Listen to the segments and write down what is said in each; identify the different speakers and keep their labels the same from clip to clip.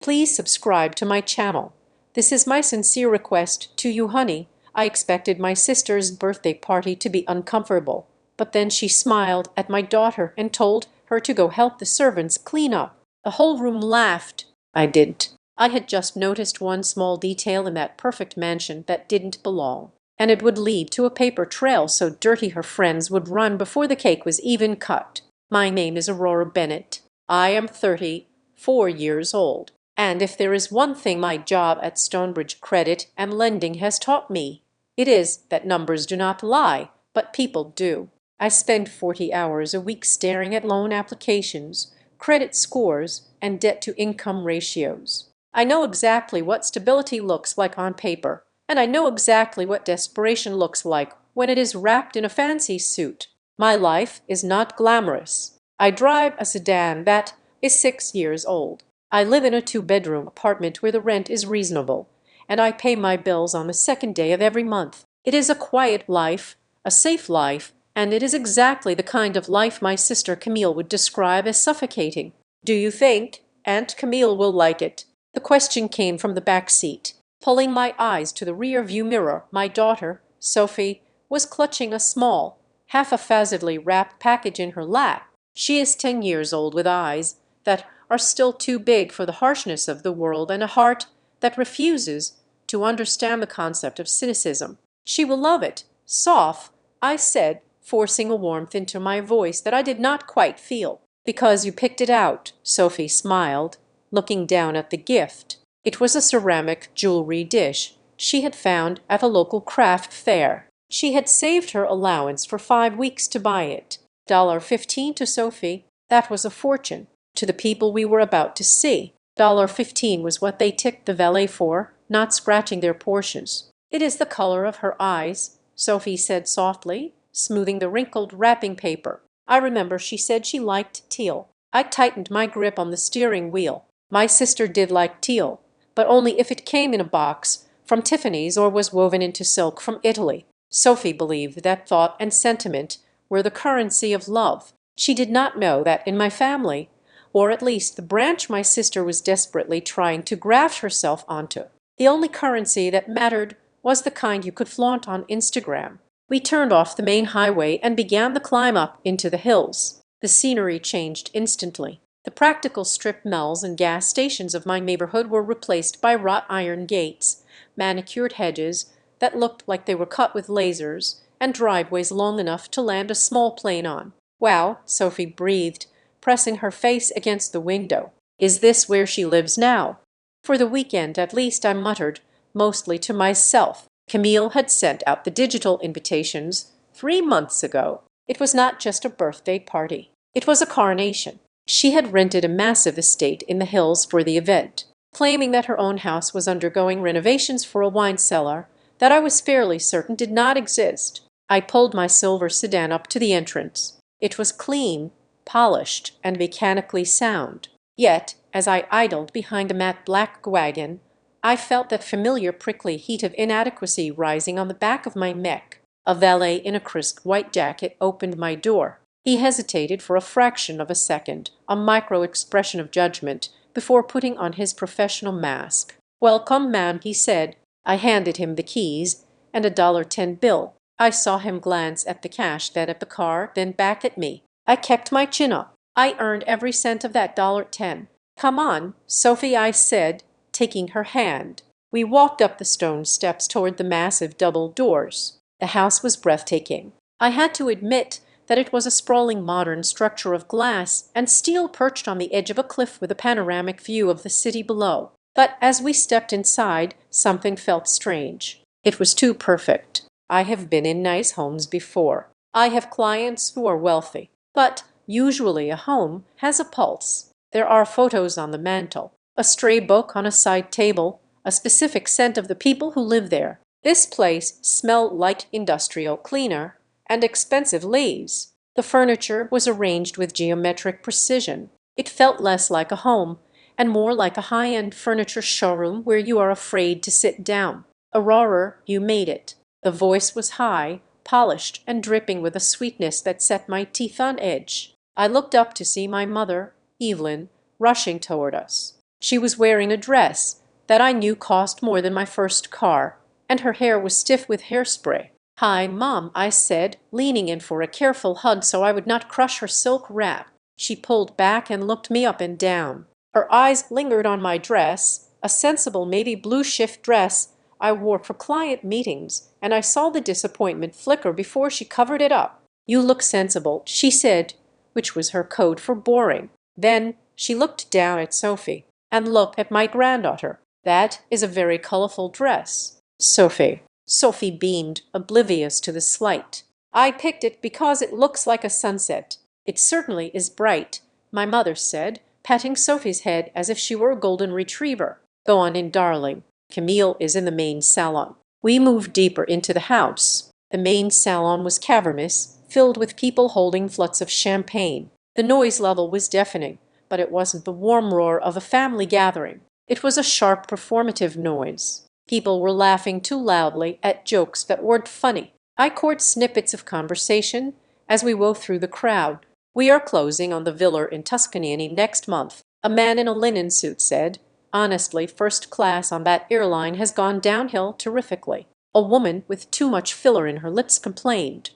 Speaker 1: Please subscribe to my channel. This is my sincere request to you, honey. I expected my sister's birthday party to be uncomfortable, but then she smiled at my daughter and told her to go help the servants clean up. The whole room laughed. I didn't. I had just noticed one small detail in that perfect mansion that didn't belong, and it would lead to a paper trail so dirty her friends would run before the cake was even cut. My name is Aurora Bennett. I am 34 years old. And if there is one thing my job at Stonebridge Credit and Lending has taught me, it is that numbers do not lie, but people do. I spend 40 hours a week staring at loan applications, credit scores, and debt-to-income ratios. I know exactly what stability looks like on paper, and I know exactly what desperation looks like when it is wrapped in a fancy suit. My life is not glamorous. I drive a sedan that is 6 years old. I live in a 2-bedroom apartment where the rent is reasonable, and I pay my bills on the second day of every month. It is a quiet life, a safe life, and it is exactly the kind of life my sister Camille would describe as suffocating. Do you think Aunt Camille will like it? The question came from the back seat. Pulling my eyes to the rear-view mirror, my daughter, Sophie, was clutching a small, half-affazedly wrapped package in her lap. She is 10 years old with eyes that are still too big for the harshness of the world and a heart that refuses to understand the concept of cynicism. She will love it. Soph, I said, forcing a warmth into my voice that I did not quite feel. Because you picked it out, Sophie smiled, looking down at the gift. It was a ceramic jewelry dish she had found at a local craft fair. She had saved her allowance for 5 weeks to buy it. $15 to Sophie. That was a fortune. To the people we were about to see, $15 was what they ticked the valet for, not scratching their portions. It is the color of her eyes, Sophie said softly, smoothing the wrinkled wrapping paper. I remember she said she liked teal. I tightened my grip on the steering wheel. My sister did like teal, but only if it came in a box from Tiffany's or was woven into silk from Italy. Sophie believed that thought and sentiment were the currency of love. She did not know that in my family, or at least the branch my sister was desperately trying to graft herself onto, the only currency that mattered was the kind you could flaunt on Instagram. We turned off the main highway and began the climb up into the hills. The scenery changed instantly. The practical strip malls and gas stations of my neighborhood were replaced by wrought iron gates, manicured hedges that looked like they were cut with lasers, and driveways long enough to land a small plane on. Wow, Sophie breathed, pressing her face against the window. Is this where she lives now? For the weekend, at least, I muttered, mostly to myself. Camille had sent out the digital invitations 3 months ago. It was not just a birthday party. It was a coronation. She had rented a massive estate in the hills for the event, claiming that her own house was undergoing renovations for a wine cellar that I was fairly certain did not exist. I pulled my silver sedan up to the entrance. It was clean, polished, and mechanically sound. Yet, as I idled behind the matte black wagon, I felt that familiar prickly heat of inadequacy rising on the back of my neck. A valet in a crisp white jacket opened my door. He hesitated for a fraction of a second, a micro-expression of judgment, before putting on his professional mask. "Welcome, ma'am," he said. I handed him the keys and a $10 bill. I saw him glance at the cash, then at the car, then back at me. I kept my chin up. I earned every cent of that $10. "Come on, Sophie," I said, taking her hand. We walked up the stone steps toward the massive double doors. The house was breathtaking. I had to admit that it was a sprawling modern structure of glass and steel perched on the edge of a cliff with a panoramic view of the city below. But as we stepped inside, something felt strange. It was too perfect. I have been in nice homes before. I have clients who are wealthy. But usually a home has a pulse. There are photos on the mantel, a stray book on a side table, a specific scent of the people who live there. This place smelled like industrial cleaner and expensive leaves. The furniture was arranged with geometric precision. It felt less like a home and more like a high-end furniture showroom where you are afraid to sit down. "Aurora, you made it." The voice was high, polished, and dripping with a sweetness that set my teeth on edge. I looked up to see my mother, Evelyn, rushing toward us. She was wearing a dress that I knew cost more than my first car, and her hair was stiff with hairspray. "Hi, Mom," I said, leaning in for a careful hug so I would not crush her silk wrap. She pulled back and looked me up and down. Her eyes lingered on my dress, a sensible navy blue shift dress I wore for client meetings, and I saw the disappointment flicker before she covered it up. "You look sensible," she said, which was her code for boring. Then she looked down at Sophie. "And look at my granddaughter. That is a very colorful dress." "Sophie." Sophie beamed, oblivious to the slight. "I picked it because it looks like a sunset. It certainly is bright," my mother said, patting Sophie's head as if she were a golden retriever. "Go on in, darling. Camille is in the main salon." We moved deeper into the house. The main salon was cavernous, filled with people holding flutes of champagne. The noise level was deafening, but it wasn't the warm roar of a family gathering. It was a sharp, performative noise. People were laughing too loudly at jokes that weren't funny. I caught snippets of conversation as we wove through the crowd. "We are closing on the villa in Tuscany next month," a man in a linen suit said. "Honestly, first class on that airline has gone downhill terrifically." A woman with too much filler in her lips complained.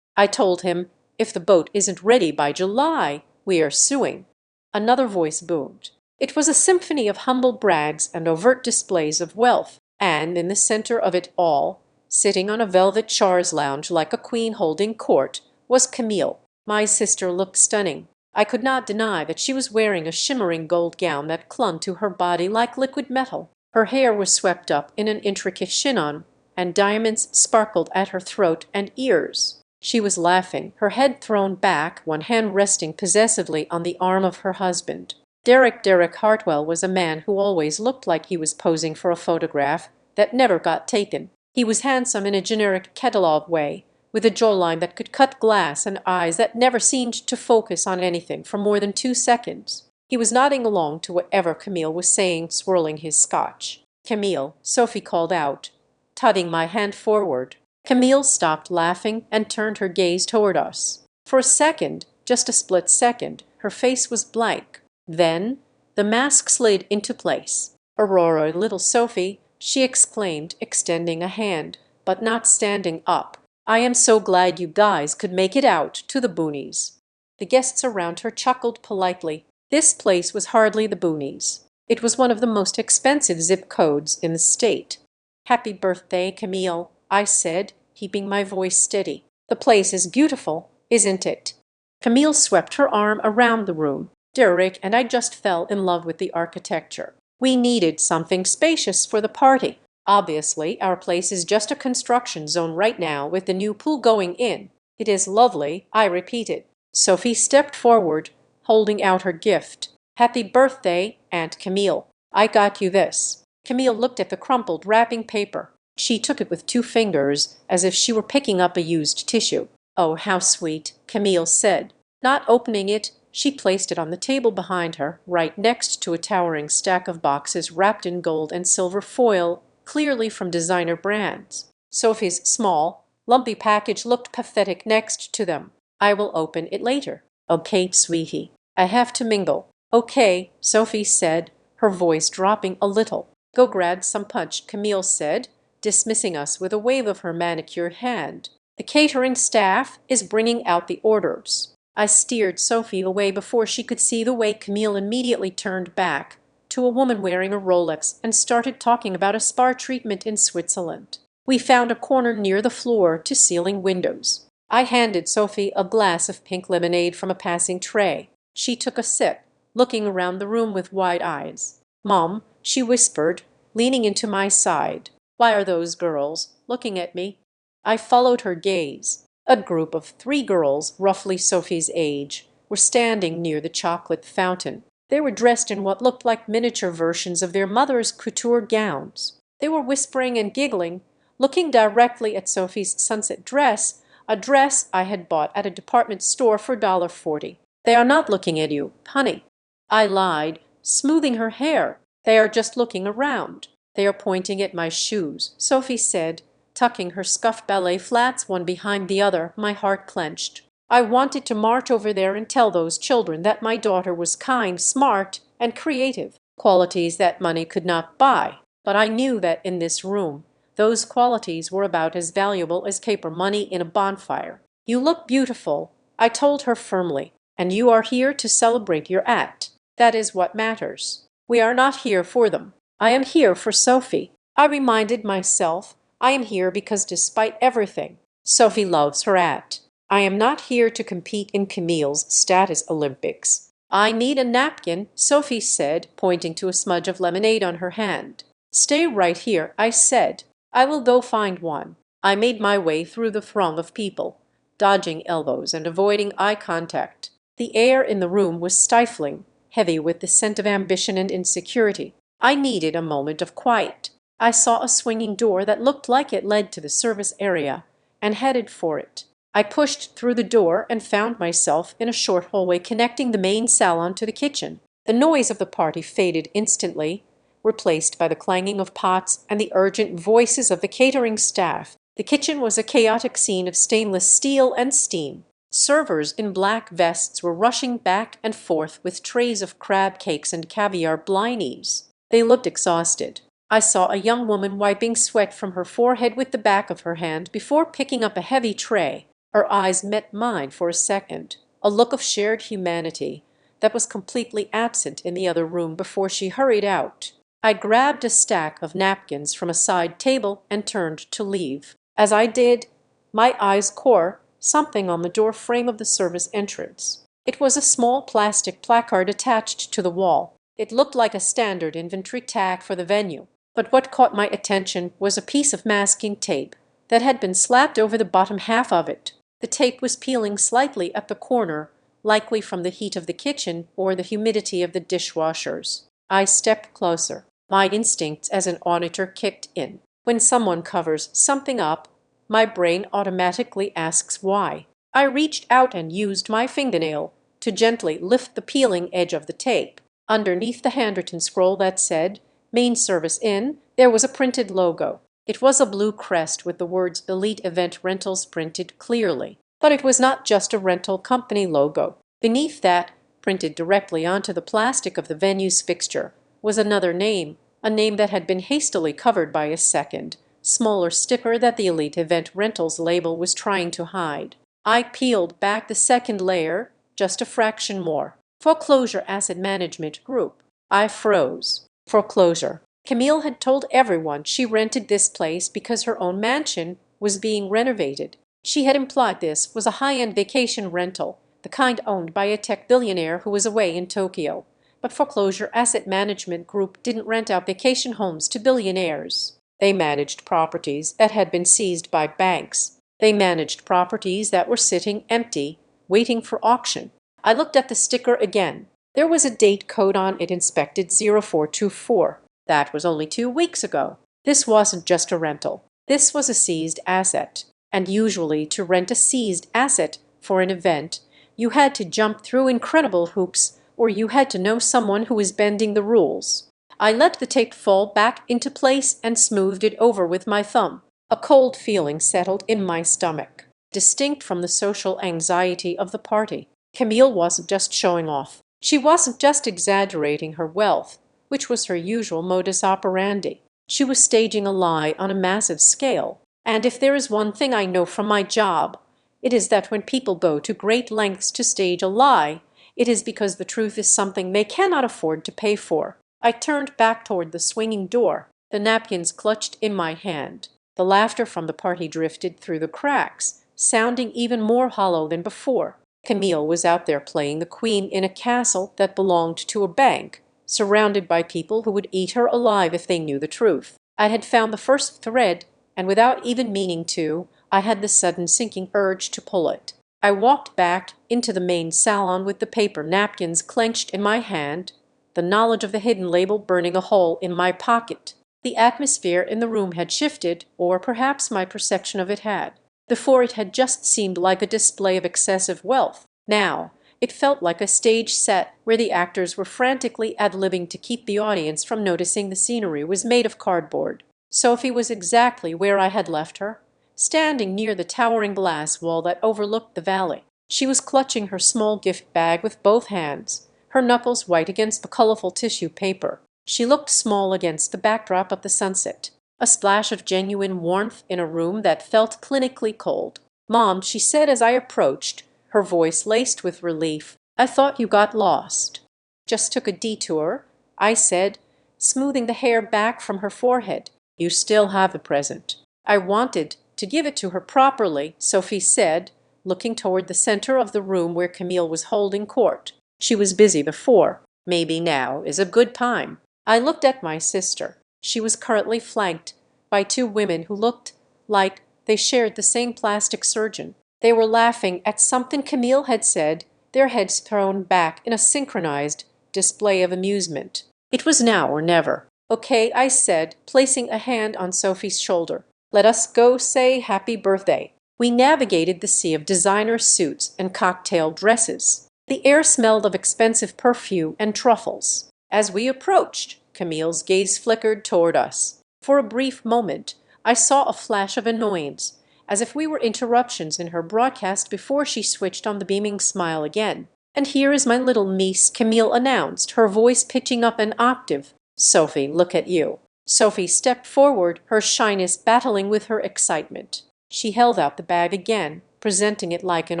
Speaker 1: I told him, "If the boat isn't ready by July, we are suing." Another voice boomed. It was a symphony of humble brags and overt displays of wealth, and in the center of it all, sitting on a velvet chaise lounge like a queen holding court, was Camille. My sister looked stunning. I could not deny that she was wearing a shimmering gold gown that clung to her body like liquid metal. Her hair was swept up in an intricate chignon, and diamonds sparkled at her throat and ears. She was laughing, her head thrown back, one hand resting possessively on the arm of her husband. Derek Hartwell was a man who always looked like he was posing for a photograph that never got taken. He was handsome in a generic catalog way, with a jawline that could cut glass and eyes that never seemed to focus on anything for more than 2 seconds. He was nodding along to whatever Camille was saying, swirling his scotch. "Camille," Sophie called out, tutting my hand forward. Camille stopped laughing and turned her gaze toward us. For a second, just a split second, her face was blank. Then the mask slid into place. "Aurora, little Sophie," she exclaimed, extending a hand, but not standing up. "I am so glad you guys could make it out to the boonies." The guests around her chuckled politely. This place was hardly the boonies. It was one of the most expensive zip codes in the state. "Happy birthday, Camille," I said, keeping my voice steady. "The place is beautiful, isn't it?" Camille swept her arm around the room. "Derek and I just fell in love with the architecture. We needed something spacious for the party. Obviously, our place is just a construction zone right now with the new pool going in." "It is lovely," I repeated. Sophie stepped forward, holding out her gift. "Happy birthday, Aunt Camille. I got you this." Camille looked at the crumpled wrapping paper. She took it with 2 fingers, as if she were picking up a used tissue. "Oh, how sweet," Camille said. Not opening it, she placed it on the table behind her, right next to a towering stack of boxes wrapped in gold and silver foil, clearly from designer brands. Sophie's small, lumpy package looked pathetic next to them. "I will open it later." "Okay, sweetie. I have to mingle." "Okay," Sophie said, her voice dropping a little. "Go grab some punch," Camille said, dismissing us with a wave of her manicured hand. "The catering staff is bringing out the orders." I steered Sophie away before she could see the way Camille immediately turned back to a woman wearing a Rolex and started talking about a spa treatment in Switzerland. We found a corner near the floor-to-ceiling windows. I handed Sophie a glass of pink lemonade from a passing tray. She took a sip, looking around the room with wide eyes. "Mom," she whispered, leaning into my side. "Why are those girls looking at me?" I followed her gaze. A group of 3 girls, roughly Sophie's age, were standing near the chocolate fountain. They were dressed in what looked like miniature versions of their mother's couture gowns. They were whispering and giggling, looking directly at Sophie's sunset dress, a dress I had bought at a department store for $1.40. "They are not looking at you, honey," I lied, smoothing her hair. "They are just looking around." "They are pointing at my shoes," Sophie said, tucking her scuffed ballet flats one behind the other. My heart clenched. I wanted to march over there and tell those children that my daughter was kind, smart, and creative. qualities that money could not buy. But I knew that in this room, those qualities were about as valuable as paper money in a bonfire. "You look beautiful," I told her firmly, "and you are here to celebrate your act. That is what matters. We are not here for them. I am here for Sophie." I reminded myself, I am here because despite everything, Sophie loves her act. I am not here to compete in Camille's status Olympics. "I need a napkin," Sophie said, pointing to a smudge of lemonade on her hand. "Stay right here," I said. "I will go find one." I made my way through the throng of people, dodging elbows and avoiding eye contact. The air in the room was stifling, heavy with the scent of ambition and insecurity. I needed a moment of quiet. I saw a swinging door that looked like it led to the service area, and headed for it. I pushed through the door and found myself in a short hallway connecting the main salon to the kitchen. The noise of the party faded instantly, replaced by the clanging of pots and the urgent voices of the catering staff. The kitchen was a chaotic scene of stainless steel and steam. Servers in black vests were rushing back and forth with trays of crab cakes and caviar blinis. They looked exhausted. I saw a young woman wiping sweat from her forehead with the back of her hand before picking up a heavy tray. Her eyes met mine for a second, a look of shared humanity that was completely absent in the other room before she hurried out. I grabbed a stack of napkins from a side table and turned to leave. As I did, my eyes caught something on the door frame of the service entrance. It was a small plastic placard attached to the wall. It looked like a standard inventory tag for the venue. But what caught my attention was a piece of masking tape that had been slapped over the bottom half of it. The tape was peeling slightly at the corner, likely from the heat of the kitchen or the humidity of the dishwashers. I stepped closer. My instincts as an auditor kicked in. When someone covers something up, my brain automatically asks why. I reached out and used my fingernail to gently lift the peeling edge of the tape. Underneath the handwritten scroll that said, "Main Service In," there was a printed logo. It was a blue crest with the words "Elite Event Rentals" printed clearly. But it was not just a rental company logo. Beneath that, printed directly onto the plastic of the venue's fixture, was another name, a name that had been hastily covered by a second, smaller sticker that the Elite Event Rentals label was trying to hide. I peeled back the second layer, just a fraction more. Foreclosure Asset Management Group. I froze. Foreclosure. Camille had told everyone she rented this place because her own mansion was being renovated. She had implied this was a high-end vacation rental, the kind owned by a tech billionaire who was away in Tokyo. But Foreclosure Asset Management Group didn't rent out vacation homes to billionaires. They managed properties that had been seized by banks. They managed properties that were sitting empty, waiting for auction. I looked at the sticker again. There was a date code on it inspected 0424. That was only 2 weeks ago. This wasn't just a rental. This was a seized asset. And usually to rent a seized asset for an event, you had to jump through incredible hoops or you had to know someone who was bending the rules. I let the tape fall back into place and smoothed it over with my thumb. A cold feeling settled in my stomach, distinct from the social anxiety of the party. Camille wasn't just showing off. She wasn't just exaggerating her wealth, which was her usual modus operandi. She was staging a lie on a massive scale. And if there is one thing I know from my job, it is that when people go to great lengths to stage a lie, it is because the truth is something they cannot afford to pay for. I turned back toward the swinging door, the napkins clutched in my hand. The laughter from the party drifted through the cracks, sounding even more hollow than before. Camille was out there playing the queen in a castle that belonged to a bank, surrounded by people who would eat her alive if they knew the truth. I had found the first thread, and without even meaning to, I had the sudden sinking urge to pull it. I walked back into the main salon with the paper napkins clenched in my hand, the knowledge of the hidden label burning a hole in my pocket. The atmosphere in the room had shifted, or perhaps my perception of it had. Before it had just seemed like a display of excessive wealth. Now, it felt like a stage set where the actors were frantically ad-libbing to keep the audience from noticing the scenery was made of cardboard. Sophie was exactly where I had left her, standing near the towering glass wall that overlooked the valley. She was clutching her small gift bag with both hands, her knuckles white against the colorful tissue paper. She looked small against the backdrop of the sunset, a splash of genuine warmth in a room that felt clinically cold. "Mom," she said as I approached, her voice laced with relief, "I thought you got lost." "Just took a detour," I said, smoothing the hair back from her forehead. "You still have a present." "I wanted to give it to her properly," Sophie said, looking toward the center of the room where Camille was holding court. "She was busy before. Maybe now is a good time." I looked at my sister. She was currently flanked by two women who looked like they shared the same plastic surgeon. They were laughing at something Camille had said, their heads thrown back in a synchronized display of amusement. It was now or never. "Okay," I said, placing a hand on Sophie's shoulder. "Let us go say happy birthday." We navigated the sea of designer suits and cocktail dresses. The air smelled of expensive perfume and truffles. As we approached, Camille's gaze flickered toward us. For a brief moment, I saw a flash of annoyance, as if we were interruptions in her broadcast before she switched on the beaming smile again. "And here is my little niece," Camille announced, her voice pitching up an octave. "Sophie, look at you." Sophie stepped forward, her shyness battling with her excitement. She held out the bag again, presenting it like an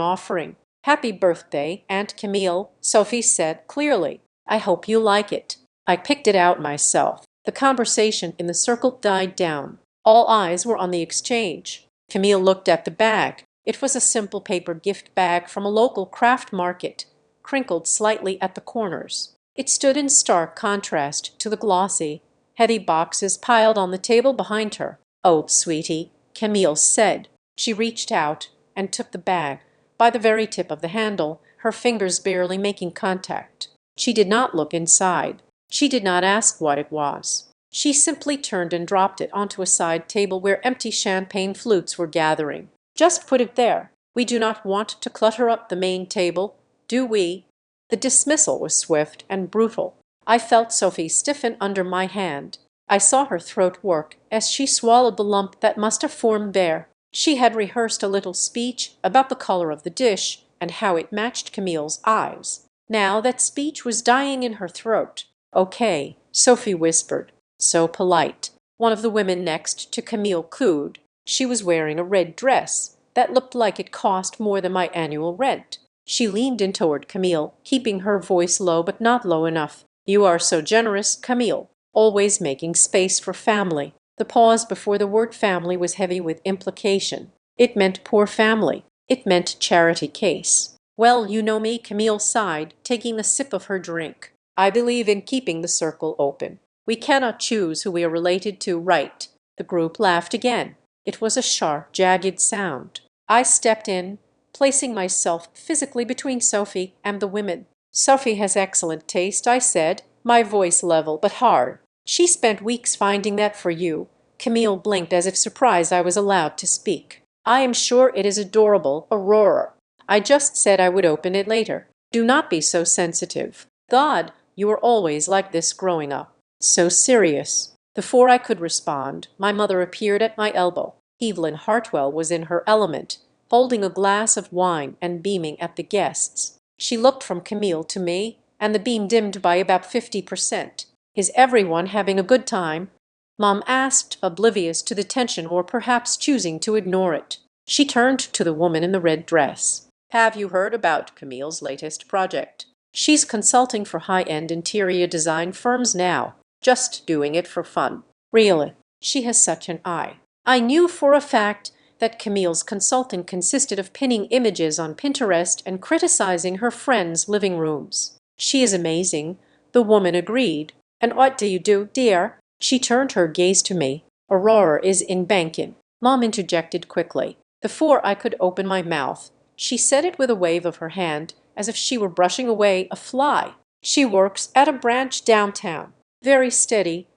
Speaker 1: offering. "Happy birthday, Aunt Camille," Sophie said clearly. "I hope you like it." I picked it out myself. The conversation in the circle died down. All eyes were on the exchange. Camille looked at the bag. It was a simple paper gift bag from a local craft market, crinkled slightly at the corners. It stood in stark contrast to the glossy, heavy boxes piled on the table behind her. "Oh, sweetie," Camille said. She reached out and took the bag by the very tip of the handle, her fingers barely making contact. She did not look inside. She did not ask what it was. She simply turned and dropped it onto a side table where empty champagne flutes were gathering. "Just put it there. We do not want to clutter up the main table, do we?" The dismissal was swift and brutal. I felt Sophie stiffen under my hand. I saw her throat work as she swallowed the lump that must have formed there. She had rehearsed a little speech about the color of the dish and how it matched Camille's eyes. Now that speech was dying in her throat. "Okay," Sophie whispered. "So polite." One of the women next to Camille cooed. She was wearing a red dress that looked like it cost more than my annual rent. She leaned in toward Camille, keeping her voice low but not low enough. "You are so generous, Camille, always making space for family." The pause before the word family was heavy with implication. It meant poor family. It meant charity case. "Well, you know me," Camille sighed, taking a sip of her drink. "I believe in keeping the circle open. We cannot choose who we are related to, right?" The group laughed again. It was a sharp, jagged sound. I stepped in, placing myself physically between Sophie and the women. "Sophie has excellent taste," I said, my voice level but hard. "She spent weeks finding that for you." Camille blinked as if surprised I was allowed to speak. "I am sure it is adorable, Aurora. I just said I would open it later." "Do not be so sensitive." "God, you were always like this growing up." "So serious." Before I could respond, my mother appeared at my elbow. Evelyn Hartwell was in her element, holding a glass of wine and beaming at the guests. She looked from Camille to me, and the beam dimmed by about 50%. "Is everyone having a good time?" Mom asked, oblivious to the tension or perhaps choosing to ignore it. She turned to the woman in the red dress. "Have you heard about Camille's latest project? She's consulting for high-end interior design firms now, just doing it for fun." "Really? She has such an eye." I knew for a fact that Camille's consulting consisted of pinning images on Pinterest and criticizing her friends' living rooms. "She is amazing," the woman agreed. "And what do you do, dear?" She turned her gaze to me. "Aurora is in banking." Mom interjected quickly. Before I could open my mouth, she said it with a wave of her hand, as if she were brushing away a fly. "She works at a branch downtown. Very steady,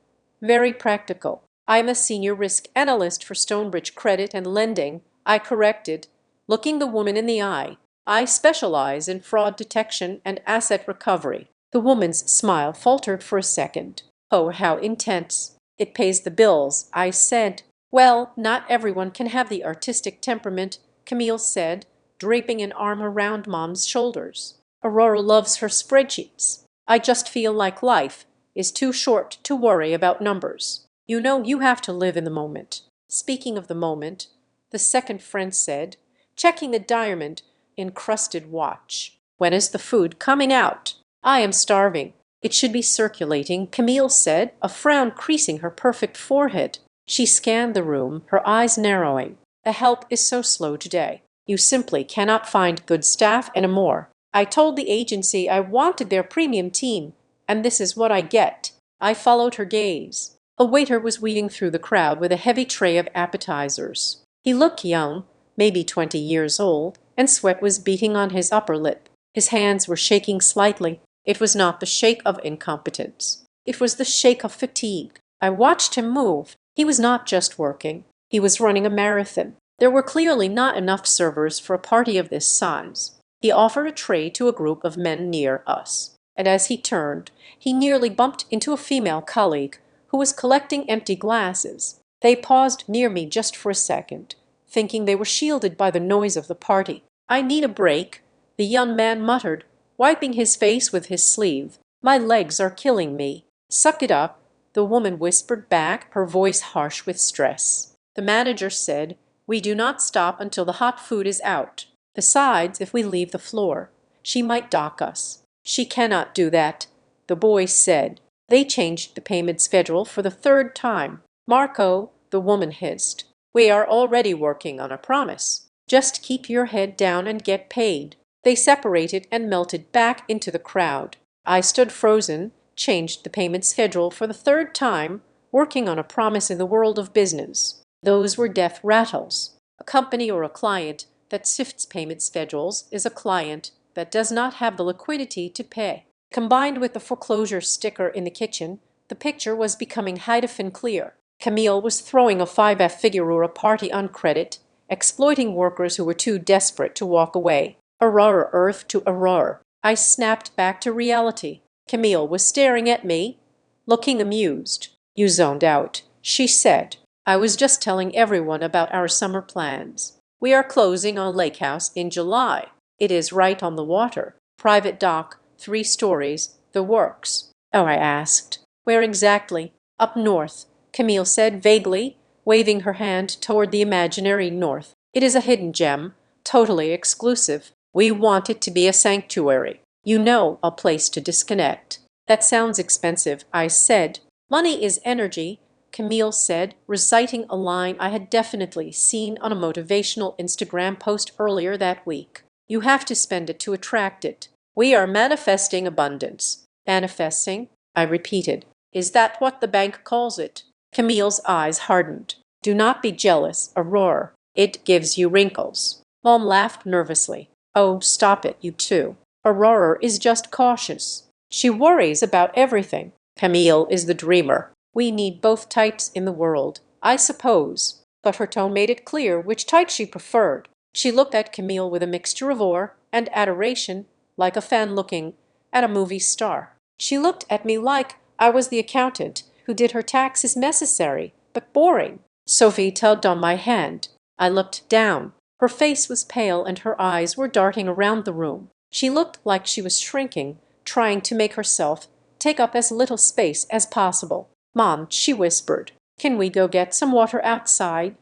Speaker 1: very practical." "I am a senior risk analyst for Stonebridge Credit and Lending," I corrected, looking the woman in the eye. "I specialize in fraud detection and asset recovery." The woman's smile faltered for a second. "Oh, how intense." "It pays the bills," I said. "Well, not everyone can have the artistic temperament," Camille said, draping an arm around Mom's shoulders. "Aurora loves her spreadsheets. I just feel like life is too short to worry about numbers. You know you have to live in the moment. Speaking of the moment, the second friend said, checking the diamond-encrusted watch. When is the food coming out? I am starving. It should be circulating, Camille said, a frown creasing her perfect forehead. She scanned the room, her eyes narrowing. The help is so slow today. You simply cannot find good staff anymore. I told the agency I wanted their premium team, and this is what I get. I followed her gaze. A waiter was weaving through the crowd with a heavy tray of appetizers. He looked young, maybe 20 years old, and sweat was beating on his upper lip. His hands were shaking slightly. It was not the shake of incompetence. It was the shake of fatigue. I watched him move. He was not just working. He was running a marathon. There were clearly not enough servers for a party of this size. He offered a tray to a group of men near us, and as he turned, he nearly bumped into a female colleague who was collecting empty glasses. They paused near me just for a second, thinking they were shielded by the noise of the party. "I need a break," the young man muttered, wiping his face with his sleeve. "My legs are killing me." "Suck it up," the woman whispered back, her voice harsh with stress. The manager said, "We do not stop until the hot food is out. Besides, if we leave the floor, she might dock us." "She cannot do that," the boy said. They changed the payment schedule for the third time. "Marco," the woman hissed, "we are already working on a promise. Just keep your head down and get paid." They separated and melted back into the crowd. I stood frozen, changed the payment schedule for the third time, working on a promise in the world of business. Those were death rattles. A company or a client that sifts payment schedules is a client that does not have the liquidity to pay. Combined with the foreclosure sticker in the kitchen, the picture was becoming heightened clear. Camille was throwing a 5F Figueroa party on credit, exploiting workers who were too desperate to walk away. Aurora Earth to Aurora. I snapped back to reality. Camille was staring at me, looking amused. "You zoned out," she said. "I was just telling everyone about our summer plans. We are closing on Lake House in July. It is right on the water. Private dock, 3 stories, the works." "Oh," I asked. "Where exactly?" "Up north," Camille said vaguely, waving her hand toward the imaginary north. "It is a hidden gem, totally exclusive. We want it to be a sanctuary. You know, a place to disconnect." "That sounds expensive," I said. "Money is energy," Camille said, reciting a line I had definitely seen on a motivational Instagram post earlier that week. "You have to spend it to attract it. We are manifesting abundance." "Manifesting?" I repeated. "Is that what the bank calls it?" Camille's eyes hardened. "Do not be jealous, Aurora. It gives you wrinkles." Mom laughed nervously. "Oh, stop it, you two. Aurora is just cautious. She worries about everything. Camille is the dreamer. We need both types in the world, I suppose." But her tone made it clear which type she preferred. She looked at Camille with a mixture of awe and adoration, like a fan looking at a movie star. She looked at me like I was the accountant who did her taxes necessary, but boring. Sophie tugged on my hand. I looked down. Her face was pale and her eyes were darting around the room. She looked like she was shrinking, trying to make herself take up as little space as possible. "Mom," she whispered, "can we go get some water outside?"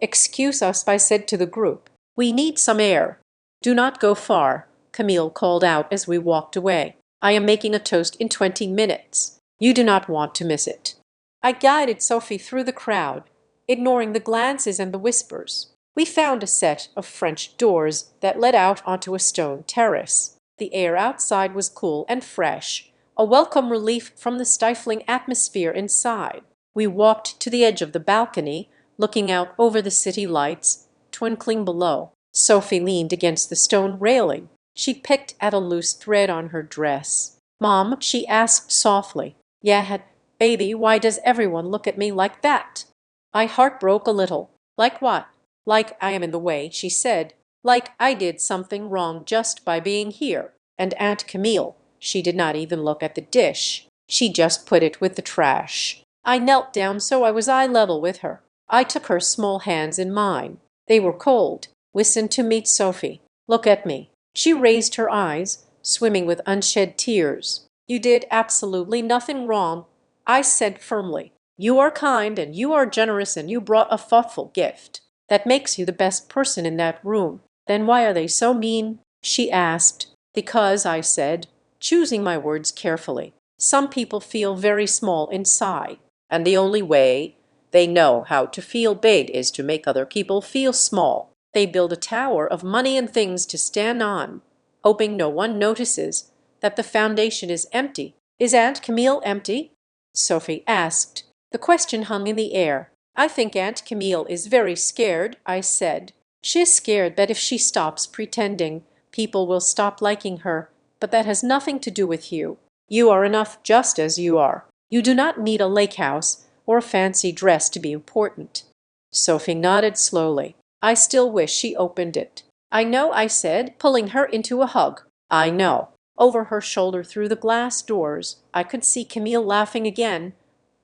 Speaker 1: "Excuse us," I said to the group. "We need some air." "Do not go far," Camille called out as we walked away. "I am making a toast in 20 minutes. You do not want to miss it." I guided Sophie through the crowd, ignoring the glances and the whispers. We found a set of French doors that led out onto a stone terrace. The air outside was cool and fresh, a welcome relief from the stifling atmosphere inside. We walked to the edge of the balcony, looking out over the city lights, twinkling below. Sophie leaned against the stone railing. She picked at a loose thread on her dress. "Mom," she asked softly. "Yeah, baby, why does everyone look at me like that?" My heart broke a little. "Like what?" "Like I am in the way," she said. "Like I did something wrong just by being here." And Aunt Camille, she did not even look at the dish. She just put it with the trash. I knelt down so I was eye level with her. I took her small hands in mine. They were cold. "Listen to me, Sophie. Look at me." She raised her eyes, swimming with unshed tears. You did absolutely nothing wrong, I said firmly. You are kind and you are generous and you brought a thoughtful gift. That makes you the best person in that room. Then why are they so mean? She asked. Because, I said, choosing my words carefully. Some people feel very small inside, and the only way they know how to feel big is to make other people feel small. They build a tower of money and things to stand on, hoping no one notices that the foundation is empty. Is Aunt Camille empty? Sophie asked. The question hung in the air. I think Aunt Camille is very scared, I said. She is scared that if she stops pretending, people will stop liking her, but that has nothing to do with you. You are enough just as you are. You do not need a lake house or a fancy dress to be important. Sophie nodded slowly. I still wish she opened it. I know, I said, pulling her into a hug. I know. Over her shoulder through the glass doors, I could see Camille laughing again,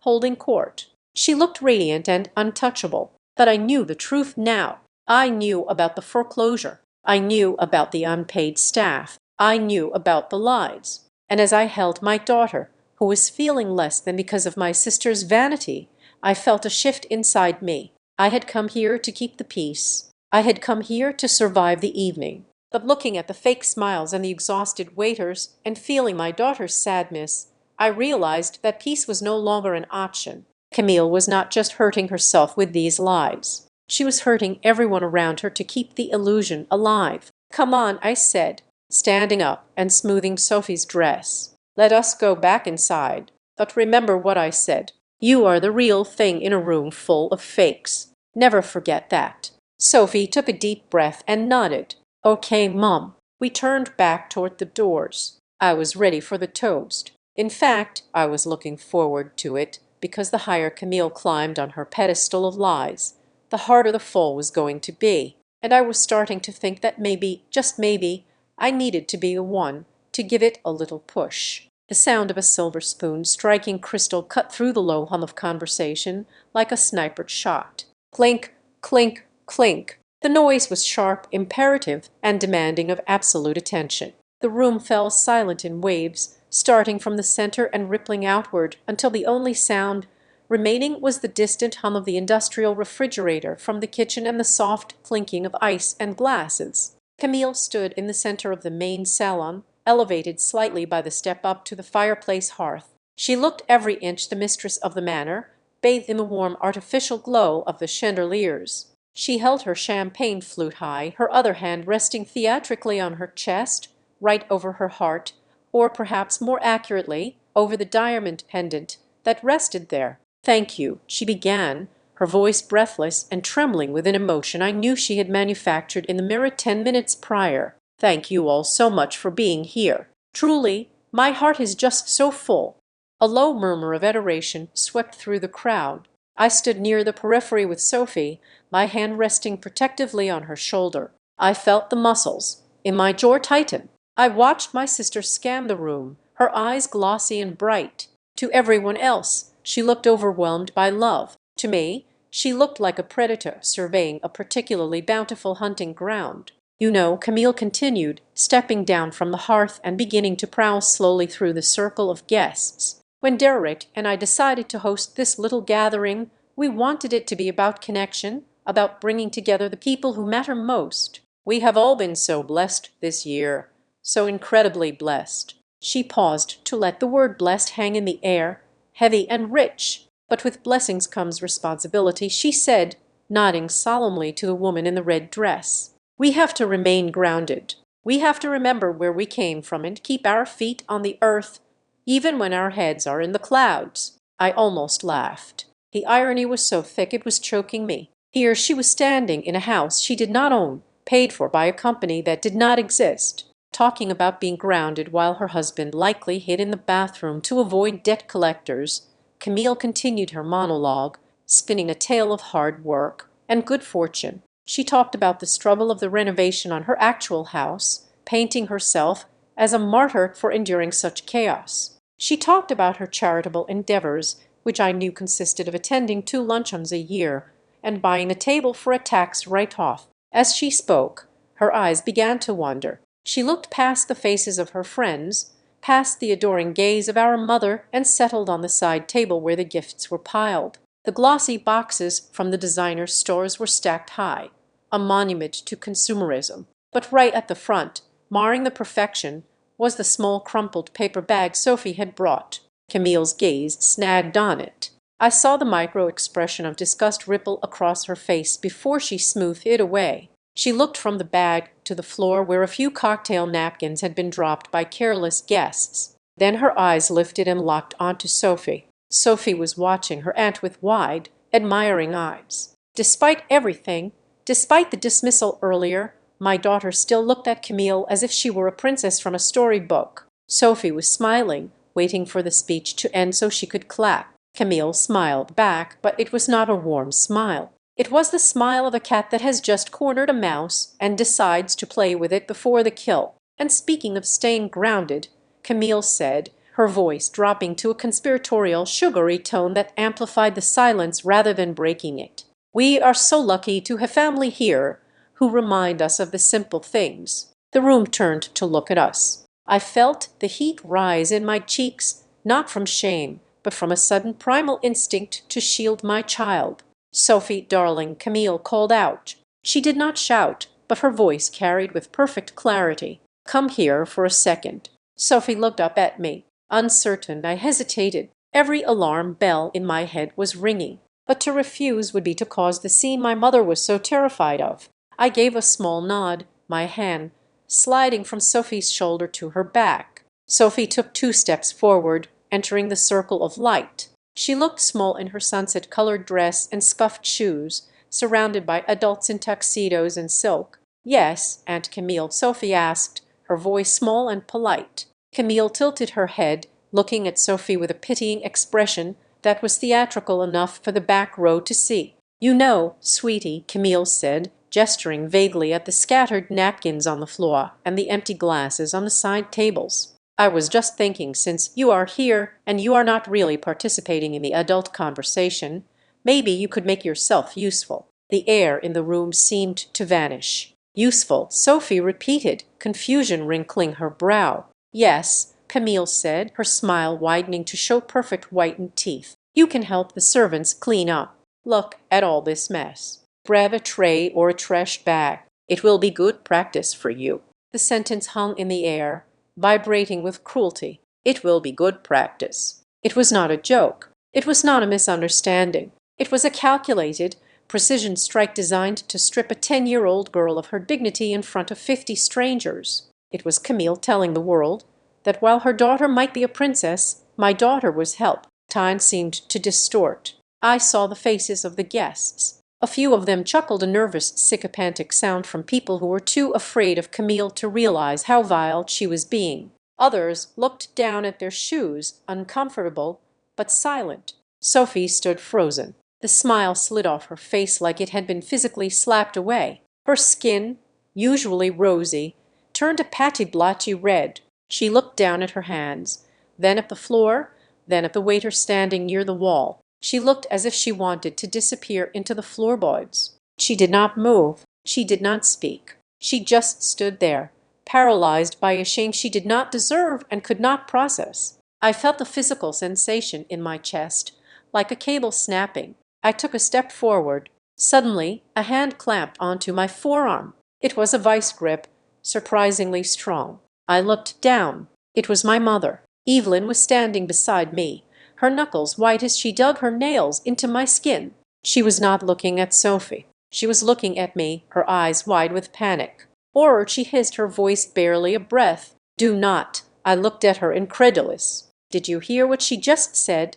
Speaker 1: holding court. She looked radiant and untouchable, but I knew the truth now. I knew about the foreclosure. I knew about the unpaid staff. I knew about the lies. And as I held my daughter, who was feeling less than because of my sister's vanity, I felt a shift inside me. I had come here to keep the peace. I had come here to survive the evening. But looking at the fake smiles and the exhausted waiters and feeling my daughter's sadness, I realized that peace was no longer an option. Camille was not just hurting herself with these lies. She was hurting everyone around her to keep the illusion alive. Come on, I said, standing up and smoothing Sophie's dress. Let us go back inside. But remember what I said. You are the real thing in a room full of fakes. Never forget that. Sophie took a deep breath and nodded. Okay, Mom. We turned back toward the doors. I was ready for the toast. In fact, I was looking forward to it, because the higher Camille climbed on her pedestal of lies, the harder the fall was going to be. And I was starting to think that maybe, just maybe, I needed to be the one to give it a little push. The sound of a silver spoon striking crystal cut through the low hum of conversation like a snipered shot. Clink, clink, clink. The noise was sharp, imperative, and demanding of absolute attention. The room fell silent in waves, starting from the center and rippling outward until the only sound remaining was the distant hum of the industrial refrigerator from the kitchen and the soft clinking of ice and glasses. Camille stood in the center of the main salon, elevated slightly by the step up to the fireplace hearth. She looked every inch the mistress of the manor, bathed in the warm artificial glow of the chandeliers. She held her champagne flute high, her other hand resting theatrically on her chest, right over her heart, or perhaps more accurately, over the diamond pendant that rested there. Thank you, she began, her voice breathless and trembling with an emotion I knew she had manufactured in the mirror 10 minutes prior. Thank you all so much for being here. Truly, my heart is just so full. A low murmur of adoration swept through the crowd. I stood near the periphery with Sophie, my hand resting protectively on her shoulder. I felt the muscles in my jaw tighten. I watched my sister scan the room, her eyes glossy and bright. To everyone else, she looked overwhelmed by love. To me, she looked like a predator surveying a particularly bountiful hunting ground. You know, Camille continued, stepping down from the hearth and beginning to prowl slowly through the circle of guests. When Derek and I decided to host this little gathering, we wanted it to be about connection, about bringing together the people who matter most. We have all been so blessed this year, so incredibly blessed. She paused to let the word blessed hang in the air, heavy and rich. But with blessings comes responsibility, she said, nodding solemnly to the woman in the red dress. We have to remain grounded. We have to remember where we came from and keep our feet on the earth, even when our heads are in the clouds. I almost laughed. The irony was so thick it was choking me. Here she was standing in a house she did not own, paid for by a company that did not exist, talking about being grounded while her husband likely hid in the bathroom to avoid debt collectors. Camille continued her monologue, spinning a tale of hard work and good fortune. She talked about the struggle of the renovation on her actual house, painting herself as a martyr for enduring such chaos. She talked about her charitable endeavors, which I knew consisted of attending 2 luncheons a year and buying a table for a tax write-off. As she spoke, her eyes began to wander. She looked past the faces of her friends, past the adoring gaze of our mother, and settled on the side table where the gifts were piled. The glossy boxes from the designer stores were stacked high, a monument to consumerism. But right at the front, marring the perfection, was the small crumpled paper bag Sophie had brought. Camille's gaze snagged on it. I saw the micro-expression of disgust ripple across her face before she smoothed it away. She looked from the bag to the floor where a few cocktail napkins had been dropped by careless guests. Then her eyes lifted and locked onto Sophie. Sophie was watching her aunt with wide, admiring eyes. Despite everything, despite the dismissal earlier, my daughter still looked at Camille as if she were a princess from a storybook. Sophie was smiling, waiting for the speech to end so she could clap. Camille smiled back, but it was not a warm smile. It was the smile of a cat that has just cornered a mouse and decides to play with it before the kill. And speaking of staying grounded, Camille said, her voice dropping to a conspiratorial, sugary tone that amplified the silence rather than breaking it. "We are so lucky to have family here who remind us of the simple things." The room turned to look at us. I felt the heat rise in my cheeks, not from shame, but from a sudden primal instinct to shield my child. "Sophie, darling," Camille called out. She did not shout, but her voice carried with perfect clarity. "Come here for a second." Sophie looked up at me. Uncertain, I hesitated. Every alarm bell in my head was ringing. But to refuse would be to cause the scene my mother was so terrified of. I gave a small nod, my hand sliding from Sophie's shoulder to her back. Sophie took 2 steps forward, entering the circle of light. She looked small in her sunset-colored dress and scuffed shoes, surrounded by adults in tuxedos and silk. "Yes, Aunt Camille?" Sophie asked, her voice small and polite. Camille tilted her head, looking at Sophie with a pitying expression that was theatrical enough for the back row to see. "You know, sweetie," Camille said, gesturing vaguely at the scattered napkins on the floor and the empty glasses on the side tables. "I was just thinking, since you are here and you are not really participating in the adult conversation, maybe you could make yourself useful." The air in the room seemed to vanish. "Useful," Sophie repeated, confusion wrinkling her brow. "Yes," Camille said, her smile widening to show perfect whitened teeth. "You can help the servants clean up. Look at all this mess. Grab a tray or a trash bag. It will be good practice for you." The sentence hung in the air, vibrating with cruelty. It will be good practice. It was not a joke. It was not a misunderstanding. It was a calculated, precision strike designed to strip a 10-year-old girl of her dignity in front of 50 strangers. It was Camille telling the world that while her daughter might be a princess, my daughter was help. Time seemed to distort. I saw the faces of the guests. A few of them chuckled a nervous, sycophantic sound from people who were too afraid of Camille to realize how vile she was being. Others looked down at their shoes, uncomfortable, but silent. Sophie stood frozen. The smile slid off her face like it had been physically slapped away. Her skin, usually rosy, turned a patchy blotchy red. She looked down at her hands, then at the floor, then at the waiter standing near the wall. She looked as if she wanted to disappear into the floorboards. She did not move. She did not speak. She just stood there, paralyzed by a shame she did not deserve and could not process. I felt a physical sensation in my chest, like a cable snapping. I took a step forward. Suddenly, a hand clamped onto my forearm. It was a vice grip, surprisingly strong. I looked down. It was my mother. Evelyn was standing beside me, her knuckles white as she dug her nails into my skin. She was not looking at Sophie. She was looking at me, her eyes wide with panic. "Or," she hissed, her voice barely a breath. "Do not." I looked at her, incredulous. "Did you hear what she just said?"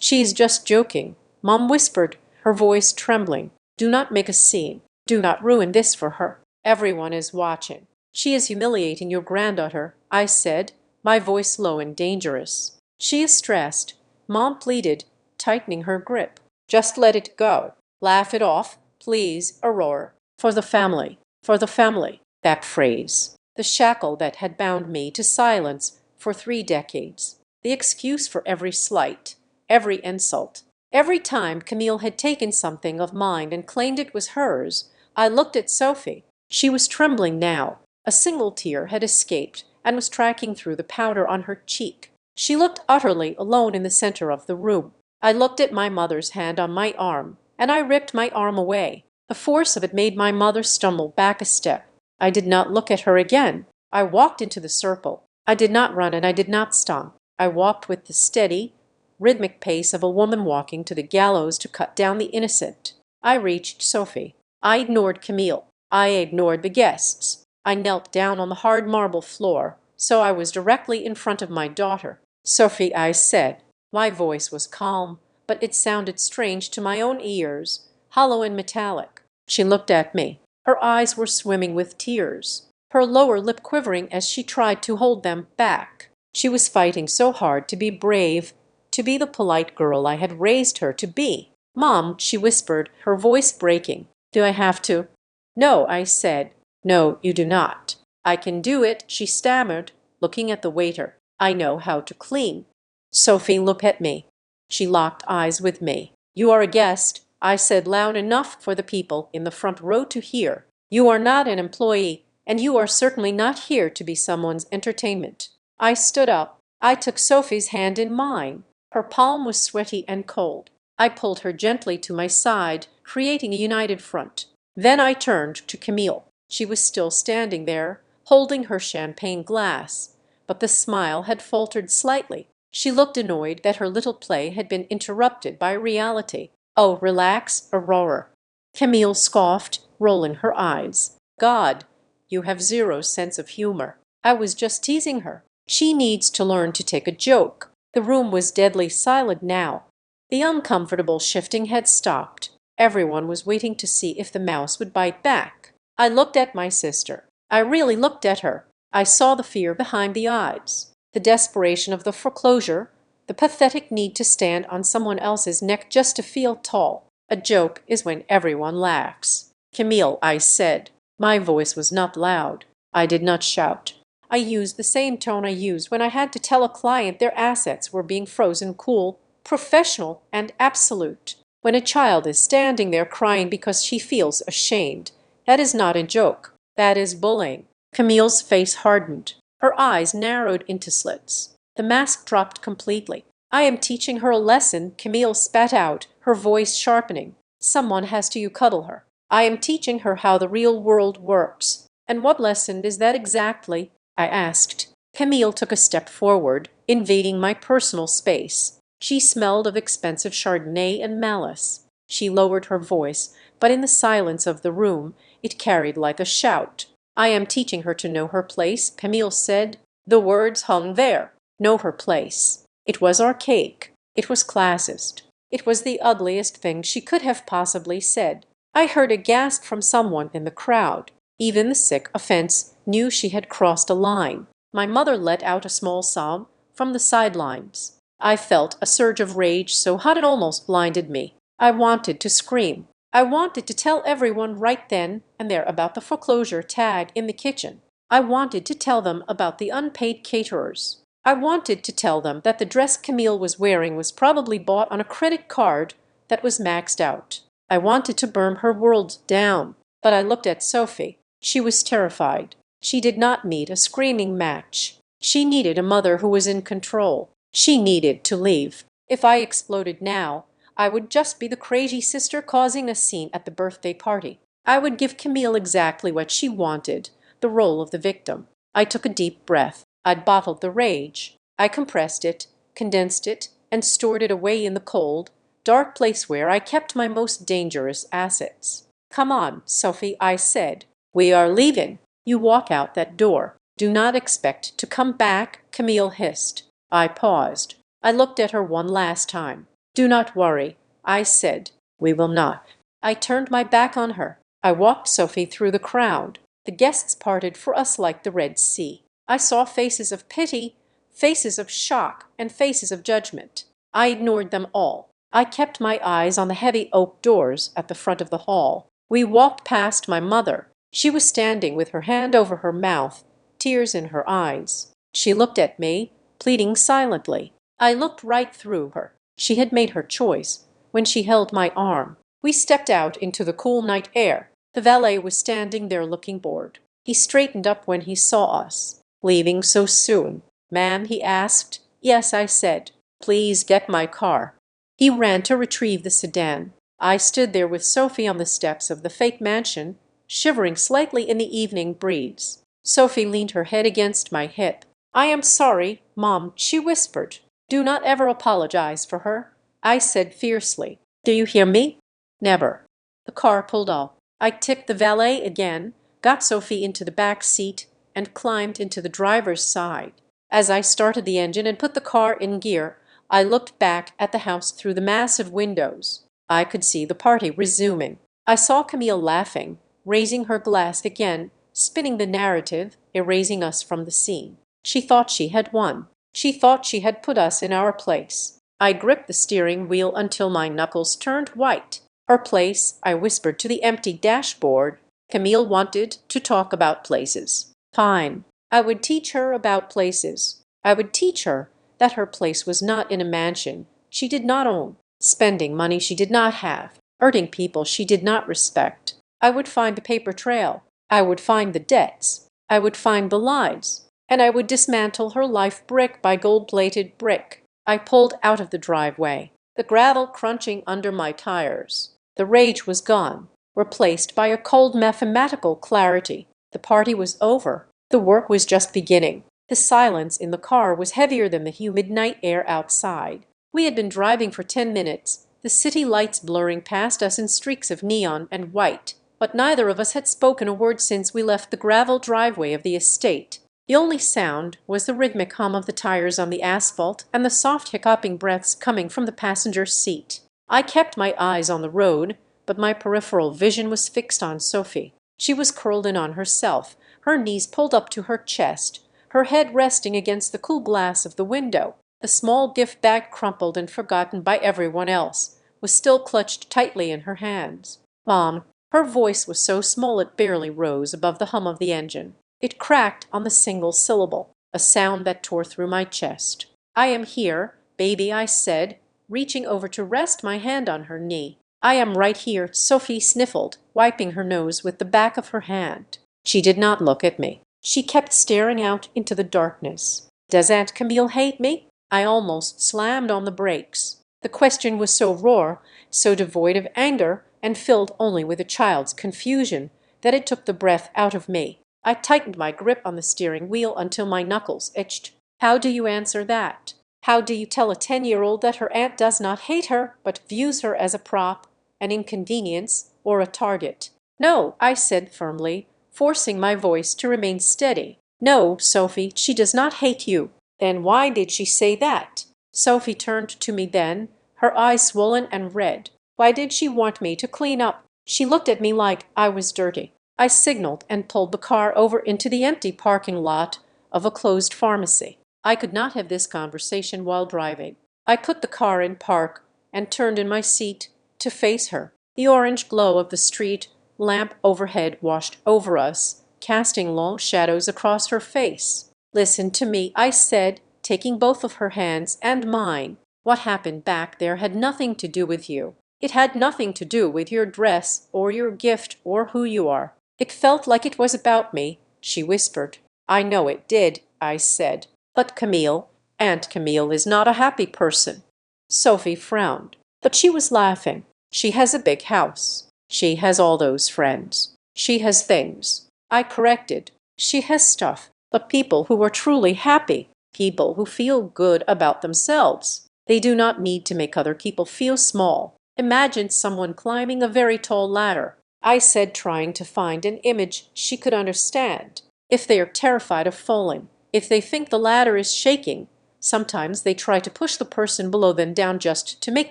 Speaker 1: "She's just joking," Mom whispered, her voice trembling. "Do not make a scene. Do not ruin this for her. Everyone is watching." "She is humiliating your granddaughter," I said, my voice low and dangerous. "She is stressed," Mom pleaded, tightening her grip. "Just let it go. Laugh it off, please, Aurora. For the family. For the family." That phrase. The shackle that had bound me to silence for 3 decades. The excuse for every slight, every insult. Every time Camille had taken something of mine and claimed it was hers, I looked at Sophie. She was trembling now. A single tear had escaped, and was tracking through the powder on her cheek. She looked utterly alone in the center of the room. I looked at my mother's hand on my arm, and I ripped my arm away. The force of it made my mother stumble back a step. I did not look at her again. I walked into the circle. I did not run and I did not stomp. I walked with the steady, rhythmic pace of a woman walking to the gallows to cut down the innocent. I reached Sophie. I ignored Camille. I ignored the guests. I knelt down on the hard marble floor, so I was directly in front of my daughter. "Sophie," I said. My voice was calm, but it sounded strange to my own ears, hollow and metallic. She looked at me. Her eyes were swimming with tears, her lower lip quivering as she tried to hold them back. She was fighting so hard to be brave, to be the polite girl I had raised her to be. "Mom," she whispered, her voice breaking. "Do I have to?" "No," I said. "No, you do not." "I can do it," she stammered, looking at the waiter. "I know how to clean." "Sophie, look at me." She locked eyes with me. "You are a guest," I said loud enough for the people in the front row to hear. "You are not an employee, and you are certainly not here to be someone's entertainment." I stood up. I took Sophie's hand in mine. Her palm was sweaty and cold. I pulled her gently to my side, creating a united front. Then I turned to Camille. She was still standing there, holding her champagne glass, but the smile had faltered slightly. She looked annoyed that her little play had been interrupted by reality. "Oh, relax, Aurora." Camille scoffed, rolling her eyes. "God, you have zero sense of humor." I was just teasing her. She needs to learn to take a joke. The room was deadly silent now. The uncomfortable shifting had stopped. Everyone was waiting to see if the mouse would bite back. I looked at my sister. I really looked at her. I saw the fear behind the eyes, the desperation of the foreclosure, the pathetic need to stand on someone else's neck just to feel tall. A joke is when everyone laughs. "Camille," I said. My voice was not loud. I did not shout. I used the same tone I used when I had to tell a client their assets were being frozen, cool, professional, and absolute. When a child is standing there crying because she feels ashamed, that is not a joke. That is bullying. Camille's face hardened. Her eyes narrowed into slits. The mask dropped completely. "I am teaching her a lesson," Camille spat out, her voice sharpening. "Someone has to cuddle her. I am teaching her how the real world works." "And what lesson is that exactly?" I asked. Camille took a step forward, invading my personal space. She smelled of expensive Chardonnay and malice. She lowered her voice, but in the silence of the room it carried like a shout. "I am teaching her to know her place," Camille said. The words hung there. Know her place. It was archaic. It was classist. It was the ugliest thing she could have possibly said. I heard a gasp from someone in the crowd. Even the sick offense knew she had crossed a line. My mother let out a small sob from the sidelines. I felt a surge of rage so hot it almost blinded me. I wanted to scream. I wanted to tell everyone right then and there about the foreclosure tag in the kitchen. I wanted to tell them about the unpaid caterers. I wanted to tell them that the dress Camille was wearing was probably bought on a credit card that was maxed out. I wanted to burn her world down. But I looked at Sophie. She was terrified. She did not need a screaming match. She needed a mother who was in control. She needed to leave. If I exploded now, I would just be the crazy sister causing a scene at the birthday party. I would give Camille exactly what she wanted, the role of the victim. I took a deep breath. I'd bottled the rage. I compressed it, condensed it, and stored it away in the cold, dark place where I kept my most dangerous assets. "Come on, Sophie," I said. "We are leaving. You walk out that door. Do not expect to come back," Camille hissed. I paused. I looked at her one last time. "Do not worry," I said. "We will not." I turned my back on her. I walked Sophie through the crowd. The guests parted for us like the Red Sea. I saw faces of pity, faces of shock, and faces of judgment. I ignored them all. I kept my eyes on the heavy oak doors at the front of the hall. We walked past my mother. She was standing with her hand over her mouth, tears in her eyes. She looked at me, pleading silently. I looked right through her. She had made her choice when she held my arm. We stepped out into the cool night air. The valet was standing there looking bored. He straightened up when he saw us. Leaving so soon? Ma'am, he asked. Yes, I said. Please get my car. He ran to retrieve the sedan. I stood there with Sophie on the steps of the fake mansion, shivering slightly in the evening breeze. Sophie leaned her head against my hip. I am sorry, Mom, she whispered. Do not ever apologize for her. I said fiercely. Do you hear me? Never. The car pulled off. I tipped the valet again, got Sophie into the back seat, and climbed into the driver's side. As I started the engine and put the car in gear, I looked back at the house through the massive windows. I could see the party resuming. I saw Camille laughing, raising her glass again, spinning the narrative, erasing us from the scene. She thought she had won. She thought she had put us in our place. I gripped the steering wheel until my knuckles turned white. Her place, I whispered to the empty dashboard. Camille wanted to talk about places. Fine. I would teach her about places. I would teach her that her place was not in a mansion she did not own, spending money she did not have, hurting people she did not respect. I would find the paper trail. I would find the debts. I would find the lies. And I would dismantle her life brick by gold-plated brick. I pulled out of the driveway, the gravel crunching under my tires. The rage was gone, replaced by a cold mathematical clarity. The party was over. The work was just beginning. The silence in the car was heavier than the humid night air outside. We had been driving for 10 minutes, the city lights blurring past us in streaks of neon and white, but neither of us had spoken a word since we left the gravel driveway of the estate. The only sound was the rhythmic hum of the tires on the asphalt and the soft hiccuping breaths coming from the passenger seat. I kept my eyes on the road, but my peripheral vision was fixed on Sophie. She was curled in on herself, her knees pulled up to her chest, her head resting against the cool glass of the window. The small gift bag, crumpled and forgotten by everyone else, was still clutched tightly in her hands. Mom, her voice was so small it barely rose above the hum of the engine. It cracked on the single syllable, a sound that tore through my chest. I am here, baby, I said, reaching over to rest my hand on her knee. I am right here, Sophie sniffled, wiping her nose with the back of her hand. She did not look at me. She kept staring out into the darkness. Does Aunt Camille hate me? I almost slammed on the brakes. The question was so raw, so devoid of anger, and filled only with a child's confusion, that it took the breath out of me. I tightened my grip on the steering wheel until my knuckles itched. How do you answer that? How do you tell a 10-year-old that her aunt does not hate her, but views her as a prop, an inconvenience, or a target? No, I said firmly, forcing my voice to remain steady. No, Sophie, she does not hate you. Then why did she say that? Sophie turned to me then, her eyes swollen and red. Why did she want me to clean up? She looked at me like I was dirty. I signaled and pulled the car over into the empty parking lot of a closed pharmacy. I could not have this conversation while driving. I put the car in park and turned in my seat to face her. The orange glow of the street lamp overhead washed over us, casting long shadows across her face. Listen to me, I said, taking both of her hands and mine. What happened back there had nothing to do with you. It had nothing to do with your dress or your gift or who you are. It felt like it was about me, she whispered. I know it did, I said. But Camille, Aunt Camille is not a happy person. Sophie frowned, but she was laughing. She has a big house. She has all those friends. She has things. I corrected. She has stuff, but people who are truly happy, people who feel good about themselves. They do not need to make other people feel small. Imagine someone climbing a very tall ladder, I said, trying to find an image she could understand. If they are terrified of falling, if they think the ladder is shaking, sometimes they try to push the person below them down just to make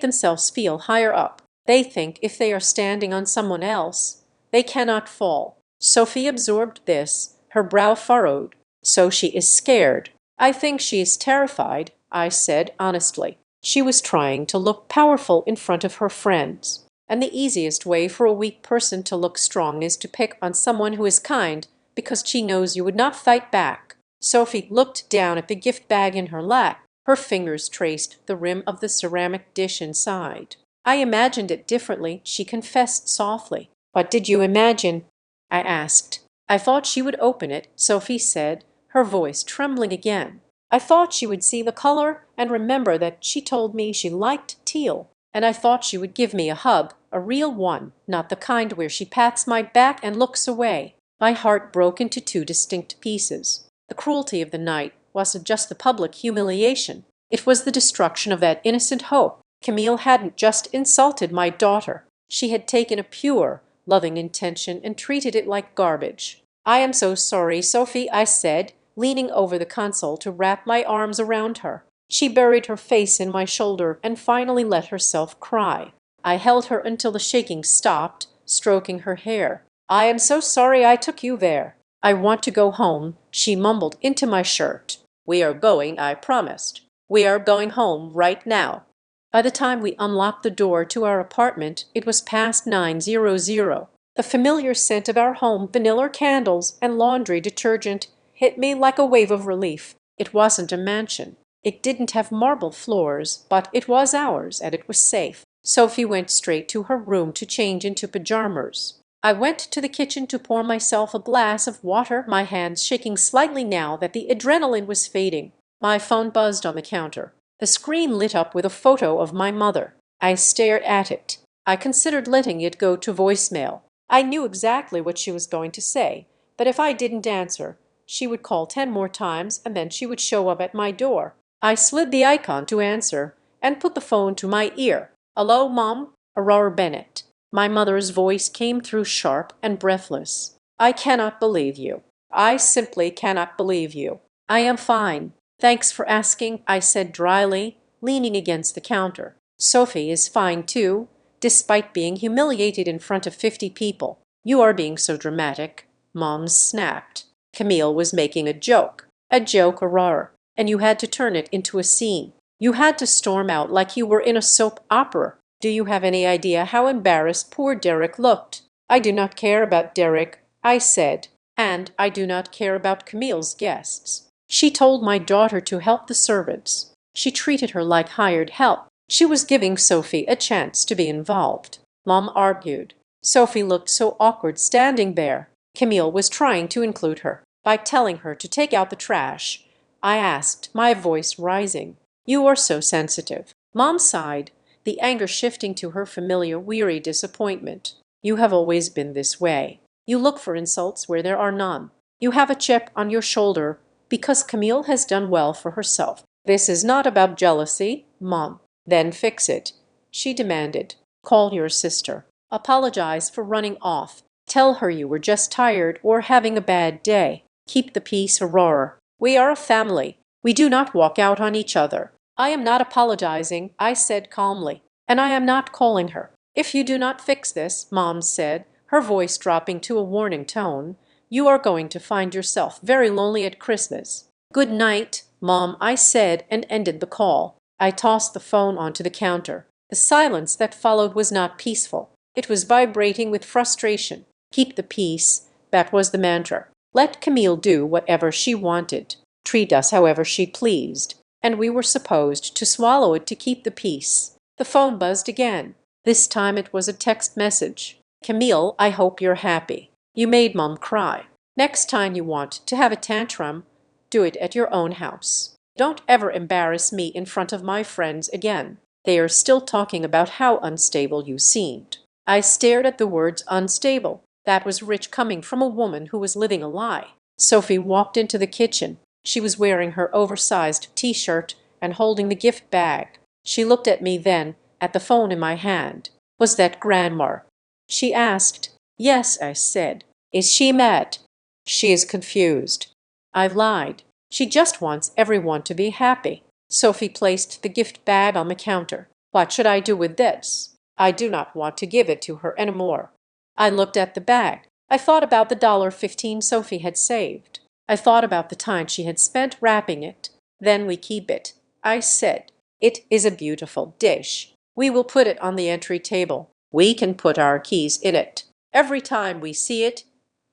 Speaker 1: themselves feel higher up. They think if they are standing on someone else, they cannot fall. Sophie absorbed this, her brow furrowed. So she is scared. I think she is terrified, I said honestly. She was trying to look powerful in front of her friends. And the easiest way for a weak person to look strong is to pick on someone who is kind, because she knows you would not fight back. Sophie looked down at the gift bag in her lap. Her fingers traced the rim of the ceramic dish inside. I imagined it differently, she confessed softly. What did you imagine? I asked. I thought she would open it, Sophie said, her voice trembling again. I thought she would see the color and remember that she told me she liked teal, and I thought she would give me a hug, a real one, not the kind where she pats my back and looks away. My heart broke into two distinct pieces. The cruelty of the night wasn't just the public humiliation. It was the destruction of that innocent hope. Camille hadn't just insulted my daughter. She had taken a pure, loving intention and treated it like garbage. "I am so sorry, Sophie," I said, leaning over the console to wrap my arms around her. She buried her face in my shoulder and finally let herself cry. I held her until the shaking stopped, stroking her hair. "I am so sorry I took you there. I want to go home," she mumbled into my shirt. "We are going," I promised. "We are going home right now." By the time we unlocked the door to our apartment, it was past 9:00. The familiar scent of our home, vanilla candles, and laundry detergent hit me like a wave of relief. It wasn't a mansion. It didn't have marble floors, but it was ours and it was safe. Sophie went straight to her room to change into pajamas. I went to the kitchen to pour myself a glass of water, my hands shaking slightly now that the adrenaline was fading. My phone buzzed on the counter. The screen lit up with a photo of my mother. I stared at it. I considered letting it go to voicemail. I knew exactly what she was going to say, but if I didn't answer, she would call 10 more times and then she would show up at my door. I slid the icon to answer and put the phone to my ear. "Hello, Mom?" Aurora Bennett. My mother's voice came through sharp and breathless. "I cannot believe you. I simply cannot believe you." "I am fine. Thanks for asking," I said dryly, leaning against the counter. "Sophie is fine too, despite being humiliated in front of 50 people. You are being so dramatic," Mom snapped. "Camille was making a joke. A joke, Aurora, and you had to turn it into a scene. You had to storm out like you were in a soap opera. Do you have any idea how embarrassed poor Derek looked?" "I do not care about Derek," I said, "and I do not care about Camille's guests. She told my daughter to help the servants. She treated her like hired help. She was giving Sophie a chance to be involved," Mom argued. Sophie looked so awkward standing there. Camille was trying to include her by telling her to take out the trash. I asked, my voice rising. "You are so sensitive." Mom sighed, the anger shifting to her familiar weary disappointment. "You have always been this way. You look for insults where there are none. You have a chip on your shoulder because Camille has done well for herself. This is not about jealousy, Mom." "Then fix it," she demanded. "Call your sister. Apologize for running off. Tell her you were just tired or having a bad day. Keep the peace, Aurora. We are a family. We do not walk out on each other." "I am not apologizing," I said calmly, "and I am not calling her. If you do not fix this," Mom said, her voice dropping to a warning tone, "you are going to find yourself very lonely at Christmas." "Good night, Mom," I said, and ended the call. I tossed the phone onto the counter. The silence that followed was not peaceful. It was vibrating with frustration. Keep the peace, that was the mantra. Let Camille do whatever she wanted, treat us however she pleased, and we were supposed to swallow it to keep the peace. The phone buzzed again. This time it was a text message. "Camille, I hope you're happy. You made Mom cry. Next time you want to have a tantrum, do it at your own house. Don't ever embarrass me in front of my friends again. They are still talking about how unstable you seemed." I stared at the words unstable. That was rich coming from a woman who was living a lie. Sophie walked into the kitchen. She was wearing her oversized t-shirt and holding the gift bag. She looked at me then, at the phone in my hand. "Was that Grandma?" she asked. "Yes," I said. "Is she mad?" "She is confused." I lied. "She just wants everyone to be happy." Sophie placed the gift bag on the counter. "What should I do with this? I do not want to give it to her anymore." I looked at the bag. I thought about the $1.15 Sophie had saved. I thought about the time she had spent wrapping it. "Then we keep it," I said. "It is a beautiful dish. We will put it on the entry table. We can put our keys in it. Every time we see it,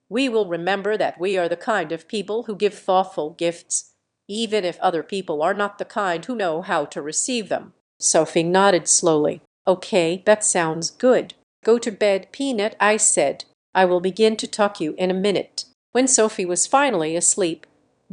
Speaker 1: we will remember that we are the kind of people who give thoughtful gifts, even if other people are not the kind who know how to receive them." Sophie nodded slowly. "Okay, that sounds good. Go to bed, Peanut," I said. "I will begin to tuck you in a minute." When Sophie was finally asleep,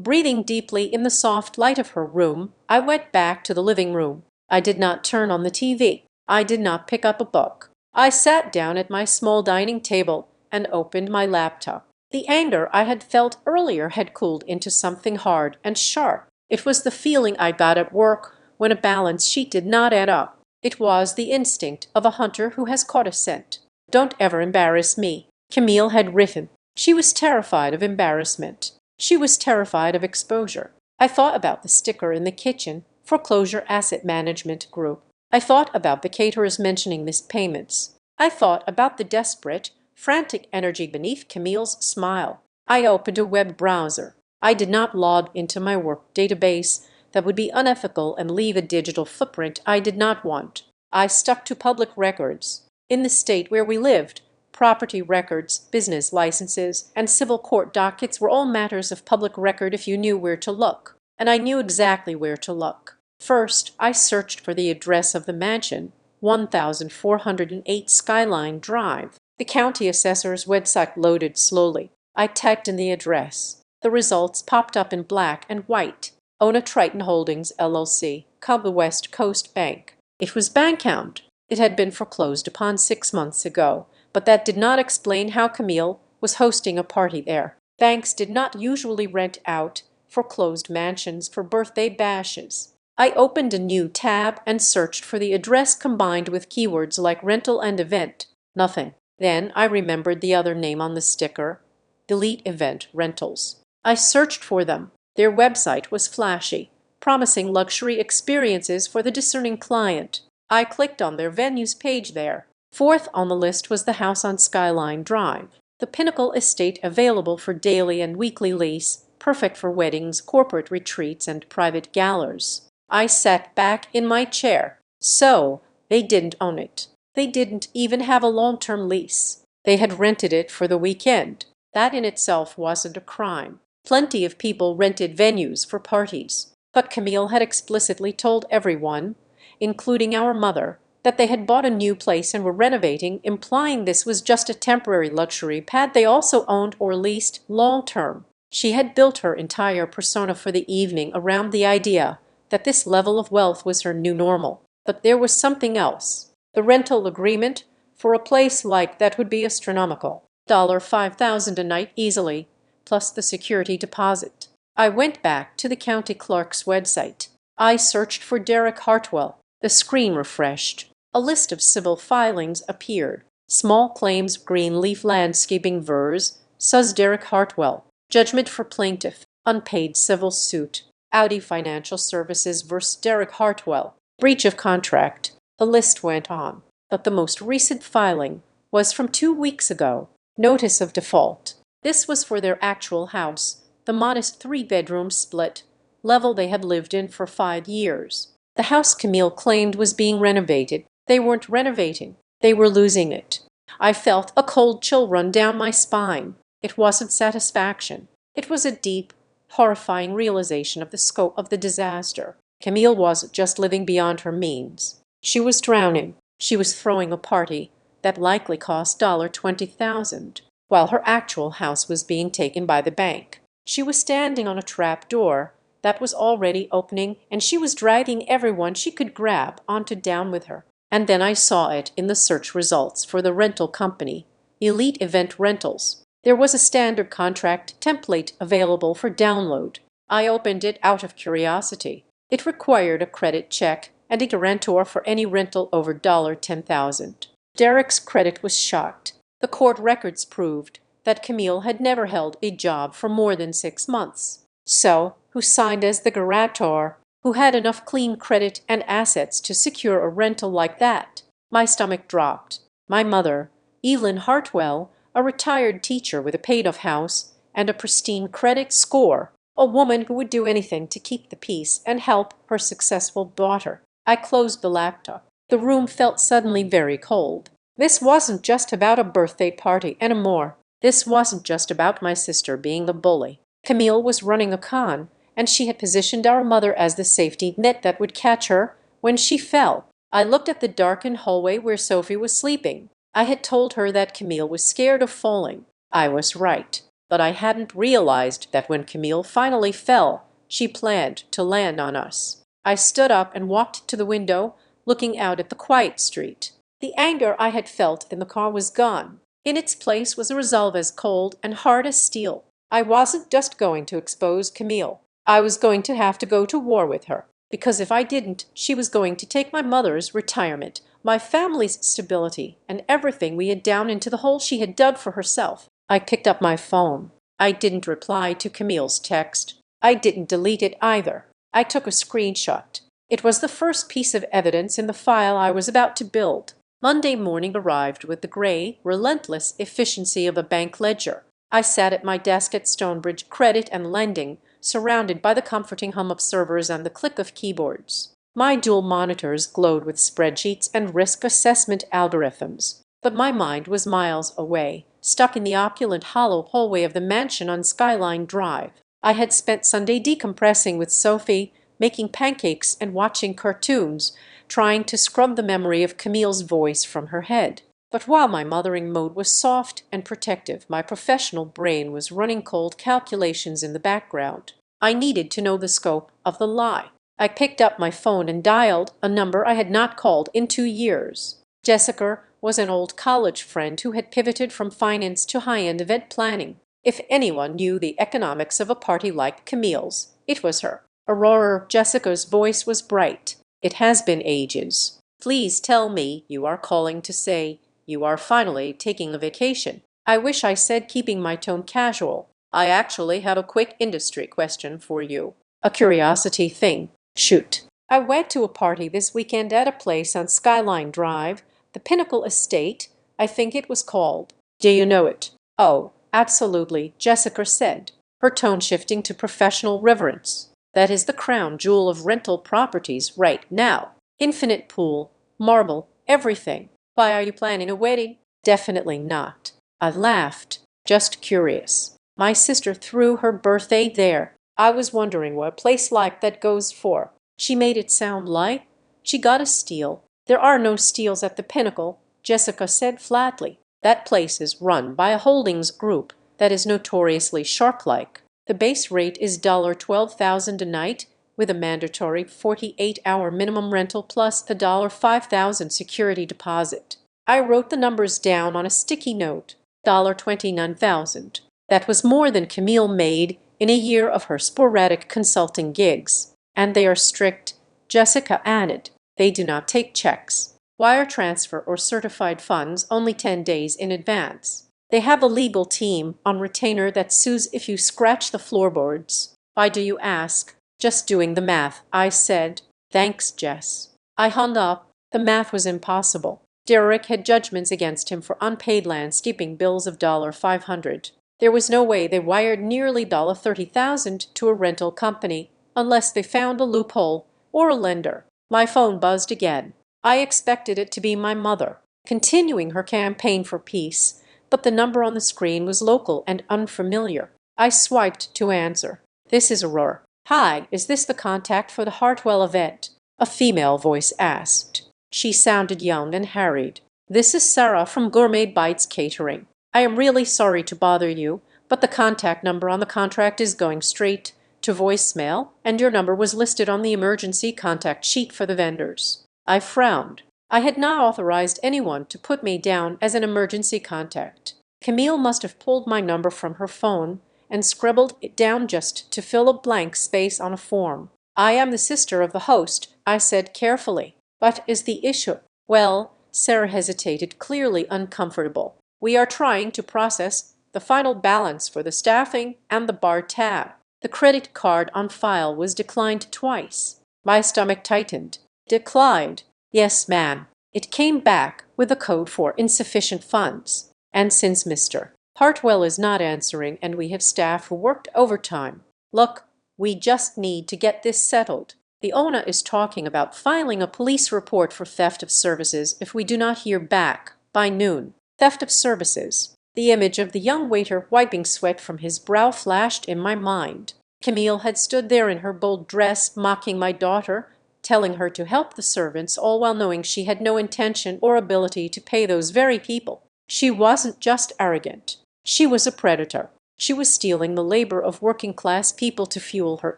Speaker 1: Breathing deeply in the soft light of her room, I went back to the living room. I did not turn on the TV. I did not pick up a book. I sat down at my small dining table and opened my laptop. The anger I had felt earlier had cooled into something hard and sharp. It was the feeling I got at work when a balance sheet did not add up. It was the instinct of a hunter who has caught a scent. "Don't ever embarrass me," Camille had written. She was terrified of embarrassment. She was terrified of exposure. I thought about the sticker in the kitchen, Foreclosure Asset Management Group. I thought about the caterers mentioning missed payments. I thought about the desperate, frantic energy beneath Camille's smile. I opened a web browser. I did not log into my work database. That would be unethical and leave a digital footprint I did not want. I stuck to public records. In the state where we lived, property records, business licenses, and civil court dockets were all matters of public record if you knew where to look. And I knew exactly where to look. First, I searched for the address of the mansion, 1408 Skyline Drive. The county assessor's website loaded slowly. I typed in the address. The results popped up in black and white. Ona Triton Holdings, LLC, Cub West Coast Bank. It was bank-owned. It had been foreclosed upon 6 months ago, but that did not explain how Camille was hosting a party there. Banks did not usually rent out foreclosed mansions for birthday bashes. I opened a new tab and searched for the address combined with keywords like rental and event. Nothing. Then I remembered the other name on the sticker, Delete Event Rentals. I searched for them. Their website was flashy, promising luxury experiences for the discerning client. I clicked on their venues page there. Fourth on the list was the house on Skyline Drive, the pinnacle estate available for daily and weekly lease, perfect for weddings, corporate retreats, and private galas. I sat back in my chair. So, they didn't own it. They didn't even have a long-term lease. They had rented it for the weekend. That in itself wasn't a crime. Plenty of people rented venues for parties. But Camille had explicitly told everyone, including our mother, that they had bought a new place and were renovating, implying this was just a temporary luxury pad they also owned or leased long-term. She had built her entire persona for the evening around the idea that this level of wealth was her new normal. But there was something else. The rental agreement for a place like that would be astronomical. $5,000 a night easily, plus the security deposit. I went back to the county clerk's website. I searched for Derek Hartwell. The screen refreshed. A list of civil filings appeared. Small claims, Greenleaf Landscaping vs. Sus Derek Hartwell. Judgment for plaintiff. Unpaid civil suit. Audi Financial Services vs. Derek Hartwell. Breach of contract. The list went on. But the most recent filing was from 2 weeks ago. Notice of default. This was for their actual house, the modest 3-bedroom split level they had lived in for 5 years. The house Camille claimed was being renovated. They weren't renovating. They were losing it. I felt a cold chill run down my spine. It wasn't satisfaction. It was a deep, horrifying realization of the scope of the disaster. Camille wasn't just living beyond her means. She was drowning. She was throwing a party that likely cost $20,000, while her actual house was being taken by the bank. She was standing on a trap door that was already opening, and she was dragging everyone she could grab onto down with her. And then I saw it in the search results for the rental company, Elite Event Rentals. There was a standard contract template available for download. I opened it out of curiosity. It required a credit check and a guarantor for any rental over $10,000. Derek's credit was shot. The court records proved that Camille had never held a job for more than 6 months. So, who signed as the guarantor? Who had enough clean credit and assets to secure a rental like that? My stomach dropped. My mother, Elin Hartwell, a retired teacher with a paid-off house and a pristine credit score, a woman who would do anything to keep the peace and help her successful daughter. I closed the laptop. The room felt suddenly very cold. This wasn't just about a birthday party anymore. This wasn't just about my sister being the bully. Camille was running a con, and she had positioned our mother as the safety net that would catch her when she fell. I looked at the darkened hallway where Sophie was sleeping. I had told her that Camille was scared of falling. I was right. But I hadn't realized that when Camille finally fell, she planned to land on us. I stood up and walked to the window, looking out at the quiet street. The anger I had felt in the car was gone. In its place was a resolve as cold and hard as steel. I wasn't just going to expose Camille. I was going to have to go to war with her, because if I didn't, she was going to take my mother's retirement, my family's stability, and everything we had down into the hole she had dug for herself. I picked up my phone. I didn't reply to Camille's text. I didn't delete it either. I took a screenshot. It was the first piece of evidence in the file I was about to build. Monday morning arrived with the gray, relentless efficiency of a bank ledger. I sat at my desk at Stonebridge Credit and Lending, surrounded by the comforting hum of servers and the click of keyboards. My dual monitors glowed with spreadsheets and risk assessment algorithms. But my mind was miles away, stuck in the opulent hollow hallway of the mansion on Skyline Drive. I had spent Sunday decompressing with Sophie, making pancakes and watching cartoons, trying to scrub the memory of Camille's voice from her head. But while my mothering mode was soft and protective, my professional brain was running cold calculations in the background. I needed to know the scope of the lie. I picked up my phone and dialed a number I had not called in 2 years. Jessica was an old college friend who had pivoted from finance to high-end event planning. If anyone knew the economics of a party like Camille's, it was her. Aurora, Jessica's voice was bright. It has been ages. Please tell me you are calling to say you are finally taking a vacation. I wish I said, keeping my tone casual. I actually have a quick industry question for you. A curiosity thing. Shoot. I went to a party this weekend at a place on Skyline Drive, the Pinnacle Estate, I think it was called. Do you know it? Oh, absolutely, Jessica said, her tone shifting to professional reverence. That is the crown jewel of rental properties right now. Infinite pool, marble, everything. Why, are you planning a wedding? Definitely not. I laughed. Just curious. My sister threw her birthday there. I was wondering what a place like that goes for. She made it sound like she got a steal. There are no steals at the Pinnacle, Jessica said flatly. That place is run by a holdings group that is notoriously shark-like. The base rate is $12,000 a night, with a mandatory 48-hour minimum rental plus the $5,000 security deposit. I wrote the numbers down on a sticky note. $29,000. That was more than Camille made in a year of her sporadic consulting gigs. And they are strict, Jessica added. They do not take checks, wire transfer or certified funds only 10 days in advance. They have a legal team on retainer that sues if you scratch the floorboards. Why do you ask? Just doing the math, I said. Thanks, Jess. I hung up. The math was impossible. Derek had judgments against him for unpaid landscaping bills of $500. There was no way they wired nearly $30,000 to a rental company unless they found a loophole or a lender. My phone buzzed again. I expected it to be my mother, continuing her campaign for peace, but the number on the screen was local and unfamiliar. I swiped to answer. This is Aurora. Hi, is this the contact for the Hartwell event? A female voice asked. She sounded young and harried. This is Sarah from Gourmet Bites Catering. I am really sorry to bother you, but the contact number on the contract is going straight to voicemail, and your number was listed on the emergency contact sheet for the vendors. I frowned. I had not authorized anyone to put me down as an emergency contact. Camille must have pulled my number from her phone and scribbled it down just to fill a blank space on a form. I am the sister of the host, I said carefully. What is the issue? Well, Sarah hesitated, clearly uncomfortable. We are trying to process the final balance for the staffing and the bar tab. The credit card on file was declined twice. My stomach tightened. Declined? Yes, ma'am. It came back with a code for insufficient funds. And since Mr. Hartwell is not answering and we have staff who worked overtime. Look, we just need to get this settled. The owner is talking about filing a police report for theft of services if we do not hear back by noon. Theft of services. The image of the young waiter wiping sweat from his brow flashed in my mind. Camille had stood there in her bold dress, mocking my daughter, telling her to help the servants, all while knowing she had no intention or ability to pay those very people. She wasn't just arrogant. She was a predator. She was stealing the labor of working-class people to fuel her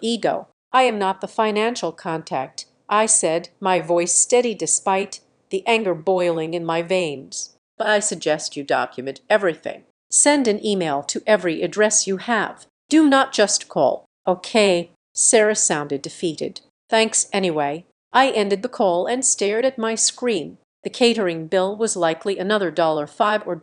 Speaker 1: ego. "I am not the financial contact," I said, my voice steady despite the anger boiling in my veins. "But I suggest you document everything. Send an email to every address you have. Do not just call." "Okay." Sarah sounded defeated. "Thanks anyway." I ended the call and stared at my screen. The catering bill was likely another $5 or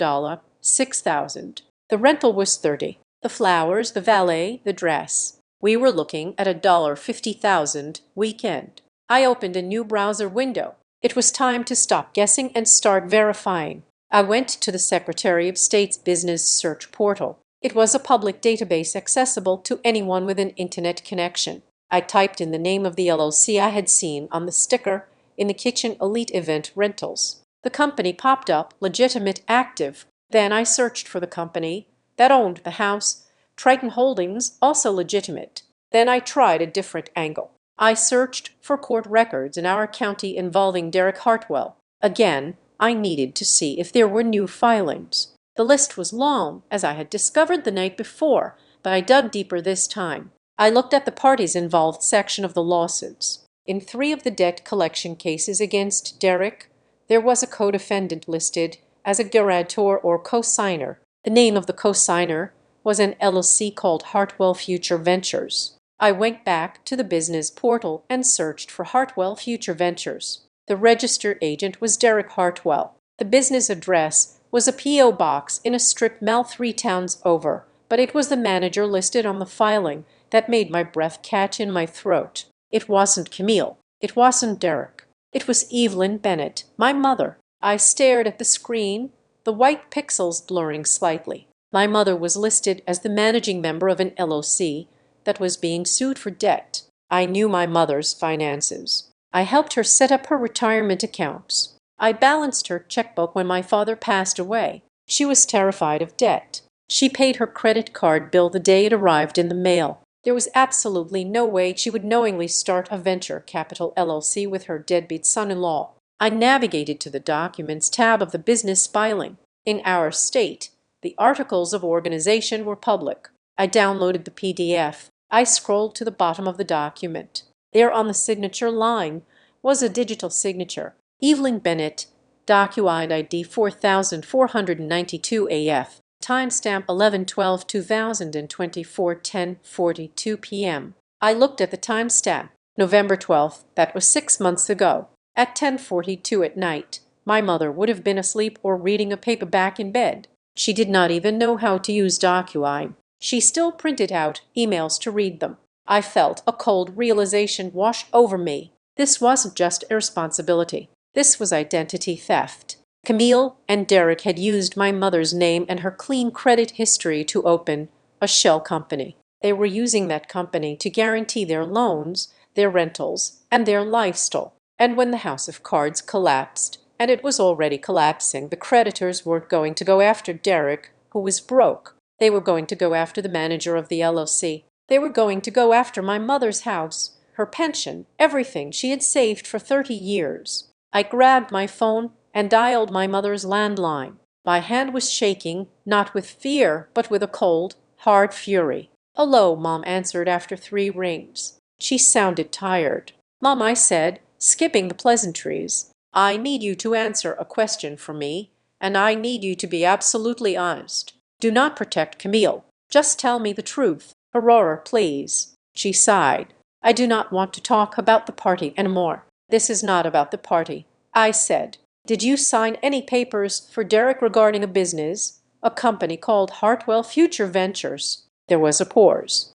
Speaker 1: $6,000. The rental was 30. The flowers, the valet, the dress. We were looking at $50,000 weekend. I opened a new browser window. It was time to stop guessing and start verifying. I went to the Secretary of State's business search portal. It was a public database accessible to anyone with an internet connection. I typed in the name of the LLC I had seen on the sticker in the Kitchen Elite Event Rentals. The company popped up, legitimate, active. Then I searched for the company that owned the house, Triton Holdings, also legitimate. Then I tried a different angle. I searched for court records in our county involving Derek Hartwell. Again, I needed to see if there were new filings. The list was long, as I had discovered the night before, but I dug deeper this time. I looked at the parties involved section of the lawsuits. In 3 of the debt collection cases against Derek, there was a co-defendant listed as a guarantor or co-signer. The name of the co-signer was an LLC called Hartwell Future Ventures. I went back to the business portal and searched for Hartwell Future Ventures. The registered agent was Derek Hartwell. The business address was a P.O. box in a strip mall 3 towns over, but it was the manager listed on the filing that made my breath catch in my throat. It wasn't Camille. It wasn't Derek. It was Evelyn Bennett, my mother. I stared at the screen, the white pixels blurring slightly. My mother was listed as the managing member of an LLC that was being sued for debt. I knew my mother's finances. I helped her set up her retirement accounts. I balanced her checkbook when my father passed away. She was terrified of debt. She paid her credit card bill the day it arrived in the mail. There was absolutely no way she would knowingly start a venture capital LLC with her deadbeat son-in-law. I navigated to the Documents tab of the business filing. In our state, the articles of organization were public. I downloaded the PDF. I scrolled to the bottom of the document. There on the signature line was a digital signature. Evelyn Bennett, DocuID ID 4492 AF. Timestamp 11/12/2024 10:42 p.m. I looked at the timestamp. November 12th, that was 6 months ago. At 10:42 at night, my mother would have been asleep or reading a paperback in bed. She did not even know how to use DocuID. She still printed out emails to read them. I felt a cold realization wash over me. This wasn't just irresponsibility. This was identity theft. Camille and Derek had used my mother's name and her clean credit history to open a shell company. They were using that company to guarantee their loans, their rentals, and their lifestyle. And when the house of cards collapsed, and it was already collapsing, the creditors weren't going to go after Derek, who was broke. They were going to go after the manager of the LLC. They were going to go after my mother's house, her pension, everything she had saved for 30 years. I grabbed my phone and dialed my mother's landline. My hand was shaking, not with fear, but with a cold, hard fury. "Hello," Mom answered after 3 rings. She sounded tired. "Mom," I said, skipping the pleasantries, "I need you to answer a question for me, and I need you to be absolutely honest. Do not protect Camille. Just tell me the truth. Aurora, please." She sighed. "I do not want to talk about the party anymore." "This is not about the party," I said. "Did you sign any papers for Derek regarding a business, a company called Hartwell Future Ventures?" There was a pause.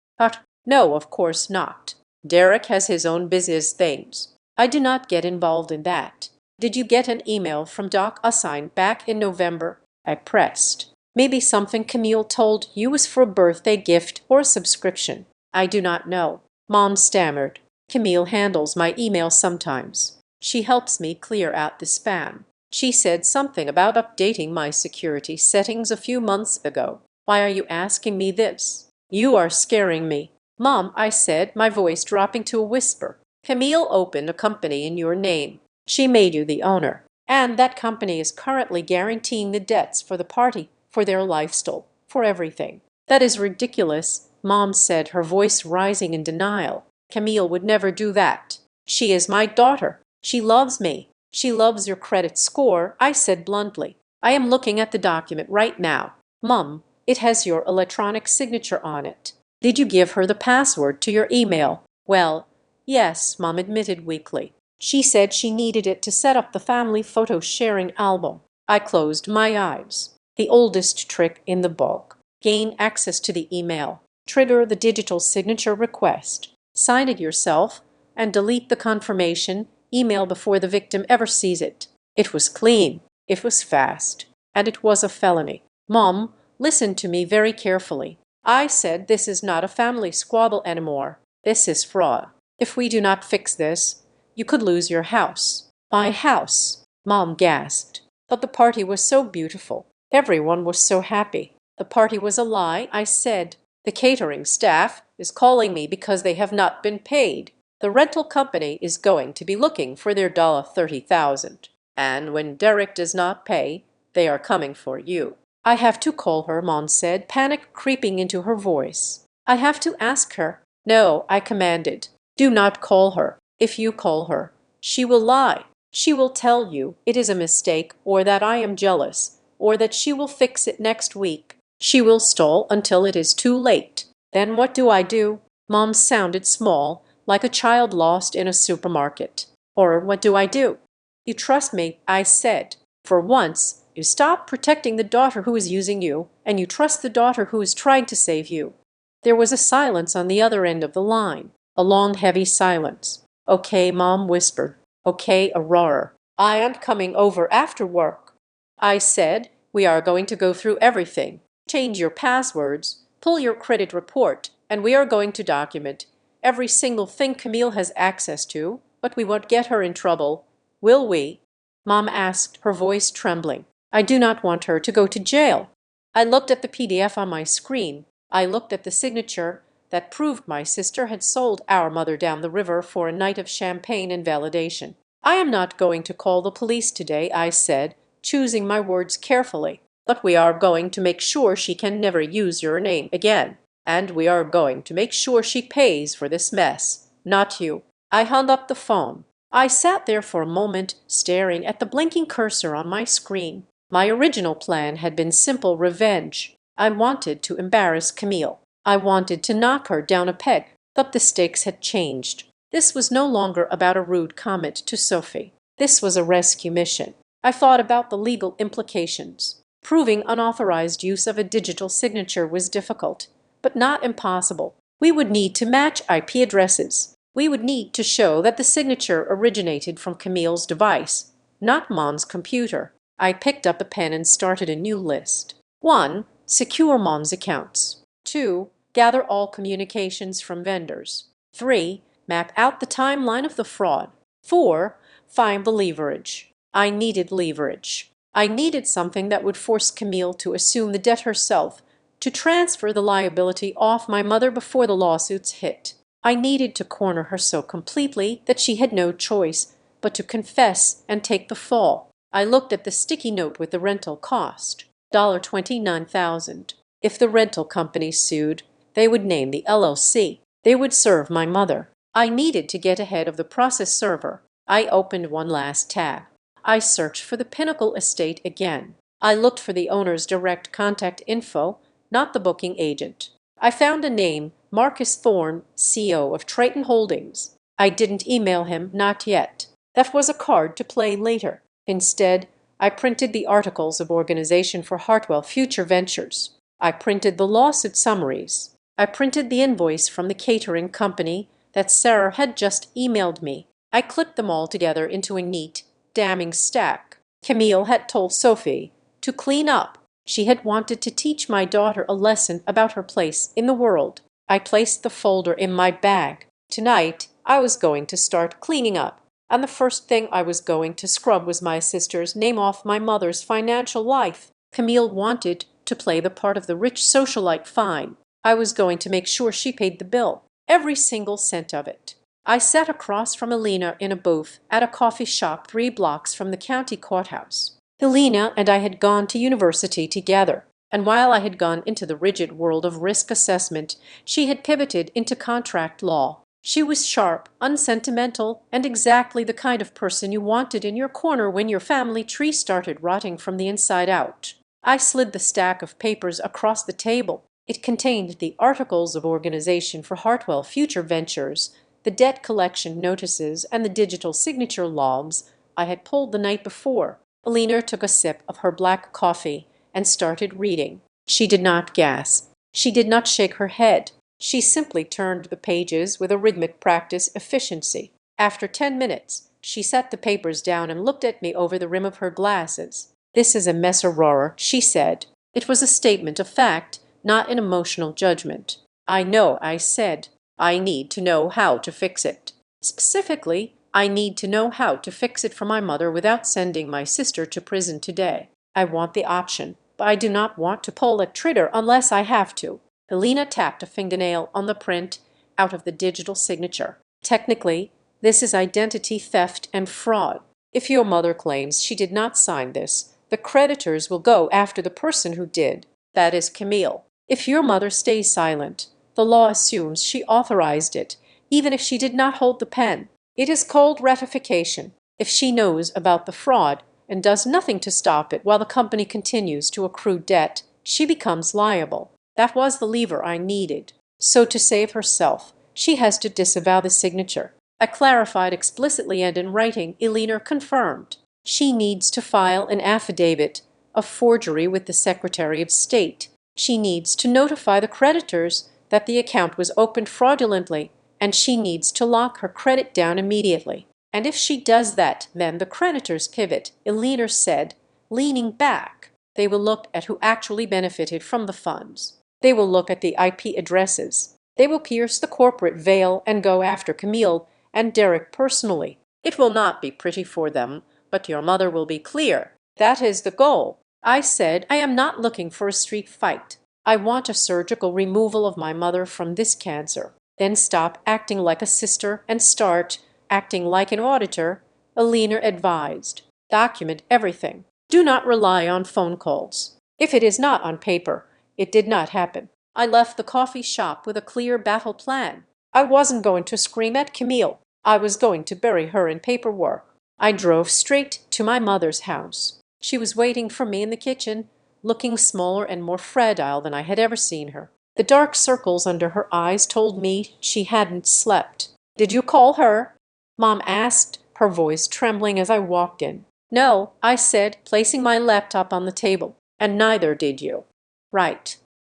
Speaker 1: "No, of course not. Derek has his own business things. I do not get involved in that." "Did you get an email from Doc Azad back in November?" I pressed. "Maybe something Camille told you was for a birthday gift or a subscription." "I do not know." Mom stammered. "Camille handles my email sometimes. She helps me clear out the spam. She said something about updating my security settings a few months ago. Why are you asking me this? You are scaring me." "Mom," I said, my voice dropping to a whisper, "Camille opened a company in your name. She made you the owner. And that company is currently guaranteeing the debts for the party, for their lifestyle, for everything. That is ridiculous, Mom said, her voice rising in denial. Camille would never do that. She is my daughter. She loves me. She loves your credit score, I said bluntly. I am looking at the document right now. Mom, it has your electronic signature on it. Did you give her the password to your email? Well, yes, Mom admitted weakly. She said she needed it to set up the family photo sharing album. I closed my eyes. The oldest trick in the book. Gain access to the email. Trigger the digital signature request. Sign it yourself and delete the confirmation email before the victim ever sees it. It was clean. It was fast. And it was a felony. Mom, listen to me very carefully. I said this is not a family squabble anymore. This is fraud. If we do not fix this, you could lose your house. My house, Mom gasped. But the party was so beautiful. Everyone was so happy. The party was a lie, I said. The catering staff is calling me because they have not been paid. The rental company is going to be looking for their $30,000. And when Derek does not pay, they are coming for you. I have to call her, Mom said, panic creeping into her voice. I have to ask her. No, I commanded. Do not call her. If you call her, she will lie. She will tell you it is a mistake, or that I am jealous, or that she will fix it next week. She will stall until it is too late. Then what do I do? Mom sounded small, like a child lost in a supermarket. Or what do I do? You trust me, I said. For once, you stop protecting the daughter who is using you, and you trust the daughter who is trying to save you. There was a silence on the other end of the line, a long, heavy silence. Okay, Mom whispered. Okay, a roar. I am coming over after work. I said, we are going to go through everything. Change your passwords, pull your credit report, and we are going to document every single thing Camille has access to, but we won't get her in trouble. Will we? Mom asked, her voice trembling. I do not want her to go to jail. I looked at the PDF on my screen. I looked at the signature that proved my sister had sold our mother down the river for a night of champagne and validation. I am not going to call the police today, I said, choosing my words carefully. But we are going to make sure she can never use your name again. And we are going to make sure she pays for this mess. Not you. I hung up the phone. I sat there for a moment, staring at the blinking cursor on my screen. My original plan had been simple revenge. I wanted to embarrass Camille. I wanted to knock her down a peg. But the stakes had changed. This was no longer about a rude comment to Sophie. This was a rescue mission. I thought about the legal implications. Proving unauthorized use of a digital signature was difficult, but not impossible. We would need to match IP addresses. We would need to show that the signature originated from Camille's device, not Mom's computer. I picked up a pen and started a new list. 1. Secure Mom's accounts. 2. Gather all communications from vendors. 3. Map out the timeline of the fraud. 4. Find the leverage. I needed leverage. I needed something that would force Camille to assume the debt herself, to transfer the liability off my mother before the lawsuits hit. I needed to corner her so completely that she had no choice but to confess and take the fall. I looked at the sticky note with the rental cost, $29,000. If the rental company sued, they would name the LLC. They would serve my mother. I needed to get ahead of the process server. I opened one last tab. I searched for the Pinnacle estate again. I looked for the owner's direct contact info, not the booking agent. I found a name, Marcus Thorne, CEO of Triton Holdings. I didn't email him, not yet. That was a card to play later. Instead, I printed the articles of organization for Hartwell Future Ventures. I printed the lawsuit summaries. I printed the invoice from the catering company that Sarah had just emailed me. I clipped them all together into a neat, damning stack. Camille had told Sophie to clean up. She had wanted to teach my daughter a lesson about her place in the world. I placed the folder in my bag. Tonight, I was going to start cleaning up, and the first thing I was going to scrub was my sister's name off my mother's financial life. Camille wanted to play the part of the rich socialite fine. I was going to make sure she paid the bill, every single cent of it. I sat across from Elena in a booth at a coffee shop 3 blocks from the county courthouse. Elena and I had gone to university together. And while I had gone into the rigid world of risk assessment, she had pivoted into contract law. She was sharp, unsentimental, and exactly the kind of person you wanted in your corner when your family tree started rotting from the inside out. I slid the stack of papers across the table. It contained the Articles of Organization for Hartwell Future Ventures, the debt collection notices, and the digital signature logs I had pulled the night before. Alina took a sip of her black coffee and started reading. She did not gasp. She did not shake her head. She simply turned the pages with a rhythmic practice efficiency. After 10 minutes, she set the papers down and looked at me over the rim of her glasses. "This is a mess, Aurora," she said. It was a statement of fact, not an emotional judgment. "I know," I said. "I need to know how to fix it. Specifically, I need to know how to fix it for my mother without sending my sister to prison today. I want the option, but I do not want to pull a trigger unless I have to." Helena tapped a fingernail on the print out of the digital signature. "Technically, this is identity theft and fraud. If your mother claims she did not sign this, the creditors will go after the person who did. That is Camille. If your mother stays silent, the law assumes she authorized it, even if she did not hold the pen. It is called ratification. If she knows about the fraud and does nothing to stop it while the company continues to accrue debt, she becomes liable. That was the lever I needed. So to save herself, she has to disavow the signature." I clarified explicitly and in writing. Elena confirmed. "She needs to file an affidavit of forgery with the Secretary of State. She needs to notify the creditors that the account was opened fraudulently, and she needs to lock her credit down immediately. And if she does that, then the creditors pivot," Elena said, leaning back. "They will look at who actually benefited from the funds. They will look at the IP addresses. They will pierce the corporate veil and go after Camille and Derek personally. It will not be pretty for them, but your mother will be clear. That is the goal." I said, "I am not looking for a street fight. I want a surgical removal of my mother from this cancer." "Then stop acting like a sister and start acting like an auditor," Alina advised. "Document everything. Do not rely on phone calls. If it is not on paper, it did not happen." I left the coffee shop with a clear battle plan. I wasn't going to scream at Camille. I was going to bury her in paperwork. I drove straight to my mother's house. She was waiting for me in the kitchen, looking smaller and more fragile than I had ever seen her. The dark circles under her eyes told me she hadn't slept. "Did you call her?" Mom asked, her voice trembling as I walked in. "No," I said, placing my laptop on the table. "And neither did you." "Right.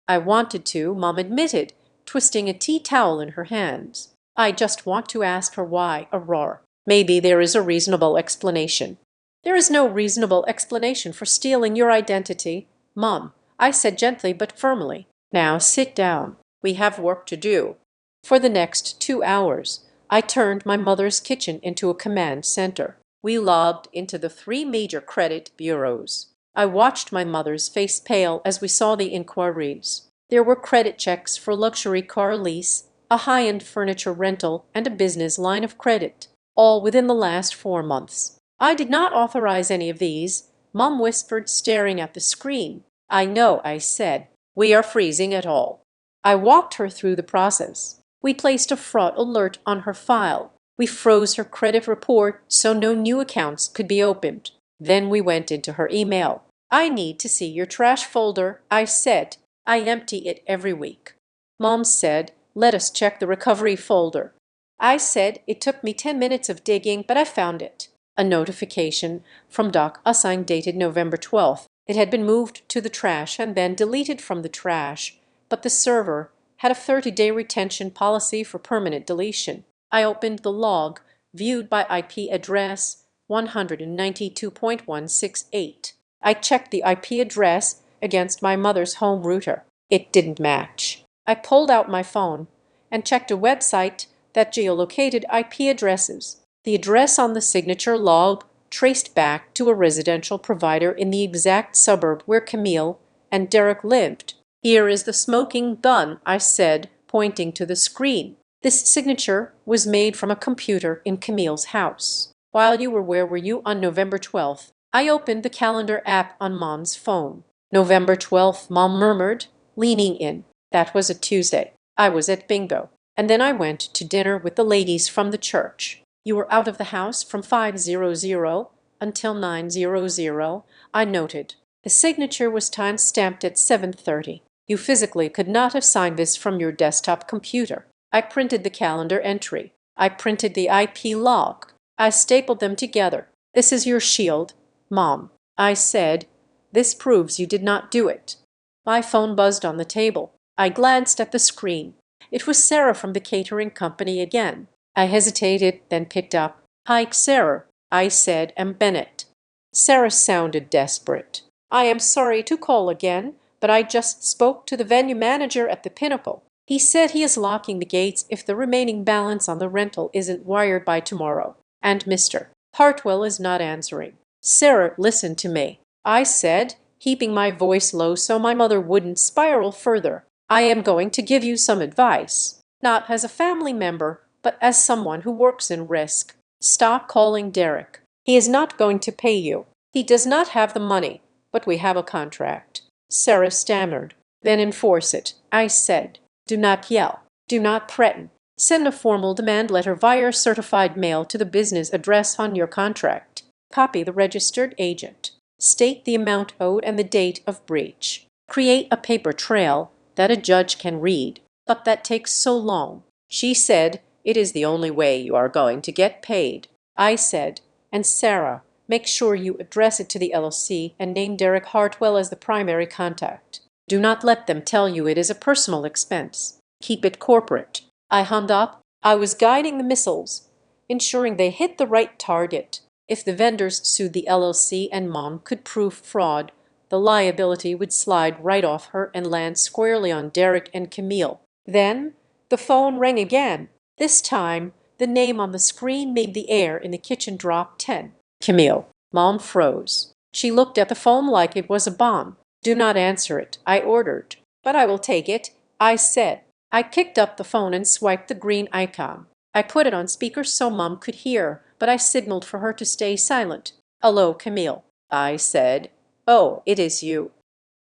Speaker 1: I wanted to," Mom admitted, twisting a tea towel in her hands. "I just want to ask her why, Aurora. Maybe there is a reasonable explanation." "There is no reasonable explanation for stealing your identity, Mom," I said gently but firmly. "Now sit down. We have work to do." For the next 2 hours, I turned my mother's kitchen into a command center. We logged into the 3 major credit bureaus. I watched my mother's face pale as we saw the inquiries. There were credit checks for luxury car lease, a high-end furniture rental, and a business line of credit, all within the last 4 months. "I did not authorize any of these," Mom whispered, staring at the screen. "I know," I said. "We are freezing it all." I walked her through the process. We placed a fraud alert on her file. We froze her credit report so no new accounts could be opened. Then we went into her email. "I need to see your trash folder," I said. "I empty it every week." Mom said, "Let us check the recovery folder." I said it took me 10 minutes of digging, but I found it. A notification from Doc Usain dated November 12th. It had been moved to the trash and then deleted from the trash, but the server had a 30-day retention policy for permanent deletion. I opened the log, viewed by IP address 192.168. I checked the IP address against my mother's home router. It didn't match. I pulled out my phone and checked a website that geolocated IP addresses. The address on the signature log traced back to a residential provider in the exact suburb where Camille and Derek lived. "Here is the smoking gun," I said, pointing to the screen. "This signature was made from a computer in Camille's house. While you were where were you on November 12th? I opened the calendar app on Mom's phone. November 12th, Mom murmured, leaning in. That was a Tuesday. I was at bingo. And then I went to dinner with the ladies from the church. You were out of the house from 5:00 until 9:00, I noted. The signature was time-stamped at 7:30. You physically could not have signed this from your desktop computer. I printed the calendar entry. I printed the IP log. I stapled them together. This is your shield, Mom. I said, this proves you did not do it. My phone buzzed on the table. I glanced at the screen. It was Sarah from the catering company again. I hesitated, then picked up. Hi, Sarah, I said, and Bennett. Sarah sounded desperate. I am sorry to call again, but I just spoke to the venue manager at the Pinnacle. He said he is locking the gates if the remaining balance on the rental isn't wired by tomorrow. And Mr. Hartwell is not answering. Sarah, listen to me, I said, keeping my voice low so my mother wouldn't spiral further. I am going to give you some advice, not as a family member, but as someone who works in risk. Stop calling Derek. He is not going to pay you. He does not have the money, but we have a contract. Sarah stammered. Then enforce it, I said. Do not yell. Do not threaten. Send a formal demand letter via certified mail to the business address on your contract. Copy the registered agent. State the amount owed and the date of breach. Create a paper trail that a judge can read. But that takes so long. She said, it is the only way you are going to get paid. I said, and Sarah, make sure you address it to the LLC and name Derek Hartwell as the primary contact. Do not let them tell you it is a personal expense. Keep it corporate. I hung up. I was guiding the missiles, ensuring they hit the right target. If the vendors sued the LLC and Mom could prove fraud, the liability would slide right off her and land squarely on Derek and Camille. Then the phone rang again. This time, the name on the screen made the air in the kitchen drop 10. Camille. Mom froze. She looked at the phone like it was a bomb. Do not answer it, I ordered. But I will take it, I said. I picked up the phone and swiped the green icon. I put it on speaker so Mom could hear, but I signaled for her to stay silent. Hello, Camille, I said. Oh, it is you.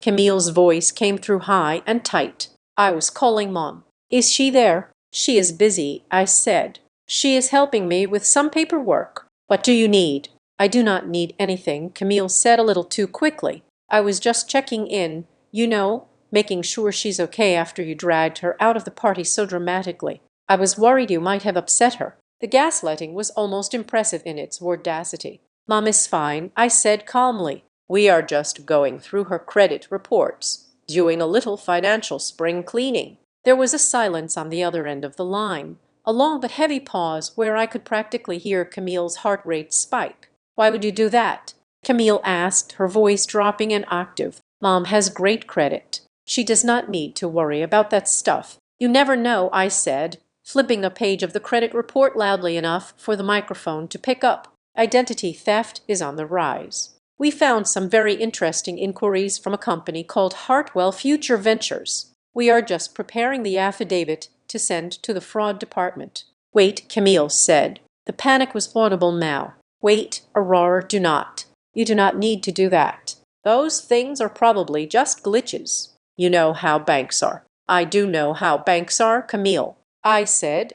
Speaker 1: Camille's voice came through high and tight. I was calling Mom. Is she there? She is busy, I said. She is helping me with some paperwork. What do you need? I do not need anything, Camille said a little too quickly. I was just checking in, you know, making sure she's okay after you dragged her out of the party so dramatically. I was worried you might have upset her. The gaslighting was almost impressive in its audacity. Mom is fine, I said calmly. We are just going through her credit reports, doing a little financial spring cleaning. There was a silence on the other end of the line, a long but heavy pause where I could practically hear Camille's heart rate spike. Why would you do that? Camille asked, her voice dropping an octave. Mom has great credit. She does not need to worry about that stuff. You never know, I said, flipping a page of the credit report loudly enough for the microphone to pick up. Identity theft is on the rise. We found some very interesting inquiries from a company called Hartwell Future Ventures. We are just preparing the affidavit to send to the fraud department. Wait, Camille said. The panic was audible now. Wait, Aurora, do not. You do not need to do that. Those things are probably just glitches. You know how banks are. I do know how banks are, Camille. I said,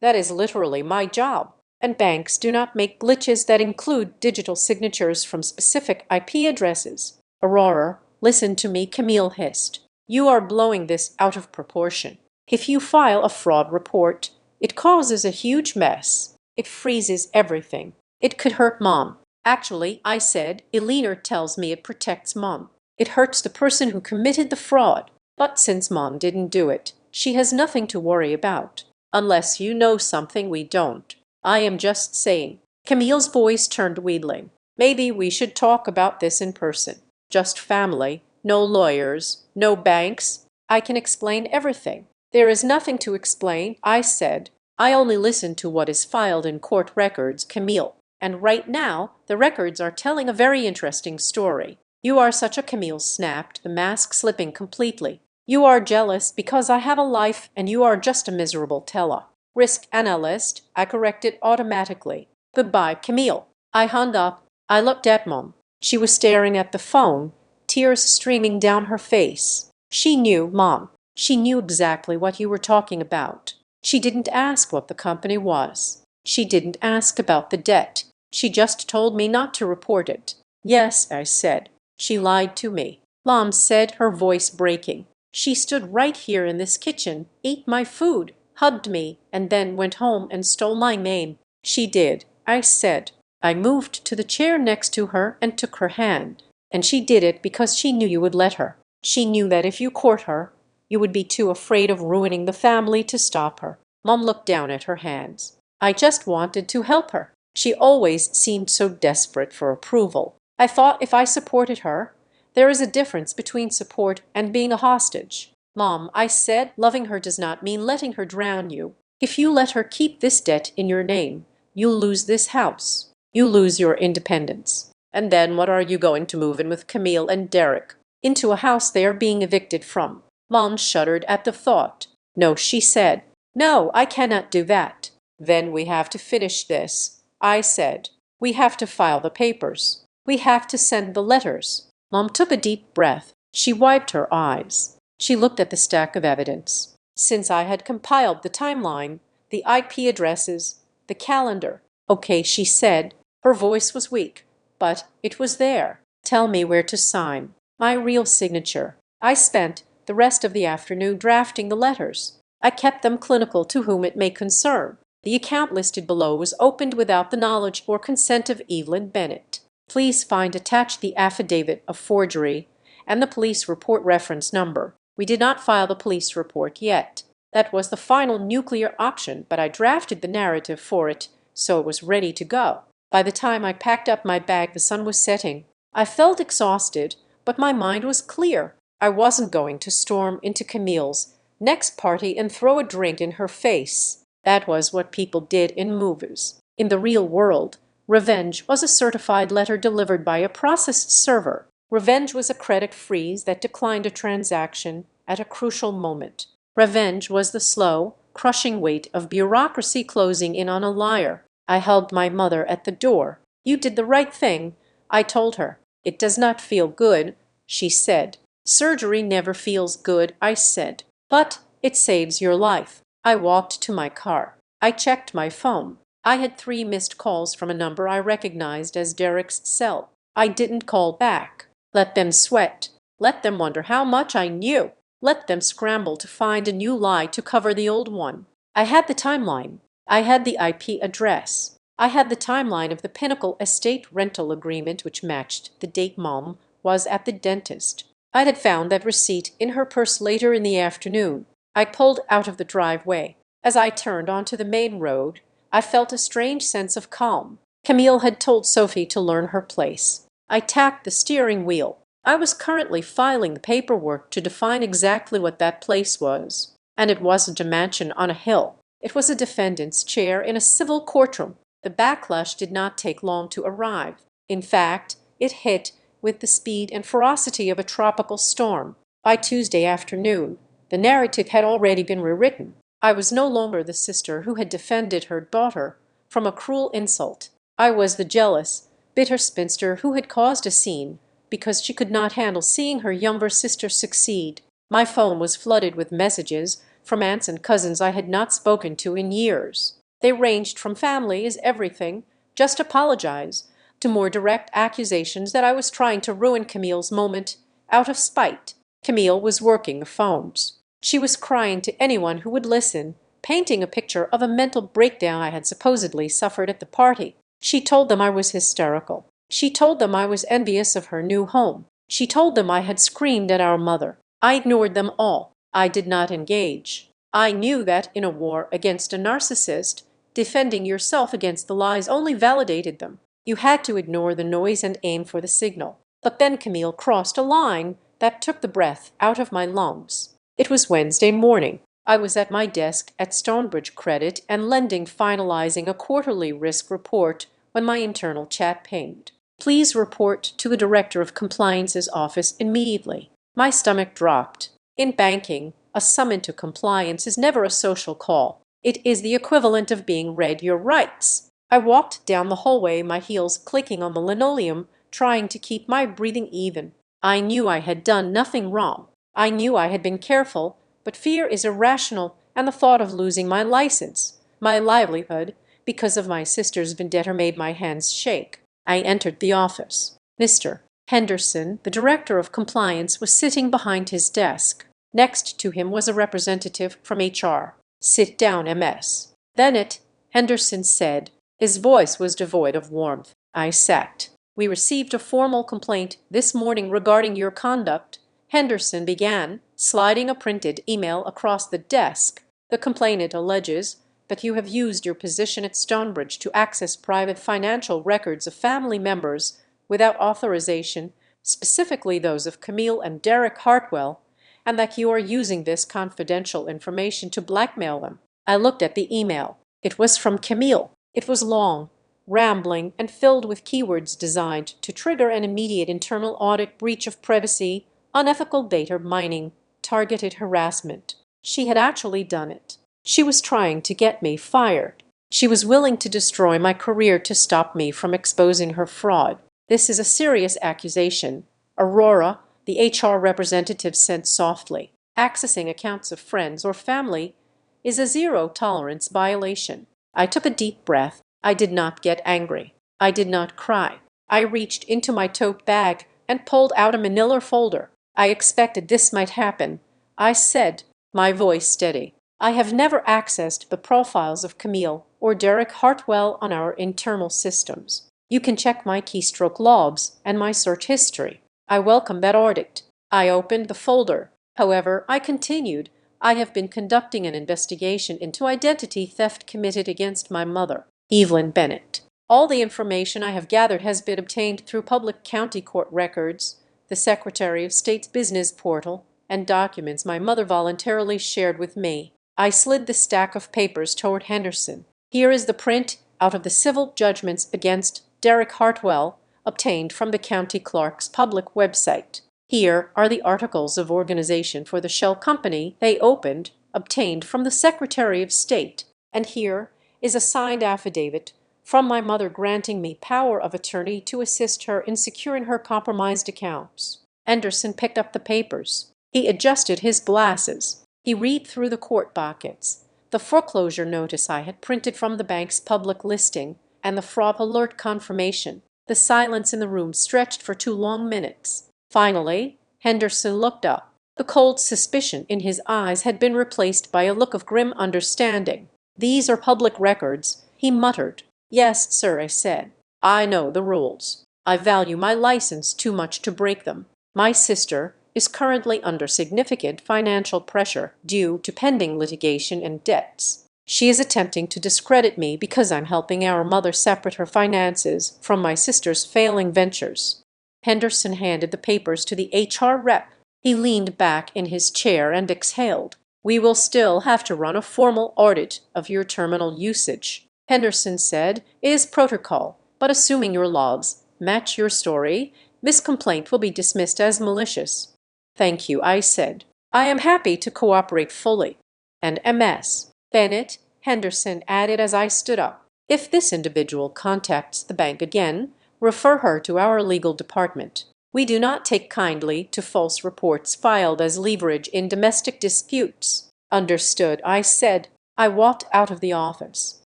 Speaker 1: that is literally my job. And banks do not make glitches that include digital signatures from specific IP addresses. Aurora, listen to me, Camille hissed. You are blowing this out of proportion. If you file a fraud report, it causes a huge mess. It freezes everything. It could hurt Mom. Actually, I said, Eleanor tells me it protects Mom. It hurts the person who committed the fraud. But since Mom didn't do it, she has nothing to worry about. Unless you know something we don't. I am just saying. Camille's voice turned wheedling. Maybe we should talk about this in person. Just family. No lawyers. No banks. I can explain everything. There is nothing to explain, I said. I only listen to what is filed in court records, Camille. And right now, the records are telling a very interesting story. You are such a Camille snapped, the mask slipping completely. You are jealous because I have a life and you are just a miserable teller. Risk analyst, I corrected automatically. Goodbye, Camille. I hung up. I looked at Mom. She was staring at the phone, tears streaming down her face. She knew, Mom. She knew exactly what you were talking about. She didn't ask what the company was. She didn't ask about the debt. She just told me not to report it. Yes, I said. She lied to me. Mom said, her voice breaking. She stood right here in this kitchen, ate my food, hugged me, and then went home and stole my name. She did, I said. I moved to the chair next to her and took her hand. And she did it because she knew you would let her. She knew that if you court her, you would be too afraid of ruining the family to stop her. Mom looked down at her hands. I just wanted to help her. She always seemed so desperate for approval. I thought if I supported her, there is a difference between support and being a hostage. Mom, I said, loving her does not mean letting her drown you. If you let her keep this debt in your name, you'll lose this house. You lose your independence. And then what are you going to move in with Camille and Derek? Into a house they are being evicted from. Mom shuddered at the thought. No, she said. No, I cannot do that. Then we have to finish this. I said. We have to file the papers. We have to send the letters. Mom took a deep breath. She wiped her eyes. She looked at the stack of evidence. Since I had compiled the timeline, the IP addresses, the calendar. Okay, she said. Her voice was weak, but it was there. Tell me where to sign. My real signature. I spent the rest of the afternoon drafting the letters. I kept them clinical to whom it may concern. The account listed below was opened without the knowledge or consent of Evelyn Bennett. Please find attached the affidavit of forgery and the police report reference number. We did not file the police report yet. That was the final nuclear option, but I drafted the narrative for it, so it was ready to go. By the time I packed up my bag, the sun was setting. I felt exhausted, but my mind was clear. I wasn't going to storm into Camille's next party and throw a drink in her face. That was what people did in movies. In the real world, revenge was a certified letter delivered by a process server. Revenge was a credit freeze that declined a transaction at a crucial moment. Revenge was the slow, crushing weight of bureaucracy closing in on a liar. I hugged my mother at the door. You did the right thing, I told her. It does not feel good, she said. Surgery never feels good, I said. But it saves your life. I walked to my car. I checked my phone. I had 3 missed calls from a number I recognized as Derek's cell. I didn't call back. Let them sweat. Let them wonder how much I knew. Let them scramble to find a new lie to cover the old one. I had the timeline. I had the IP address. I had the timeline of the Pinnacle estate rental agreement which matched the date Mom was at the dentist. I had found that receipt in her purse later in the afternoon. I pulled out of the driveway. As I turned onto the main road, I felt a strange sense of calm. Camille had told Sophie to learn her place. I tapped the steering wheel. I was currently filing the paperwork to define exactly what that place was. And it wasn't a mansion on a hill. It was a defendant's chair in a civil courtroom. The backlash did not take long to arrive. In fact, it hit with the speed and ferocity of a tropical storm. By Tuesday afternoon, the narrative had already been rewritten. I was no longer the sister who had defended her daughter from a cruel insult. I was the jealous, bitter spinster who had caused a scene because she could not handle seeing her younger sister succeed. My phone was flooded with messages from aunts and cousins I had not spoken to in years. They ranged from family is everything, just apologize, to more direct accusations that I was trying to ruin Camille's moment out of spite. Camille was working the phones. She was crying to anyone who would listen, painting a picture of a mental breakdown I had supposedly suffered at the party. She told them I was hysterical. She told them I was envious of her new home. She told them I had screamed at our mother. I ignored them all. I did not engage. I knew that in a war against a narcissist, defending yourself against the lies only validated them. You had to ignore the noise and aim for the signal. But then Camille crossed a line that took the breath out of my lungs. It was Wednesday morning. I was at my desk at Stonebridge Credit and Lending finalizing a quarterly risk report when my internal chat pinged. Please report to the Director of Compliance's office immediately. My stomach dropped. In banking, a summon to compliance is never a social call. It is the equivalent of being read your rights. I walked down the hallway, my heels clicking on the linoleum, trying to keep my breathing even. I knew I had done nothing wrong. I knew I had been careful, but fear is irrational, and the thought of losing my license, my livelihood, because of my sister's vendetta made my hands shake. I entered the office. Mr. Henderson, the director of compliance, was sitting behind his desk. Next to him was a representative from HR. "Sit down, MS." "Bennett," Henderson said. His voice was devoid of warmth. I sat. "We received a formal complaint this morning regarding your conduct," Henderson began, sliding a printed email across the desk. "The complainant alleges that you have used your position at Stonebridge to access private financial records of family members without authorization, specifically those of Camille and Derek Hartwell, and that you are using this confidential information to blackmail them." I looked at the email. It was from Camille. It was long, rambling, and filled with keywords designed to trigger an immediate internal audit, breach of privacy, unethical data mining, targeted harassment. She had actually done it. She was trying to get me fired. She was willing to destroy my career to stop me from exposing her fraud. "This is a serious accusation," Aurora, the HR representative, said softly. "Accessing accounts of friends or family is a zero-tolerance violation." I took a deep breath. I did not get angry. I did not cry. I reached into my tote bag and pulled out a manila folder. "I expected this might happen," I said, my voice steady. "I have never accessed the profiles of Camille or Derek Hartwell on our internal systems. You can check my keystroke logs and my search history. I welcome that audit." I opened the folder. "However," I continued, "I have been conducting an investigation into identity theft committed against my mother, Evelyn Bennett. All the information I have gathered has been obtained through public county court records, the Secretary of State's business portal, and documents my mother voluntarily shared with me." I slid the stack of papers toward Henderson. "Here is the print out of the civil judgments against Derek Hartwell, obtained from the county clerk's public website. Here are the articles of organization for the shell company they opened, obtained from the Secretary of State. And here is a signed affidavit from my mother granting me power of attorney to assist her in securing her compromised accounts." Henderson picked up the papers. He adjusted his glasses. He read through the court dockets, the foreclosure notice I had printed from the bank's public listing, and the fraud alert confirmation. The silence in the room stretched for 2 long minutes. Finally, Henderson looked up. The cold suspicion in his eyes had been replaced by a look of grim understanding. "These are public records," he muttered. "Yes, sir," I said. "I know the rules. I value my license too much to break them. My sister is currently under significant financial pressure due to pending litigation and debts. She is attempting to discredit me because I'm helping our mother separate her finances from my sister's failing ventures." Henderson handed the papers to the HR rep. He leaned back in his chair and exhaled. "We will still have to run a formal audit of your terminal usage," Henderson said. "It is protocol, but assuming your logs match your story, this complaint will be dismissed as malicious." "Thank you," I said. "I am happy to cooperate fully." "And MS. Bennett," Henderson added as I stood up, "if this individual contacts the bank again, refer her to our legal department. We do not take kindly to false reports filed as leverage in domestic disputes." "Understood," I said. I walked out of the office.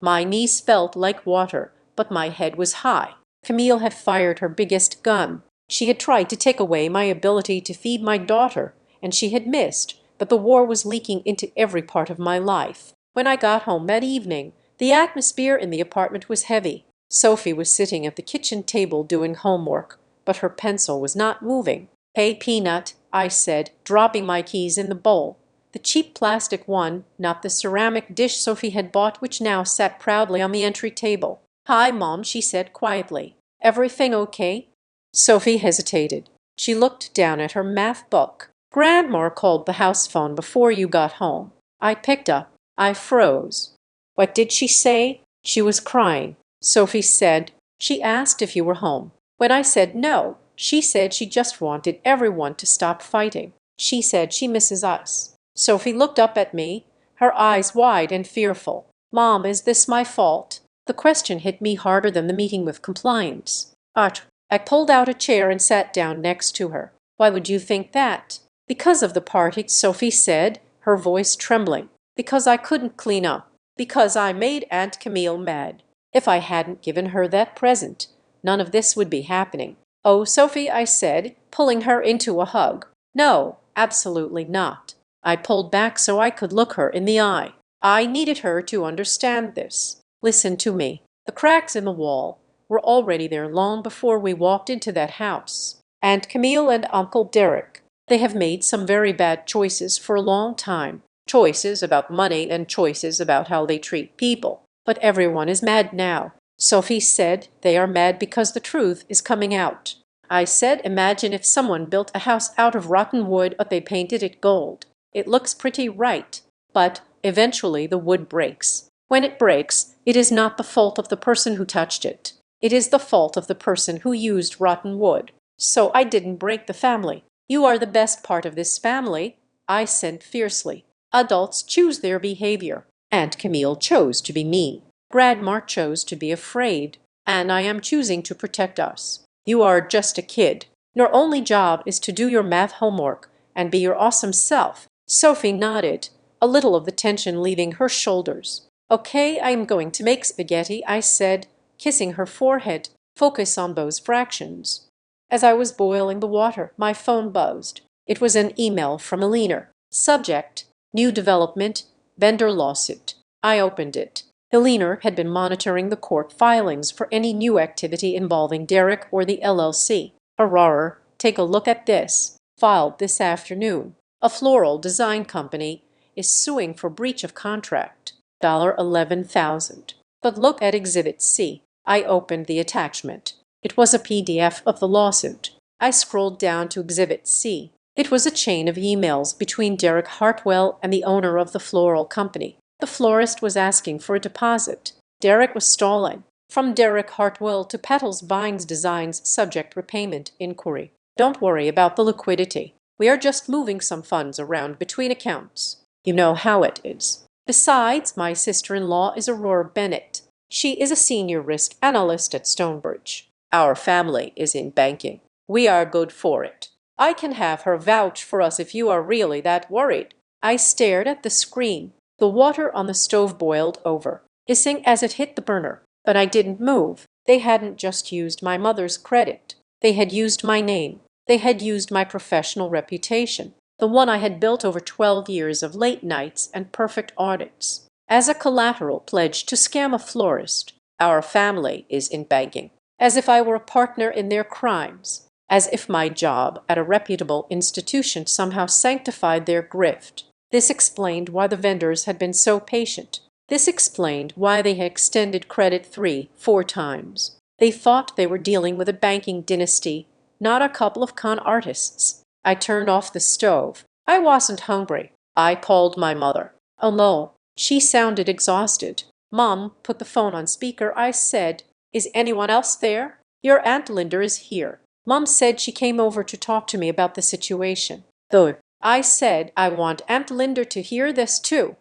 Speaker 1: My knees felt like water, but my head was high. Camille had fired her biggest gun. She had tried to take away my ability to feed my daughter, and she had missed, but the war was leaking into every part of my life. When I got home that evening, the atmosphere in the apartment was heavy. Sophie was sitting at the kitchen table doing homework, but her pencil was not moving. "Hey, Peanut," I said, dropping my keys in the bowl. The cheap plastic one, not the ceramic dish Sophie had bought, which now sat proudly on the entry table. "Hi, Mom," she said quietly. "Everything okay?" Sophie hesitated. She looked down at her math book. "Grandma called the house phone before you got home." I picked up. I froze. "What did she say?" "She was crying," Sophie said. "She asked if you were home. When I said no, she said she just wanted everyone to stop fighting. She said she misses us." Sophie looked up at me, her eyes wide and fearful. "Mom, is this my fault?" The question hit me harder than the meeting with compliance. I pulled out a chair and sat down next to her. Why would you think that? Because of the party, Sophie said, her voice trembling. Because I couldn't clean up. Because I made Aunt Camille mad. If I hadn't given her that present, none of this would be happening. Oh, Sophie, I said, pulling her into a hug. No, absolutely not. I pulled back so I could look her in the eye. I needed her to understand this. Listen to me. The cracks in the wall were already there long before we walked into that house. Aunt Camille and Uncle Derek, they have made some very bad choices for a long time. Choices about money and choices about how they treat people. But everyone is mad now. Sophie said they are mad because the truth is coming out. I said, imagine if someone built a house out of rotten wood but they painted it gold. It looks pretty, right? But eventually the wood breaks. When it breaks, it is not the fault of the person who touched it. It is the fault of the person who used rotten wood. So I didn't break the family. You are the best part of this family, I said fiercely. Adults choose their behavior. Aunt Camille chose to be mean. Grandma chose to be afraid. And I am choosing to protect us. You are just a kid. Your only job is to do your math homework and be your awesome self. Sophie nodded, a little of the tension leaving her shoulders. Okay, I am going to make spaghetti, I said, kissing her forehead. Focus on those fractions. As I was boiling the water, my phone buzzed. It was an email from Elena. Subject: New development, vendor lawsuit. I opened it. Elena had been monitoring the court filings for any new activity involving Derek or the LLC. Hurrah, take a look at this. Filed this afternoon. A floral design company is suing for breach of contract. $11,000. But look at Exhibit C. I opened the attachment. It was a PDF of the lawsuit. I scrolled down to Exhibit C. It was a chain of emails between Derek Hartwell and the owner of the floral company. The florist was asking for a deposit. Derek was stalling. From Derek Hartwell to Petals Vines Designs, subject repayment inquiry. Don't worry about the liquidity. We are just moving some funds around between accounts. You know how it is. Besides, my sister-in-law is Aurora Bennett. She is a senior risk analyst at Stonebridge. Our family is in banking. We are good for it. I can have her vouch for us if you are really that worried. I stared at the screen. The water on the stove boiled over, hissing as it hit the burner. But I didn't move. They hadn't just used my mother's credit. They had used my name. They had used my professional reputation, the one I had built over 12 years of late nights and perfect audits, as a collateral pledge to scam a florist. Our family is in banking. As if I were a partner in their crimes. As if my job at a reputable institution somehow sanctified their grift. This explained why the vendors had been so patient. This explained why they had extended credit 3-4 times. They thought they were dealing with a banking dynasty, not a couple of con artists. I turned off the stove. I wasn't hungry. I called my mother. Oh no, she sounded exhausted. Mom put the phone on speaker. I said, "Is anyone else there? Your Aunt Linda is here." Mom said she came over to talk to me about the situation. Though I said I want Aunt Linda to hear this too.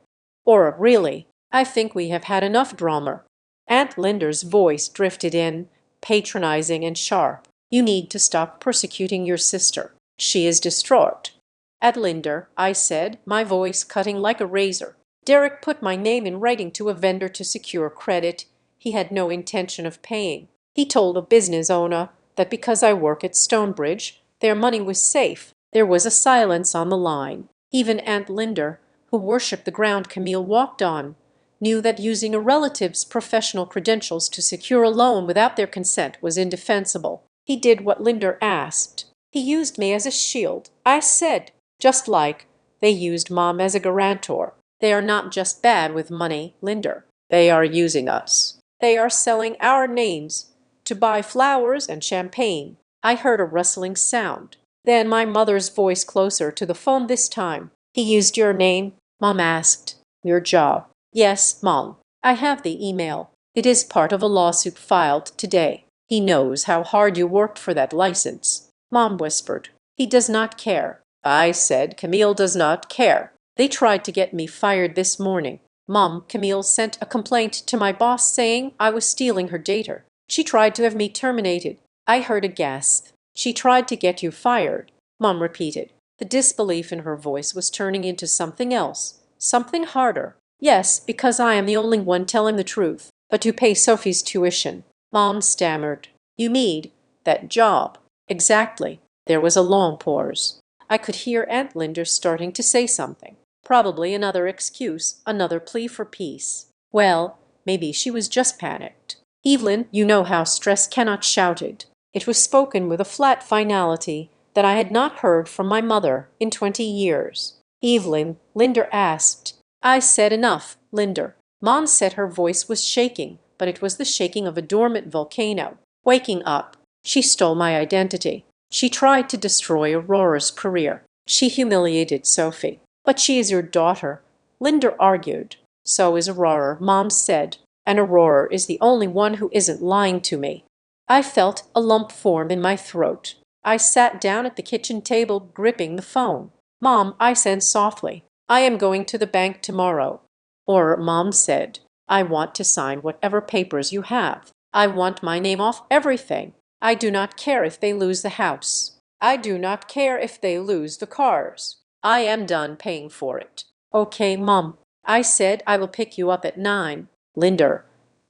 Speaker 1: Or really, I think we have had enough drama. Aunt Linda's voice drifted in, patronizing and sharp. You need to stop persecuting your sister. She is distraught. Aunt Linda, I said, my voice cutting like a razor. Derek put my name in writing to a vendor to secure credit. He had no intention of paying. He told a business owner that because I work at Stonebridge, their money was safe. There was a silence on the line. Even Aunt Linda, who worshipped the ground Camille walked on, knew that using a relative's professional credentials to secure a loan without their consent was indefensible. He did what Linda asked. He used me as a shield. I said, just like they used Mom as a guarantor. They are not just bad with money, Linda. They are using us. They are selling our names to buy flowers and champagne. I heard a rustling sound. Then my mother's voice closer to the phone this time. He used your name? Mom asked. Your job. Yes, Mom. I have the email. It is part of a lawsuit filed today. He knows how hard you worked for that license. Mom whispered. He does not care. I said Camille does not care. They tried to get me fired this morning. Mom, Camille sent a complaint to my boss saying I was stealing her data. She tried to have me terminated. I heard a gasp. She tried to get you fired. Mom repeated. The disbelief in her voice was turning into something else, something harder. Yes, because I am the only one telling the truth. But to pay Sophie's tuition. Mom stammered. You mean that job? Exactly. There was a long pause. I could hear Aunt Linda starting to say something. Probably another excuse, another plea for peace. Well, maybe she was just panicked. Evelyn, you know how stress cannot shouted. It was spoken with a flat finality that I had not heard from my mother in 20 years. Evelyn, Linda asked. I said enough, Linda. Mom said her voice was shaking, but it was the shaking of a dormant volcano. Waking up. She stole my identity. She tried to destroy Aurora's career. She humiliated Sophie. But she is your daughter. Linda argued. So is Aurora, Mom said. And Aurora is the only one who isn't lying to me. I felt a lump form in my throat. I sat down at the kitchen table, gripping the phone. Mom, I said softly, I am going to the bank tomorrow. Or, Mom said, I want to sign whatever papers you have. I want my name off everything. I do not care if they lose the house. I do not care if they lose the cars. I am done paying for it. Okay, Mom. I said I will pick you up at 9. Linda,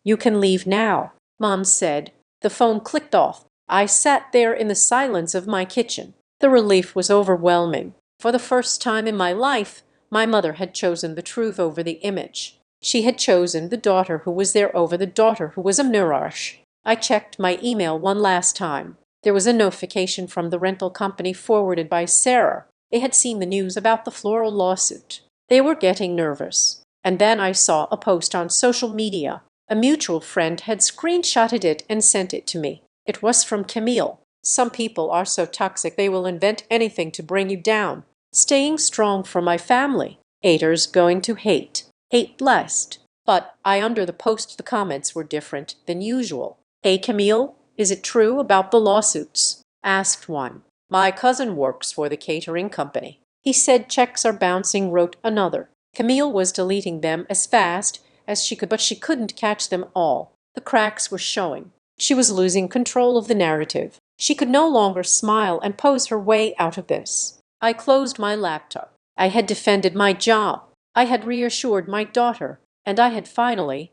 Speaker 1: you can leave now, Mom said. The phone clicked off. I sat there in the silence of my kitchen. The relief was overwhelming. For the first time in my life, my mother had chosen the truth over the image. She had chosen the daughter who was there over the daughter who was a mirage. I checked my email one last time. There was a notification from the rental company forwarded by Sarah. They had seen the news about the floral lawsuit. They were getting nervous. And then I saw a post on social media. A mutual friend had screenshotted it and sent it to me. It was from Camille. Some people are so toxic they will invent anything to bring you down. Staying strong for my family. Haters going to hate. Hate blessed. But under the post the comments were different than usual. Hey Camille, is it true about the lawsuits? Asked one. My cousin works for the catering company. He said checks are bouncing, wrote another. Camille was deleting them as fast as she could, but she couldn't catch them all. The cracks were showing. She was losing control of the narrative. She could no longer smile and pose her way out of this. I closed my laptop. I had defended my job. I had reassured my daughter. And I had finally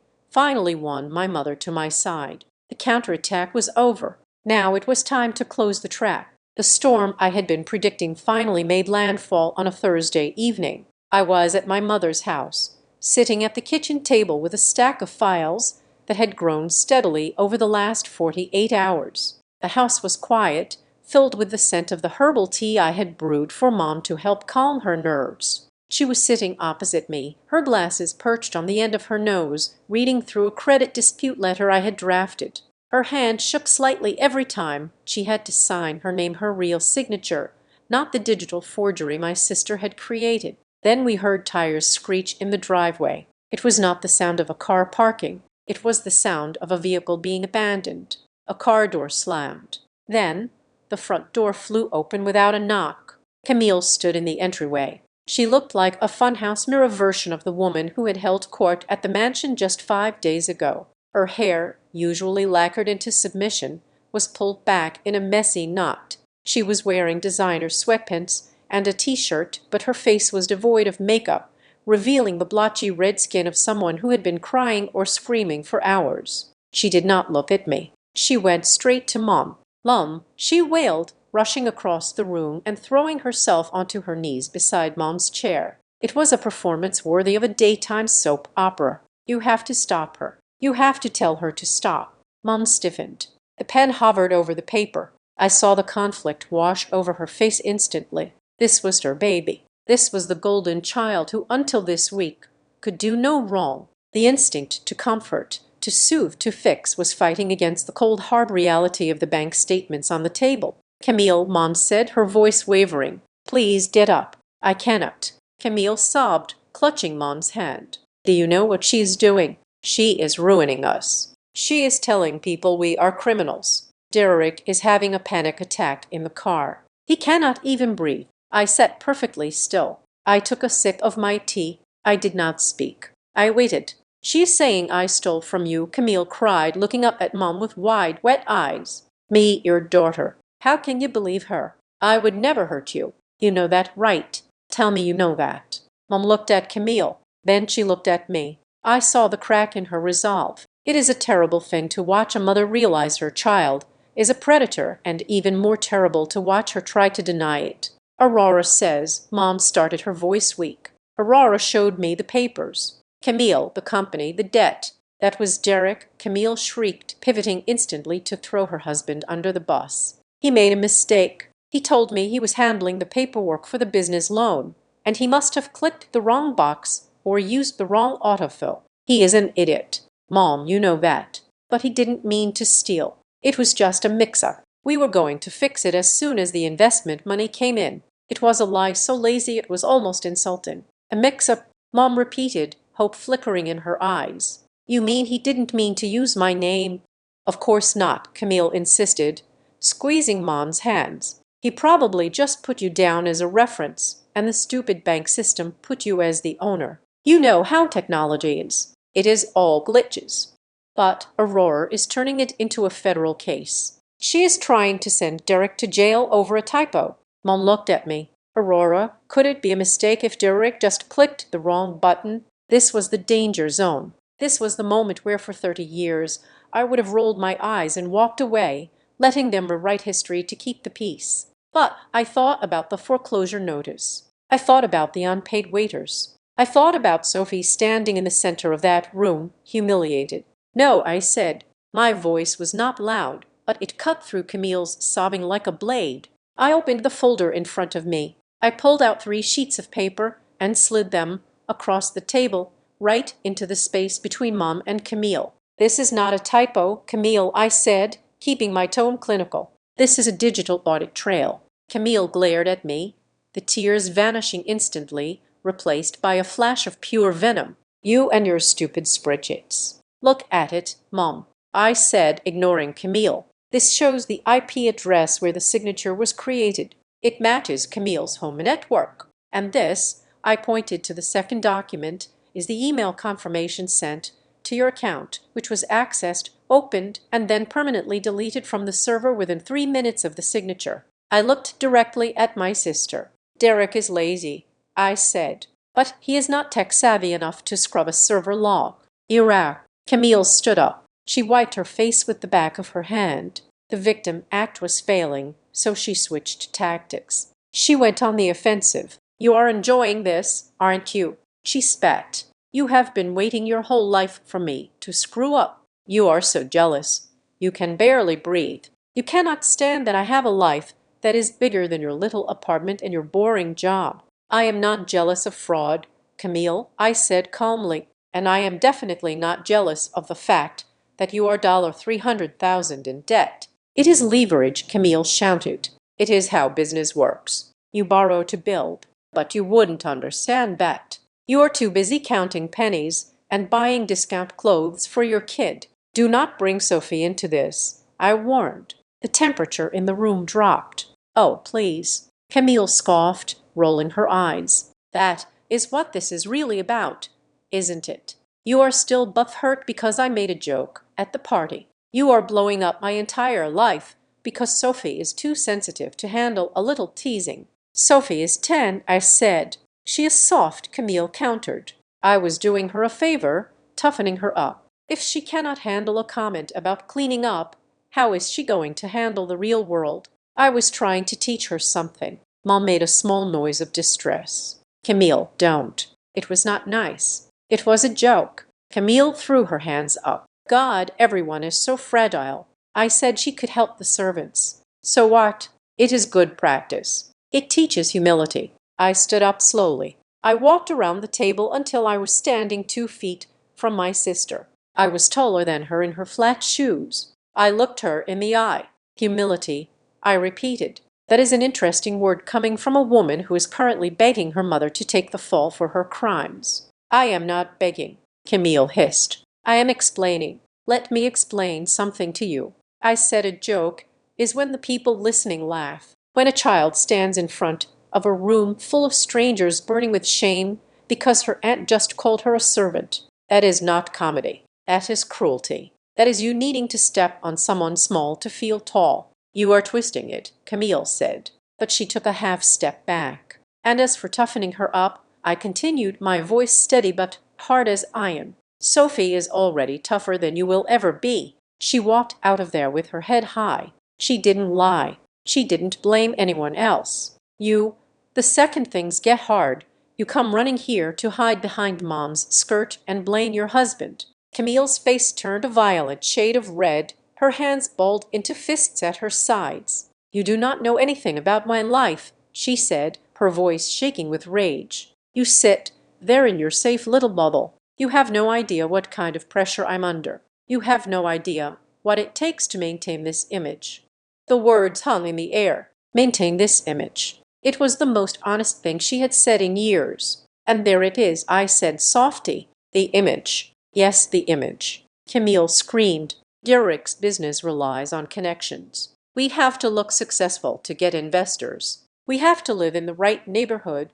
Speaker 1: won my mother to my side. The counterattack was over. Now it was time to close the trap. The storm I had been predicting finally made landfall on a Thursday evening. I was at my mother's house, sitting at the kitchen table with a stack of files that had grown steadily over the last 48 hours. The house was quiet, filled with the scent of the herbal tea I had brewed for Mom to help calm her nerves. She was sitting opposite me, her glasses perched on the end of her nose, reading through a credit dispute letter I had drafted. Her hand shook slightly every time she had to sign her name, her real signature, not the digital forgery my sister had created. Then we heard tires screech in the driveway. It was not the sound of a car parking. It was the sound of a vehicle being abandoned. A car door slammed. Then the front door flew open without a knock. Camille stood in the entryway. She looked like a funhouse mirror version of the woman who had held court at the mansion just 5 days ago. Her hair, usually lacquered into submission, was pulled back in a messy knot. She was wearing designer sweatpants and a t-shirt, but her face was devoid of makeup, revealing the blotchy red skin of someone who had been crying or screaming for hours. She did not look at me. She went straight to Mom. Mom, she wailed, rushing across the room and throwing herself onto her knees beside Mom's chair. It was a performance worthy of a daytime soap opera. You have to stop her. You have to tell her to stop. Mom stiffened. The pen hovered over the paper. I saw the conflict wash over her face instantly. This was her baby. This was the golden child who, until this week, could do no wrong. The instinct to comfort, to soothe, to fix was fighting against the cold, hard reality of the bank statements on the table. Camille, Mom said, her voice wavering. Please get up. I cannot. Camille sobbed, clutching Mom's hand. Do you know what she's doing? She is ruining us. She is telling people we are criminals. Derek is having a panic attack in the car. He cannot even breathe. I sat perfectly still. I took a sip of my tea. I did not speak. I waited. She is saying I stole from you, Camille cried, looking up at Mom with wide, wet eyes. Me, your daughter. How can you believe her? I would never hurt you. You know that, right? Tell me you know that. Mom looked at Camille. Then she looked at me. I saw the crack in her resolve. It is a terrible thing to watch a mother realize her child is a predator, and even more terrible to watch her try to deny it. Aurora says, Mom started, her voice weak. Aurora showed me the papers. Camille, the company, the debt. That was Derek, Camille shrieked, pivoting instantly to throw her husband under the bus. He made a mistake. He told me he was handling the paperwork for the business loan, and he must have clicked the wrong box or used the wrong autofill. He is an idiot. Mom, you know that. But he didn't mean to steal. It was just a mix-up. We were going to fix it as soon as the investment money came in. It was a lie so lazy it was almost insulting. A mix-up, Mom repeated, hope flickering in her eyes. You mean he didn't mean to use my name? Of course not, Camille insisted, squeezing Mom's hands. He probably just put you down as a reference, and the stupid bank system put you as the owner. You know how technology is. It is all glitches. But Aurora is turning it into a federal case. She is trying to send Derek to jail over a typo. Mom looked at me. Aurora, could it be a mistake if Derek just clicked the wrong button? This was the danger zone. This was the moment where for 30 years I would have rolled my eyes and walked away, letting them rewrite history to keep the peace. But I thought about the foreclosure notice. I thought about the unpaid waiters. I thought about Sophie standing in the center of that room, humiliated. No, I said. My voice was not loud, but it cut through Camille's sobbing like a blade. I opened the folder in front of me. I pulled out 3 sheets of paper and slid them across the table, right into the space between Mom and Camille. This is not a typo, Camille, I said, keeping my tone clinical. This is a digital audit trail. Camille glared at me, the tears vanishing instantly, replaced by a flash of pure venom. You and your stupid spreadsheets. Look at it, Mom, I said, ignoring Camille. This shows the IP address where the signature was created. It matches Camille's home network. And this, I pointed to the second document, is the email confirmation sent to your account, which was accessed, opened, and then permanently deleted from the server within 3 minutes of the signature. I looked directly at my sister. Derek is lazy, I said, but he is not tech-savvy enough to scrub a server log. Iraq. Camille stood up. She wiped her face with the back of her hand. The victim act was failing, so she switched tactics. She went on the offensive. You are enjoying this, aren't you? She spat. You have been waiting your whole life for me to screw up. You are so jealous. You can barely breathe. You cannot stand that I have a life that is bigger than your little apartment and your boring job. I am not jealous of fraud, Camille, I said calmly, and I am definitely not jealous of the fact that you are $300,000 in debt. It is leverage, Camille shouted. It is how business works. You borrow to build, but you wouldn't understand that. You are too busy counting pennies and buying discount clothes for your kid. Do not bring Sophie into this, I warned. The temperature in the room dropped. Oh, please, Camille scoffed, rolling her eyes. That is what this is really about, isn't it? You are still butthurt because I made a joke at the party. You are blowing up my entire life because Sophie is too sensitive to handle a little teasing. Sophie is 10, I said. She is soft, Camille countered. I was doing her a favor, toughening her up. If she cannot handle a comment about cleaning up, how is she going to handle the real world? I was trying to teach her something. Mom made a small noise of distress. Camille, don't. It was not nice. It was a joke. Camille threw her hands up. God, everyone is so fragile. I said she could help the servants. So what? It is good practice. It teaches humility. I stood up slowly. I walked around the table until I was standing 2 feet from my sister. I was taller than her in her flat shoes. I looked her in the eye. Humility, I repeated. That is an interesting word coming from a woman who is currently begging her mother to take the fall for her crimes. I am not begging, Camille hissed. I am explaining. Let me explain something to you. I said a joke is when the people listening laugh. When a child stands in front of a room full of strangers burning with shame because her aunt just called her a servant. That is not comedy. That is cruelty. That is you needing to step on someone small to feel tall. You are twisting it, Camille said. but she took a half step back. And as for toughening her up, I continued, my voice steady but hard as iron, Sophie is already tougher than you will ever be. She walked out of there with her head high. She didn't lie. She didn't blame anyone else. The second things get hard, you come running here to hide behind Mom's skirt and blame your husband. Camille's face turned a violet shade of red. Her hands balled into fists at her sides. You do not know anything about my life, she said, her voice shaking with rage. You sit there in your safe little bubble. You have no idea what kind of pressure I'm under. You have no idea what it takes to maintain this image. The words hung in the air. Maintain this image. It was the most honest thing she had said in years. And there it is, I said softly. The image. Yes, the image. Camille screamed. Derek's business relies on connections. We have to look successful to get investors. We have to live in the right neighborhood,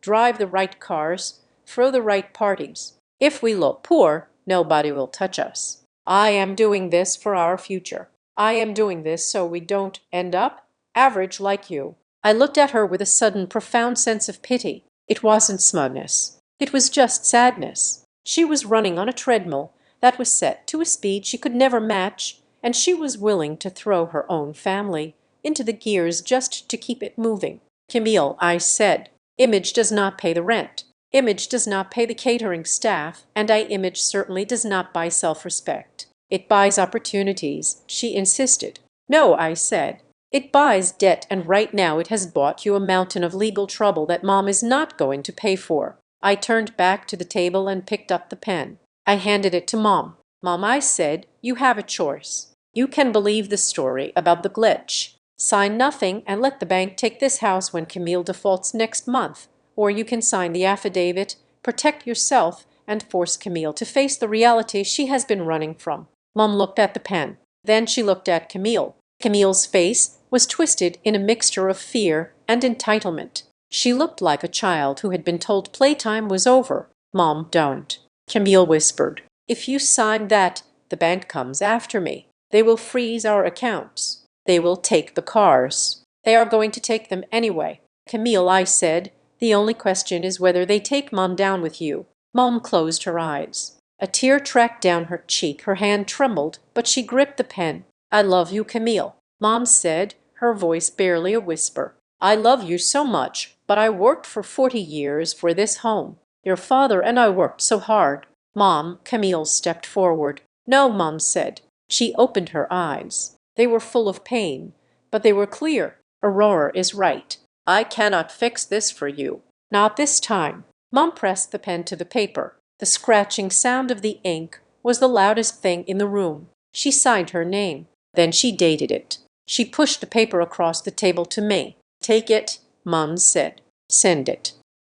Speaker 1: drive the right cars, throw the right parties. If we look poor, nobody will touch us. I am doing this for our future. I am doing this so we don't end up average like you. I looked at her with a sudden profound sense of pity. It wasn't smugness. It was just sadness. She was running on a treadmill that was set to a speed she could never match, and she was willing to throw her own family into the gears just to keep it moving. Camille, I said, image does not pay the rent. Image does not pay the catering staff, and image certainly does not buy self-respect. It buys opportunities, she insisted. No, I said. It buys debt, and right now it has bought you a mountain of legal trouble that Mom is not going to pay for. I turned back to the table and picked up the pen. I handed it to Mom. Mom, I said, you have a choice. You can believe the story about the glitch. Sign nothing and let the bank take this house when Camille defaults next month. Or you can sign the affidavit, protect yourself, and force Camille to face the reality she has been running from. Mom looked at the pen. Then she looked at Camille. Camille's face was twisted in a mixture of fear and entitlement. She looked like a child who had been told playtime was over. Mom, don't. Camille whispered. If you sign that, the bank comes after me. They will freeze our accounts. They will take the cars. They are going to take them anyway. Camille, I said, the only question is whether they take Mom down with you. Mom closed her eyes. A tear tracked down her cheek. Her hand trembled, but she gripped the pen. I love you, Camille. Mom said, her voice barely a whisper. I love you so much, but I worked for 40 years for this home. Your father and I worked so hard. Mom, Camille stepped forward. No, Mom said. She opened her eyes. They were full of pain, but they were clear. Aurora is right. I cannot fix this for you. Not this time. Mom pressed the pen to the paper. The scratching sound of the ink was the loudest thing in the room. She signed her name. Then she dated it. She pushed the paper across the table to me. Take it, Mom said. Send it.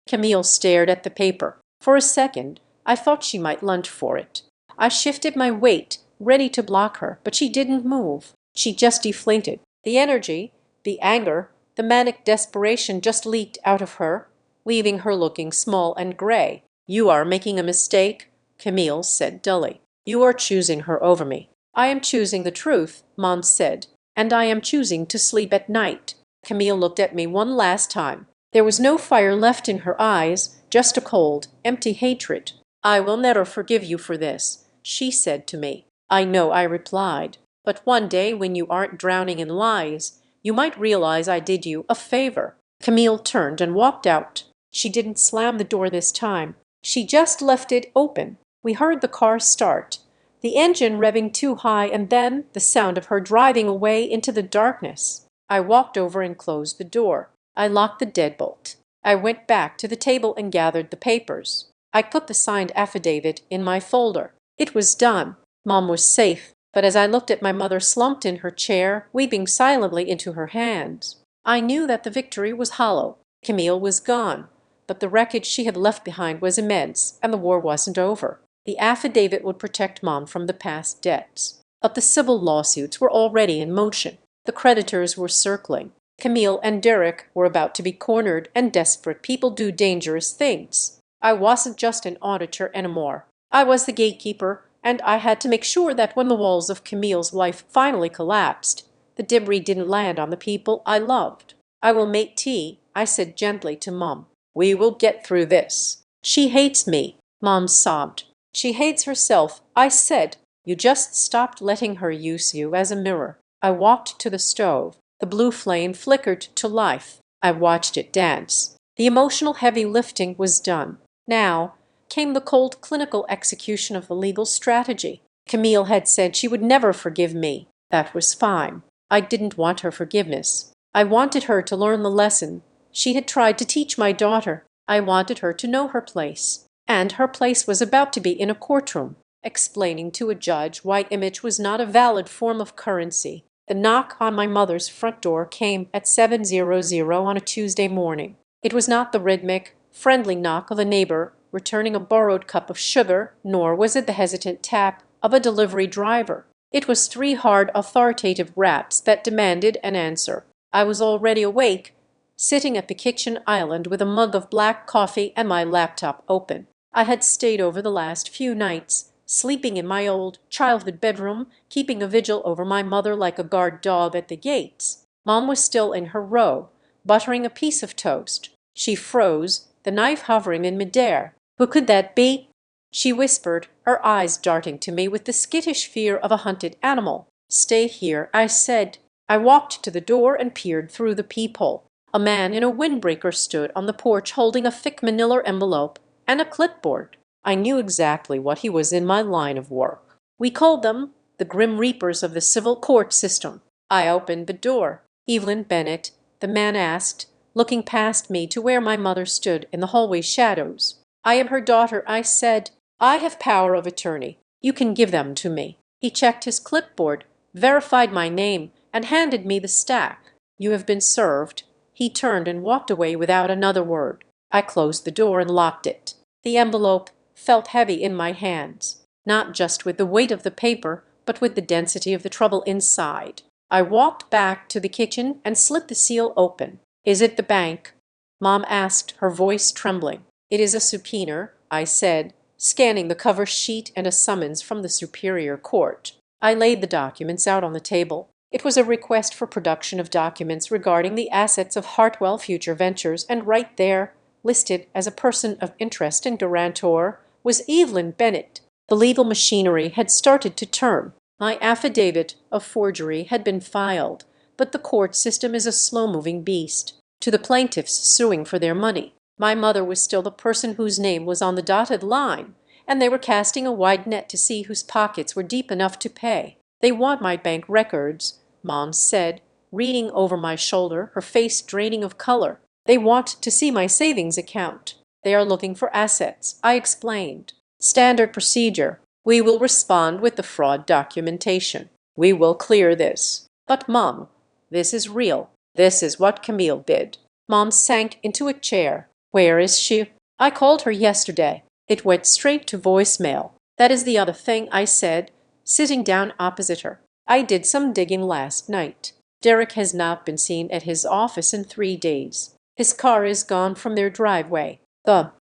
Speaker 1: Camille stared at the paper. For a second, I thought she might lunge for it. I shifted my weight, ready to block her, but she didn't move. She just deflated. The energy, the anger, the manic desperation just leaked out of her, leaving her looking small and gray. You are making a mistake, Camille said dully. You are choosing her over me. I am choosing the truth, Mom said, and I am choosing to sleep at night. Camille looked at me one last time. There was no fire left in her eyes, just a cold, empty hatred. I will never forgive you for this, she said to me. I know, I replied. But one day when you aren't drowning in lies, you might realize I did you a favor. Camille turned and walked out. She didn't slam the door this time. She just left it open. We heard the car start, the engine revving too high, and then the sound of her driving away into the darkness. I walked over and closed the door. I locked the deadbolt. I went back to the table and gathered the papers. I put the signed affidavit in my folder. It was done. Mom was safe. But as I looked at my mother slumped in her chair, weeping silently into her hands, I knew that the victory was hollow. Camille was gone, but the wreckage she had left behind was immense, and the war wasn't over. The affidavit would protect Mom from the past debts. But the civil lawsuits were already in motion. The creditors were circling. Camille and Derek were about to be cornered, and desperate people do dangerous things. I wasn't just an auditor anymore. I was the gatekeeper, and I had to make sure that when the walls of Camille's life finally collapsed, the debris didn't land on the people I loved. I will make tea, I said gently to Mom. We will get through this. She hates me, Mom sobbed. She hates herself, I said. You just stopped letting her use you as a mirror. I walked to the stove. The blue flame flickered to life. I watched it dance. The emotional heavy lifting was done. Now came the cold clinical execution of the legal strategy. Camille had said she would never forgive me. That was fine. I didn't want her forgiveness. I wanted her to learn the lesson she had tried to teach my daughter. I wanted her to know her place. And her place was about to be in a courtroom, explaining to a judge why image was not a valid form of currency. The knock on my mother's front door came at 7:00 on a Tuesday morning. It was not the rhythmic, friendly knock of a neighbor returning a borrowed cup of sugar, nor was it the hesitant tap of a delivery driver. It was three hard, authoritative raps that demanded an answer. I was already awake, sitting at the kitchen island with a mug of black coffee and my laptop open. I had stayed over the last few nights, sleeping in my old childhood bedroom, keeping a vigil over my mother like a guard dog at the gates. Mom was still in her row, buttering a piece of toast. She froze, the knife hovering in midair. Who could that be? She whispered, her eyes darting to me with the skittish fear of a hunted animal. Stay here, I said. I walked to the door and peered through the peephole. A man in a windbreaker stood on the porch holding a thick manila envelope and a clipboard. I knew exactly what he was in my line of work. We called them the Grim Reapers of the civil court system. I opened the door. Evelyn Bennett, the man asked, looking past me to where my mother stood in the hallway shadows. I am her daughter, I said. I have power of attorney. You can give them to me. He checked his clipboard, verified my name, and handed me the stack. You have been served. He turned and walked away without another word. I closed the door and locked it. The envelope felt heavy in my hands, not just with the weight of the paper, but with the density of the trouble inside. I walked back to the kitchen and slit the seal open. Is it the bank? Mom asked, her voice trembling. It is a subpoena, I said, scanning the cover sheet and a summons from the Superior Court. I laid the documents out on the table. It was a request for production of documents regarding the assets of Hartwell Future Ventures, and right there, listed as a person of interest and guarantor, was Evelyn Bennett. The legal machinery had started to turn. My affidavit of forgery had been filed, but the court system is a slow-moving beast. To the plaintiffs suing for their money, my mother was still the person whose name was on the dotted line, and they were casting a wide net to see whose pockets were deep enough to pay. They want my bank records, Mom said, reading over my shoulder, her face draining of color. They want to see my savings account. They are looking for assets, I explained. Standard procedure. We will respond with the fraud documentation. We will clear this. But Mom, this is real. This is what Camille did. Mom sank into a chair. Where is she? I called her yesterday. It went straight to voicemail. That is the other thing, I said, sitting down opposite her. I did some digging last night. Derek has not been seen at his office in 3 days. His car is gone from their driveway.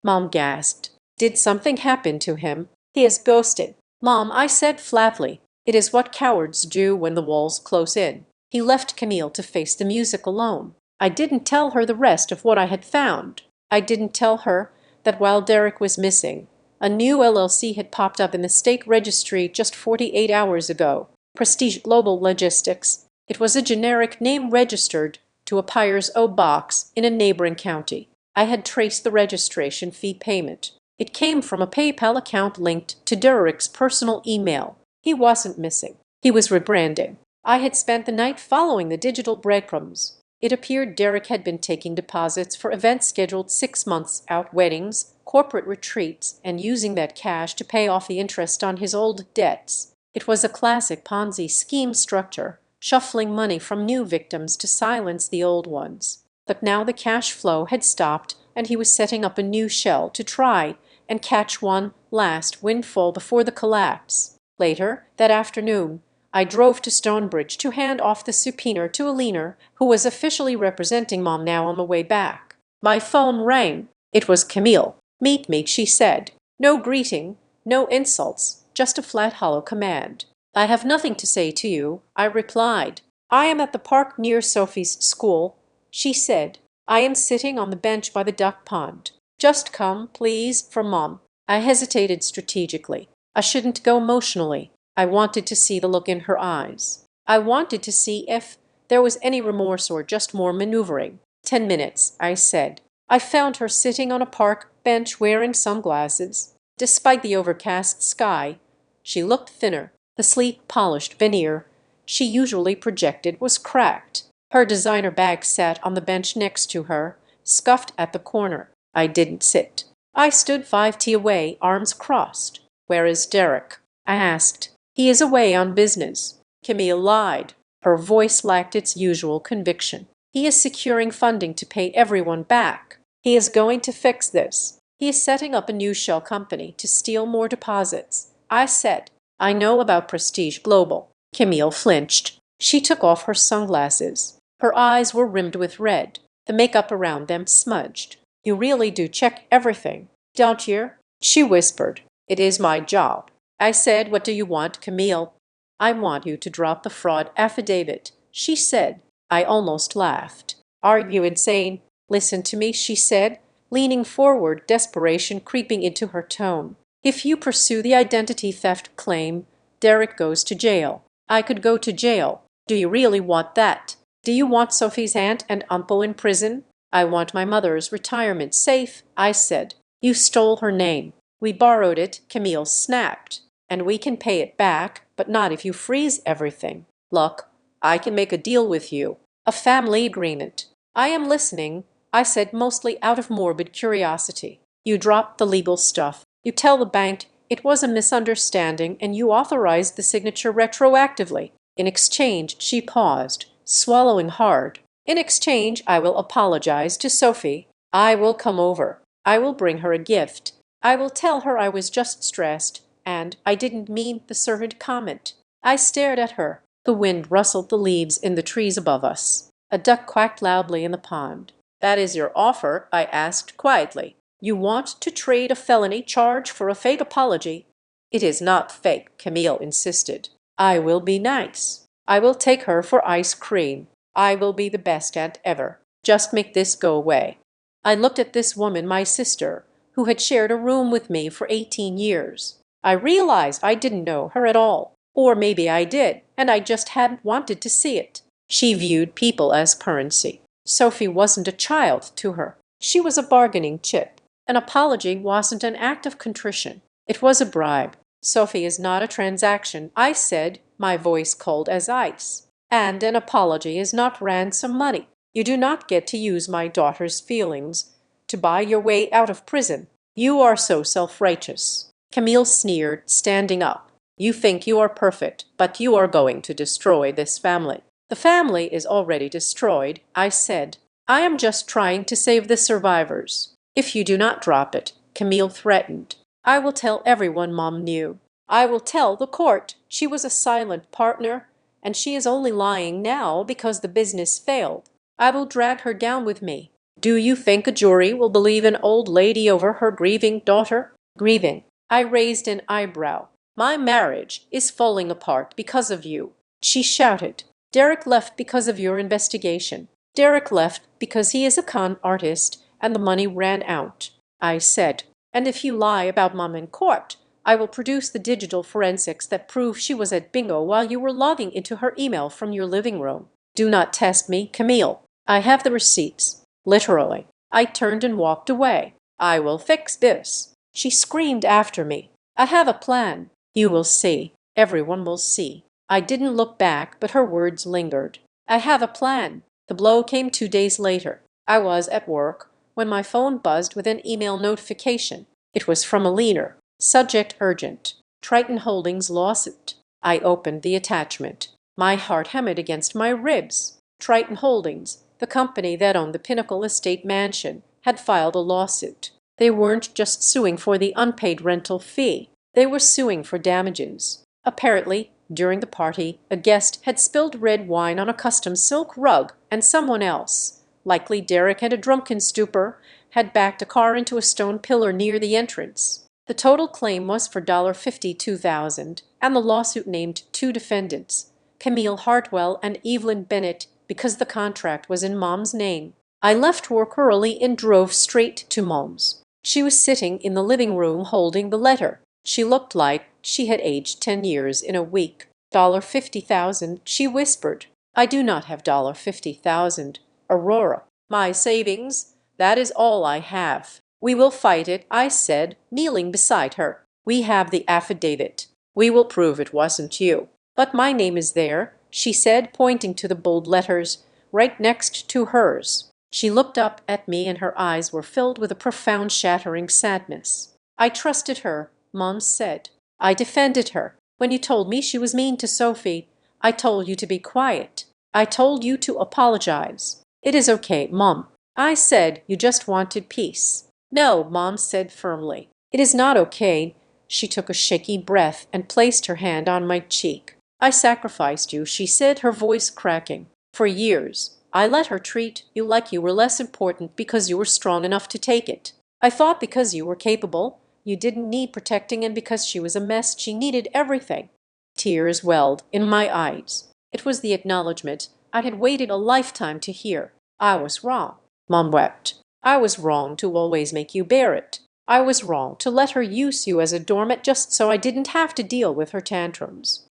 Speaker 1: Mom gasped. Did something happen to him? He is ghosted. Mom, I said flatly. It is what cowards do when the walls close in. He left Camille to face the music alone. I didn't tell her the rest of what I had found. I didn't tell her that while Derek was missing, a new LLC had popped up in the state registry just 48 hours ago. Prestige Global Logistics. It was a generic name registered to a Pyres O box in a neighboring county. I had traced the registration fee payment. It came from a PayPal account linked to Derek's personal email. He wasn't missing. He was rebranding. I had spent the night following the digital breadcrumbs. It appeared Derek had been taking deposits for events scheduled 6 months out, weddings, corporate retreats, and using that cash to pay off the interest on his old debts. It was a classic Ponzi scheme structure, shuffling money from new victims to silence the old ones. But now the cash flow had stopped, and he was setting up a new shell to try and catch one last windfall before the collapse. Later that afternoon, I drove to Stonebridge to hand off the subpoena to a leaner who was officially representing Mom now on the way back. My phone rang. It was Camille. Meet me, she said. No greeting, no insults, just a flat hollow command. I have nothing to say to you, I replied. I am at the park near Sophie's school. she said. I am sitting on the bench by the duck pond. Just come, please, for Mom. I hesitated strategically. I shouldn't go emotionally. I wanted to see the look in her eyes. I wanted to see if there was any remorse or just more maneuvering. 10 minutes, I said. I found her sitting on a park bench wearing sunglasses. Despite the overcast sky, she looked thinner. The sleek, polished veneer she usually projected was cracked. Her designer bag sat on the bench next to her, scuffed at the corner. I didn't sit. I stood 5 feet away, arms crossed. Where is Derek? I asked. He is away on business. Camille lied. Her voice lacked its usual conviction. He is securing funding to pay everyone back. He is going to fix this. He is setting up a new shell company to steal more deposits. I said, I know about Prestige Global. Camille flinched. She took off her sunglasses. Her eyes were rimmed with red. The makeup around them smudged. You really do check everything, don't you? She whispered. It is my job. I said, what do you want, Camille? I want you to drop the fraud affidavit, she said. I almost laughed. Are you insane? Listen to me, she said, leaning forward, desperation creeping into her tone. If you pursue the identity theft claim, Derek goes to jail. I could go to jail. Do you really want that? Do you want Sophie's aunt and uncle in prison? I want my mother's retirement safe, I said. You stole her name. We borrowed it, Camille snapped. And we can pay it back, but not if you freeze everything. Look, I can make a deal with you. A family agreement. I am listening, I said, mostly out of morbid curiosity. You drop the legal stuff. You tell the bank it was a misunderstanding and you authorized the signature retroactively. In exchange, she paused, swallowing hard. In exchange, I will apologize to Sophie. I will come over. I will bring her a gift. I will tell her I was just stressed, and I didn't mean the servant comment. I stared at her. The wind rustled the leaves in the trees above us. A duck quacked loudly in the pond. That is your offer? I asked quietly. You want to trade a felony charge for a fake apology? It is not fake, Camille insisted. I will be nice. I will take her for ice cream. I will be the best aunt ever. Just make this go away. I looked at this woman, my sister, who had shared a room with me for 18 years. I realized I didn't know her at all. Or maybe I did, and I just hadn't wanted to see it. She viewed people as currency. Sophie wasn't a child to her. She was a bargaining chip. An apology wasn't an act of contrition. It was a bribe. Sophie is not a transaction, I said, my voice cold as ice. And an apology is not ransom money. You do not get to use my daughter's feelings to buy your way out of prison. You are so self-righteous. Camille sneered, standing up. You think you are perfect, but you are going to destroy this family. The family is already destroyed, I said. I am just trying to save the survivors. If you do not drop it, Camille threatened, I will tell everyone Mom knew. I will tell the court she was a silent partner, and she is only lying now because the business failed. I will drag her down with me. Do you think a jury will believe an old lady over her grieving daughter? Grieving. I raised an eyebrow. My marriage is falling apart because of you, she shouted. Derek left because of your investigation. Derek left because he is a con artist and the money ran out, I said. And if you lie about Mom in court, I will produce the digital forensics that prove she was at bingo while you were logging into her email from your living room. Do not test me, Camille. I have the receipts. Literally. I turned and walked away. I will fix this. She screamed after me. I have a plan. You will see. Everyone will see. I didn't look back, but her words lingered. I have a plan. The blow came 2 days later. I was at work when my phone buzzed with an email notification. It was from a leaner. Subject urgent. Triton Holdings lawsuit. I opened the attachment. My heart hammered against my ribs. Triton Holdings, the company that owned the Pinnacle Estate mansion, had filed a lawsuit. They weren't just suing for the unpaid rental fee. They were suing for damages. Apparently, during the party, a guest had spilled red wine on a custom silk rug, and someone else, likely Derek and a drunken stupor, had backed a car into a stone pillar near the entrance. The total claim was for $52,000, and the lawsuit named 2 defendants, Camille Hartwell and Evelyn Bennett, because the contract was in Mom's name. I left work early and drove straight to Mom's. She was sitting in the living room holding the letter. She looked like she had aged 10 years in a week. $50,000, she whispered. I do not have $50,000, Aurora. My savings, that is all I have. We will fight it, I said, kneeling beside her. We have the affidavit. We will prove it wasn't you. But my name is there, she said, pointing to the bold letters, right next to hers. She looked up at me and her eyes were filled with a profound, shattering sadness. I trusted her, Mom said. I defended her. When you told me she was mean to Sophie, I told you to be quiet. I told you to apologize. It is okay, Mom. I said you just wanted peace. No, Mom said firmly. It is not okay. She took a shaky breath and placed her hand on my cheek. I sacrificed you, she said, her voice cracking. For years, I let her treat you like you were less important because you were strong enough to take it. I thought because you were capable, you didn't need protecting, and because she was a mess, she needed everything. Tears welled in my eyes. It was the acknowledgement I had waited a lifetime to hear. I was wrong. Mom wept. I was wrong to always make you bear it. I was wrong to let her use you as a doormat just so I didn't have to deal with her tantrums.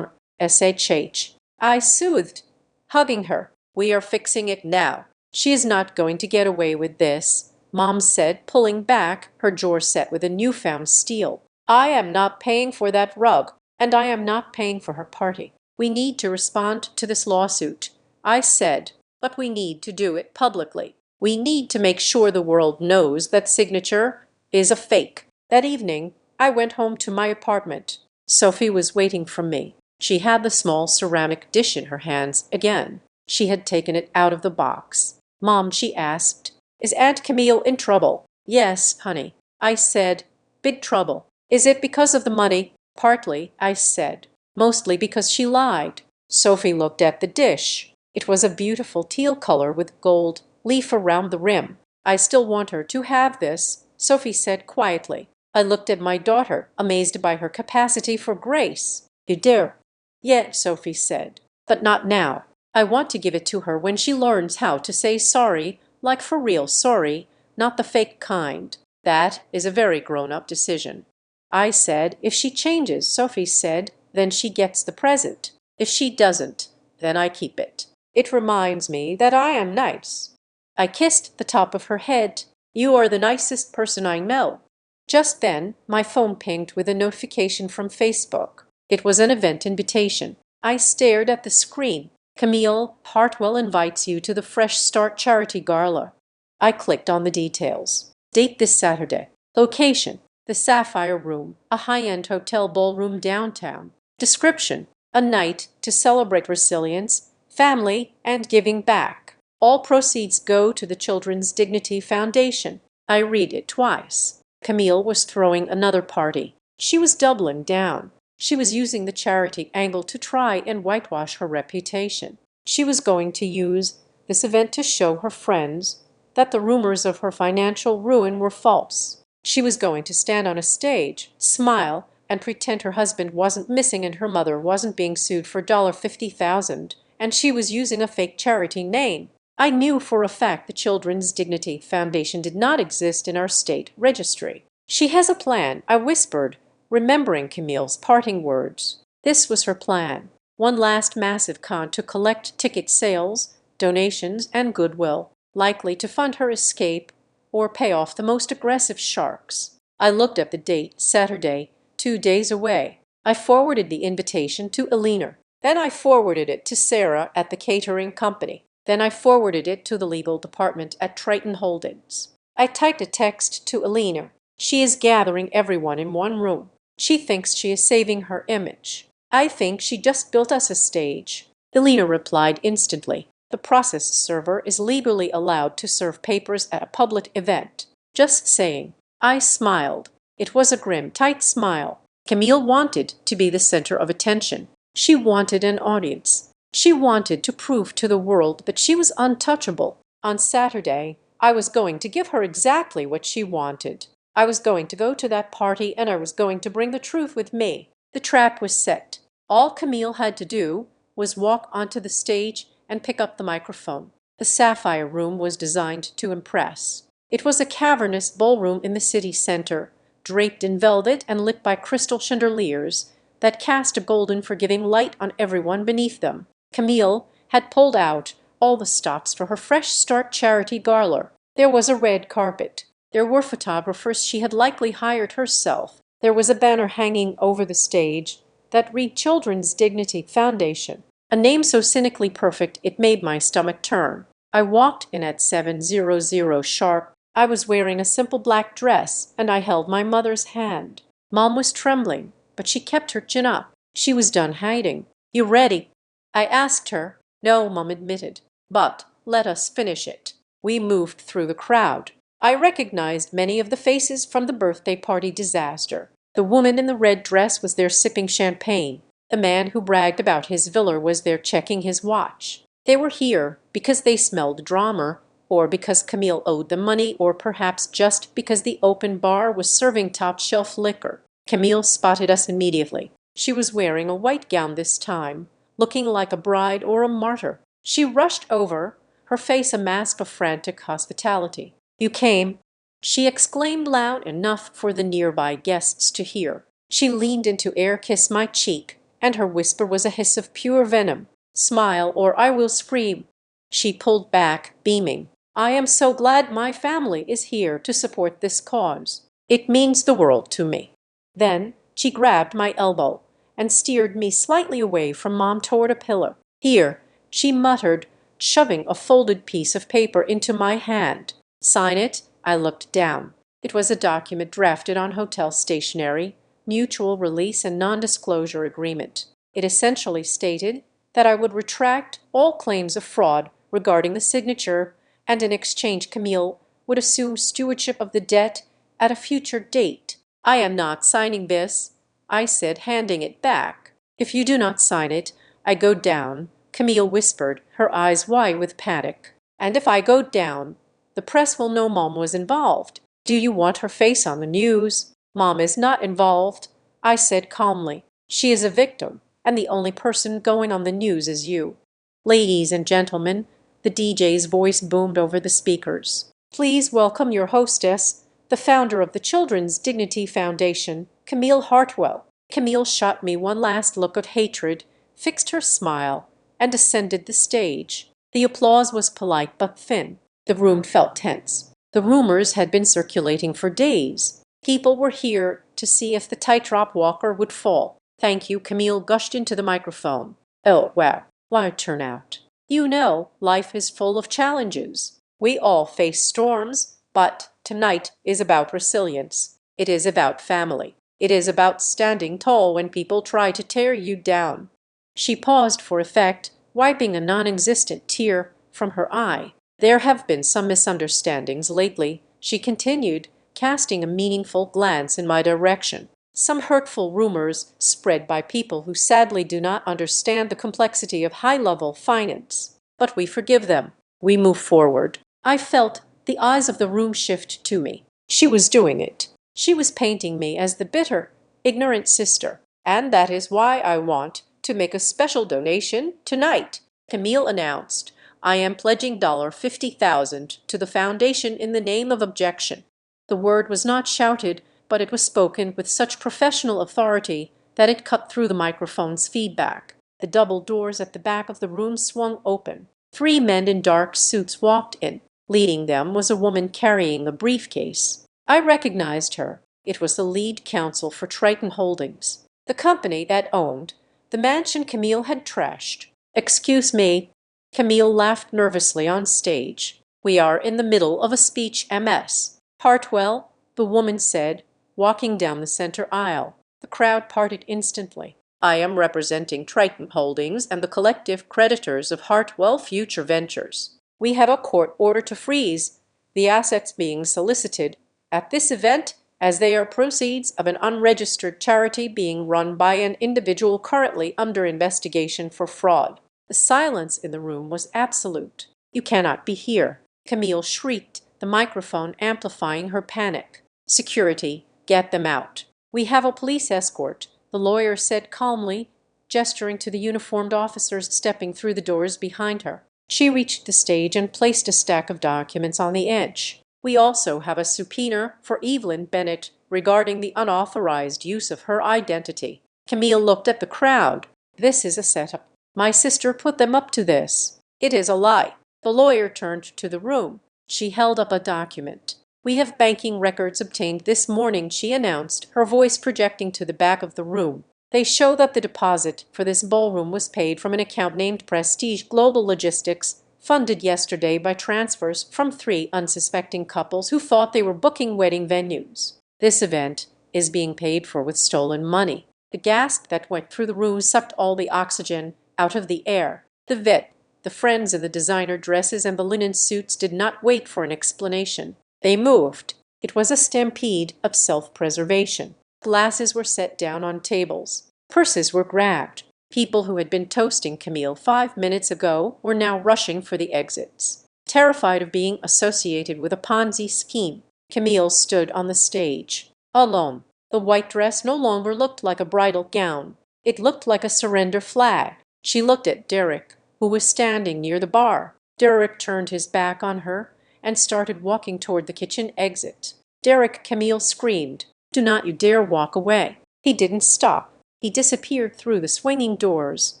Speaker 1: SHH. I soothed, hugging her. We are fixing it now. She is not going to get away with this, Mom said, pulling back, her jaw set with a newfound steel. I am not paying for that rug, and I am not paying for her party. We need to respond to this lawsuit, I said, but we need to do it publicly. We need to make sure the world knows that signature is a fake. That evening, I went home to my apartment. Sophie was waiting for me. She had the small ceramic dish in her hands again. She had taken it out of the box. Mom, she asked, is Aunt Camille in trouble? Yes, honey, I said. Big trouble. Is it because of the money? Partly, I said. Mostly because she lied. Sophie looked at the dish. It was a beautiful teal color with gold leaf around the rim. I still want her to have this, Sophie said quietly. I looked at my daughter, amazed by her capacity for grace. You dare? Yes, Sophie said. But not now. I want to give it to her when she learns how to say sorry, like for real sorry, not the fake kind. That is a very grown-up decision. I said, if she changes, Sophie said, then she gets the present. If she doesn't, then I keep it. It reminds me that I am nice. I kissed the top of her head. You are the nicest person I know. Just then, my phone pinged with a notification from Facebook. It was an event invitation. I stared at the screen. Camille Hartwell invites you to the Fresh Start Charity Gala. I clicked on the details. Date this Saturday. Location: the Sapphire Room, a high-end hotel ballroom downtown. Description: a night to celebrate resilience, family, and giving back. All proceeds go to the Children's Dignity Foundation. I read it twice. Camille was throwing another party. She was doubling down. She was using the charity angle to try and whitewash her reputation. She was going to use this event to show her friends that the rumors of her financial ruin were false. She was going to stand on a stage, smile, and pretend her husband wasn't missing and her mother wasn't being sued for $50,000, and she was using a fake charity name. I knew for a fact the Children's Dignity Foundation did not exist in our state registry. She has a plan, I whispered, remembering Camille's parting words. This was her plan. One last massive con to collect ticket sales, donations, and goodwill, likely to fund her escape or pay off the most aggressive sharks. I looked at the date, Saturday, 2 days away. I forwarded the invitation to Elena. Then I forwarded it to Sarah at the catering company. Then I forwarded it to the legal department at Triton Holdings. I typed a text to Elena. She is gathering everyone in one room. She thinks she is saving her image. I think she just built us a stage. Elena replied instantly. The process server is legally allowed to serve papers at a public event. Just saying. I smiled. It was a grim, tight smile. Camille wanted to be the center of attention. She wanted an audience. She wanted to prove to the world that she was untouchable. On Saturday, I was going to give her exactly what she wanted. I was going to go to that party and I was going to bring the truth with me. The trap was set. All Camille had to do was walk onto the stage and pick up the microphone. The Sapphire Room was designed to impress. It was a cavernous ballroom in the city center, draped in velvet and lit by crystal chandeliers that cast a golden forgiving light on everyone beneath them. Camille had pulled out all the stops for her Fresh Start charity gala. There was a red carpet. There were photographers she had likely hired herself. There was a banner hanging over the stage that read Children's Dignity Foundation, a name so cynically perfect it made my stomach turn. I walked in at 7:00 sharp. I was wearing a simple black dress, and I held my mother's hand. Mom was trembling, but she kept her chin up. She was done hiding. "You ready?" I asked her. "No," Mom admitted, "but let us finish it." We moved through the crowd. I recognized many of the faces from the birthday party disaster. The woman in the red dress was there sipping champagne. The man who bragged about his villa was there checking his watch. They were here because they smelled drama, or because Camille owed them money, or perhaps just because the open bar was serving top-shelf liquor. Camille spotted us immediately. She was wearing a white gown this time, looking like a bride or a martyr. She rushed over, her face a mask of frantic hospitality. "You came!" she exclaimed loud enough for the nearby guests to hear. She leaned in to air-kiss my cheek, and her whisper was a hiss of pure venom. "Smile, or I will scream." She pulled back, beaming. "I am so glad my family is here to support this cause. It means the world to me." Then she grabbed my elbow and steered me slightly away from Mom toward a pillar. "Here," she muttered, shoving a folded piece of paper into my hand. "Sign it." I looked down. It was a document drafted on hotel stationery, mutual release and non-disclosure agreement. It essentially stated that I would retract all claims of fraud regarding the signature, and in exchange Camille would assume stewardship of the debt at a future date. "I am not signing this," I said, handing it back. "If you do not sign it, I go down," Camille whispered, her eyes wide with panic. "And if I go down, the press will know Mom was involved. Do you want her face on the news?" "Mom is not involved," I said calmly. "She is a victim, and the only person going on the news is you." "Ladies and gentlemen," the DJ's voice boomed over the speakers, "please welcome your hostess, the founder of the Children's Dignity Foundation, Camille Hartwell." Camille shot me one last look of hatred, fixed her smile, and ascended the stage. The applause was polite but thin. The room felt tense. The rumors had been circulating for days. People were here to see if the tightrope walker would fall. "Thank you," Camille gushed into the microphone. "Oh, wow, what a turnout. You know, life is full of challenges. We all face storms, but tonight is about resilience. It is about family. It is about standing tall when people try to tear you down." She paused for effect, wiping a non-existent tear from her eye. "There have been some misunderstandings lately," she continued, casting a meaningful glance in my direction. "Some hurtful rumors spread by people who sadly do not understand the complexity of high-level finance. But we forgive them. We move forward." I felt the eyes of the room shift to me. She was doing it. She was painting me as the bitter, ignorant sister. "And that is why I want to make a special donation tonight," Camille announced. "I am pledging $50,000 to the foundation in the name of objection." The word was not shouted, but it was spoken with such professional authority that it cut through the microphone's feedback. The double doors at the back of the room swung open. 3 men in dark suits walked in. Leading them was a woman carrying a briefcase. I recognized her. It was the lead counsel for Triton Holdings, the company that owned the mansion Camille had trashed. "Excuse me." Camille laughed nervously on stage. "We are in the middle of a speech, Ms. Hartwell," the woman said, walking down the center aisle. The crowd parted instantly. "I am representing Triton Holdings and the collective creditors of Hartwell Future Ventures. We have a court order to freeze the assets being solicited at this event, as they are proceeds of an unregistered charity being run by an individual currently under investigation for fraud." The silence in the room was absolute. "You cannot be here," Camille shrieked, the microphone amplifying her panic. "Security, get them out." "We have a police escort," the lawyer said calmly, gesturing to the uniformed officers stepping through the doors behind her. She reached the stage and placed a stack of documents on the edge. "We also have a subpoena for Evelyn Bennett regarding the unauthorized use of her identity." Camille looked at the crowd. "This is a setup. My sister put them up to this. It is a lie." The lawyer turned to the room. She held up a document. "We have banking records obtained this morning," she announced, her voice projecting to the back of the room. "They show that the deposit for this ballroom was paid from an account named Prestige Global Logistics, funded yesterday by transfers from 3 unsuspecting couples who thought they were booking wedding venues. This event is being paid for with stolen money." The gasp that went through the room sucked all the oxygen out of the air. The vet, the friends in the designer dresses and the linen suits did not wait for an explanation. They moved. It was a stampede of self-preservation. Glasses were set down on tables. Purses were grabbed. People who had been toasting Camille 5 minutes ago were now rushing for the exits. Terrified of being associated with a Ponzi scheme, Camille stood on the stage, alone. The white dress no longer looked like a bridal gown. It looked like a surrender flag. She looked at Derek, who was standing near the bar. Derek turned his back on her and started walking toward the kitchen exit. "Derek," Camille screamed, "do not you dare walk away." He didn't stop. He disappeared through the swinging doors,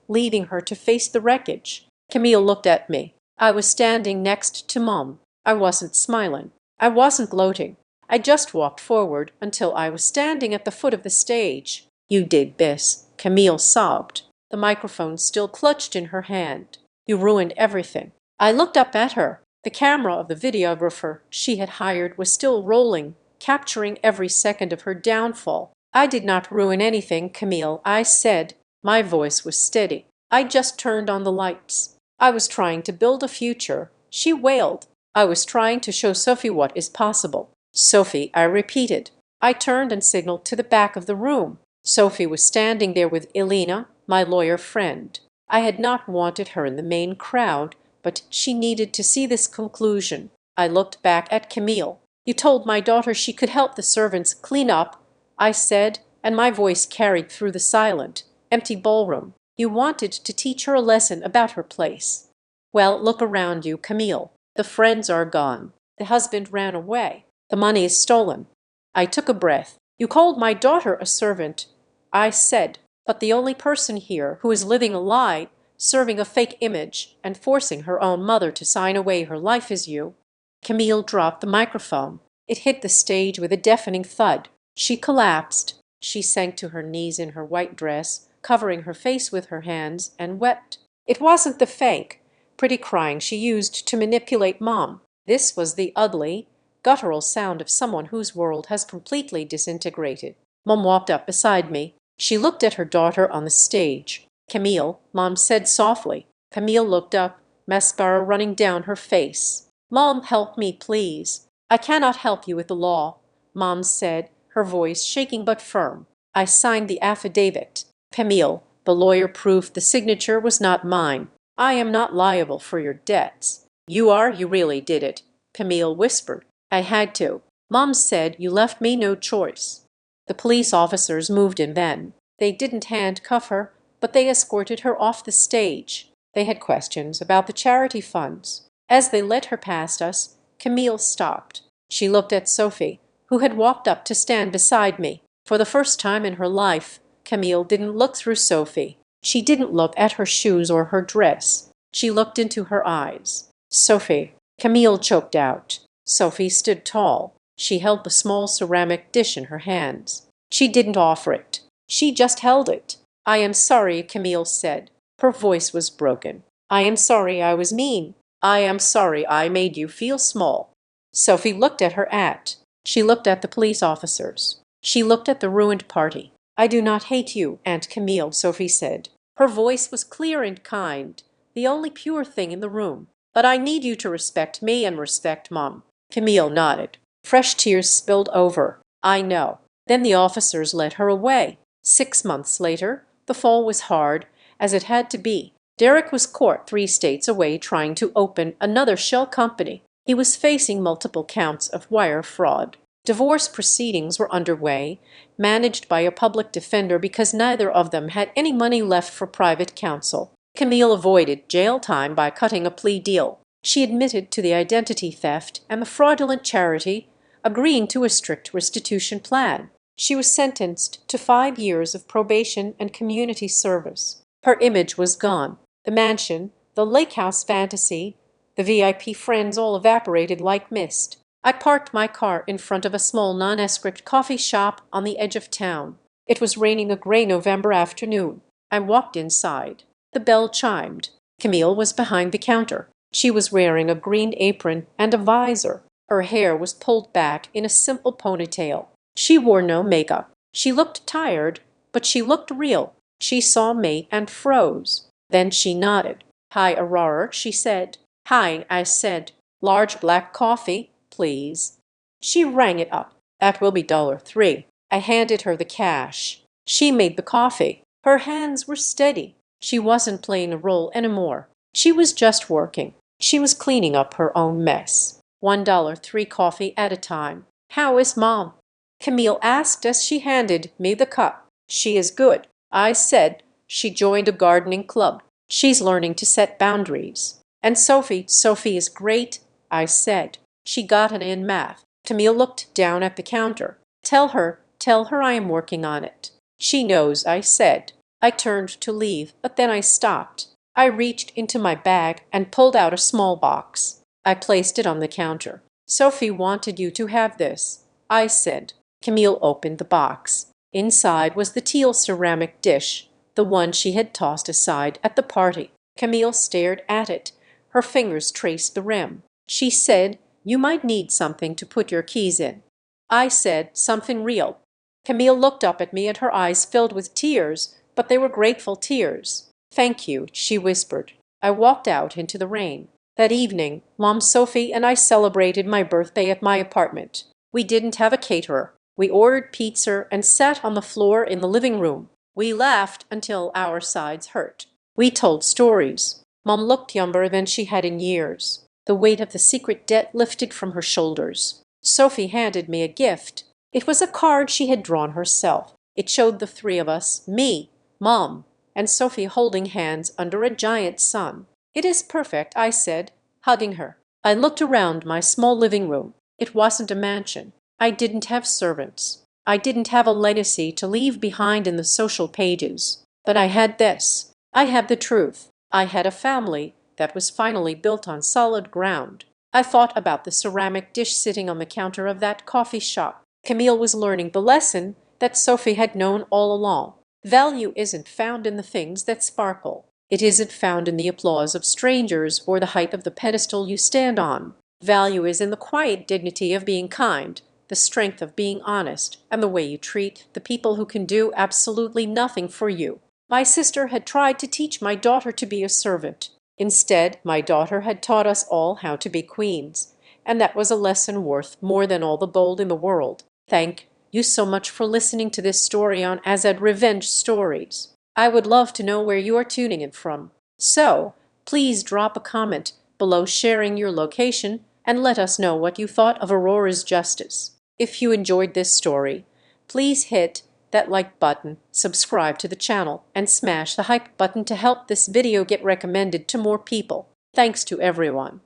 Speaker 1: leaving her to face the wreckage. Camille looked at me. I was standing next to Mom. I wasn't smiling. I wasn't gloating. I just walked forward until I was standing at the foot of the stage. "You did this," Camille sobbed, the microphone still clutched in her hand. "You ruined everything." I looked up at her. The camera of the videographer she had hired was still rolling, capturing every second of her downfall. "I did not ruin anything, Camille," I said. My voice was steady. "I just turned on the lights. I was trying to build a future," she wailed. "I was trying to show Sophie what is possible." "Sophie," I repeated. I turned and signaled to the back of the room. Sophie was standing there with Elena, my lawyer friend. I had not wanted her in the main crowd, but she needed to see this conclusion. I looked back at Camille. "You told my daughter she could help the servants clean up," I said, and my voice carried through the silent, empty ballroom. "You wanted to teach her a lesson about her place. Well, look around you, Camille. The friends are gone. The husband ran away. The money is stolen." I took a breath. "You called my daughter a servant," I said, "but the only person here who is living a lie, serving a fake image, and forcing her own mother to sign away her life is you." Camille dropped the microphone. It hit the stage with a deafening thud. She collapsed. She sank to her knees in her white dress, covering her face with her hands, and wept. It wasn't the fake, pretty crying she used to manipulate Mom. This was the ugly, guttural sound of someone whose world has completely disintegrated. Mom walked up beside me. She looked at her daughter on the stage. "Camille," Mom said softly. Camille looked up, mascara running down her face. "Mom, help me, please." "I cannot help you with the law," Mom said, her voice shaking but firm. I signed the affidavit. "Camille," the lawyer proved the signature was not mine. "I am not liable for your debts." "You are, you really did it," Camille whispered. "I had to." Mom said, "You left me no choice." The police officers moved in then. They didn't handcuff her, but they escorted her off the stage. They had questions about the charity funds. As they led her past us, Camille stopped. She looked at Sophie, who had walked up to stand beside me. For the first time in her life, Camille didn't look through Sophie. She didn't look at her shoes or her dress. She looked into her eyes. "Sophie," Camille choked out. Sophie stood tall. She held the small ceramic dish in her hands. She didn't offer it. She just held it. "I am sorry," Camille said. Her voice was broken. "I am sorry I was mean. I am sorry I made you feel small." Sophie looked at her aunt. She looked at the police officers. She looked at the ruined party. "I do not hate you, Aunt Camille," Sophie said. Her voice was clear and kind, the only pure thing in the room. "But I need you to respect me and respect Mom." Camille nodded. Fresh tears spilled over. "I know." Then the officers led her away. 6 months later, the fall was hard, as it had to be. Derek was caught 3 states away trying to open another shell company. He was facing multiple counts of wire fraud. Divorce proceedings were underway, managed by a public defender because neither of them had any money left for private counsel. Camille avoided jail time by cutting a plea deal. She admitted to the identity theft and the fraudulent charity, agreeing to a strict restitution plan. She was sentenced to 5 years of probation and community service. Her image was gone. The mansion, the lake house fantasy, the VIP friends all evaporated like mist. I parked my car in front of a small nondescript coffee shop on the edge of town. It was raining a gray November afternoon. I walked inside. The bell chimed. Camille was behind the counter. She was wearing a green apron and a visor. Her hair was pulled back in a simple ponytail. She wore no makeup. She looked tired, but she looked real. She saw me and froze. Then she nodded. "Hi, Aurora," she said. "Hi," I said. "Large black coffee, please." She rang it up. "That will be $3." I handed her the cash. She made the coffee. Her hands were steady. She wasn't playing a role anymore. She was just working. She was cleaning up her own mess. $1.03 coffee at a time. "How is Mom?" Camille asked as she handed me the cup. "She is good," I said. "She joined a gardening club. She's learning to set boundaries." "And Sophie is great," I said. "She got an A in math." Camille looked down at the counter. Tell her I am working on it." "She knows," I said. I turned to leave, but then I stopped. I reached into my bag and pulled out a small box. I placed it on the counter. "Sophie wanted you to have this," I said. Camille opened the box. Inside was the teal ceramic dish, the one she had tossed aside at the party. Camille stared at it. Her fingers traced the rim. She said, "You might need something to put your keys in." I said, "Something real." Camille looked up at me and her eyes filled with tears, but they were grateful tears. "Thank you," she whispered. I walked out into the rain. That evening, Mom, Sophie, and I celebrated my birthday at my apartment. We didn't have a caterer. We ordered pizza and sat on the floor in the living room. We laughed until our sides hurt. We told stories. Mom looked younger than she had in years. The weight of the secret debt lifted from her shoulders. Sophie handed me a gift. It was a card she had drawn herself. It showed the three of us, me, Mom, and Sophie holding hands under a giant sun. "It is perfect," I said, hugging her. I looked around my small living room. It wasn't a mansion. I didn't have servants. I didn't have a legacy to leave behind in the social pages. But I had this. I had the truth. I had a family that was finally built on solid ground. I thought about the ceramic dish sitting on the counter of that coffee shop. Camille was learning the lesson that Sophie had known all along. Value isn't found in the things that sparkle. It isn't found in the applause of strangers or the height of the pedestal you stand on. Value is in the quiet dignity of being kind, the strength of being honest, and the way you treat the people who can do absolutely nothing for you. My sister had tried to teach my daughter to be a servant. Instead, my daughter had taught us all how to be queens, and that was a lesson worth more than all the gold in the world. Thank you so much for listening to this story on Azad Revenge Stories. I would love to know where you are tuning in from. So, please drop a comment below sharing your location and let us know what you thought of Aurora's justice. If you enjoyed this story, please hit that like button, subscribe to the channel, and smash the hype button to help this video get recommended to more people. Thanks to everyone.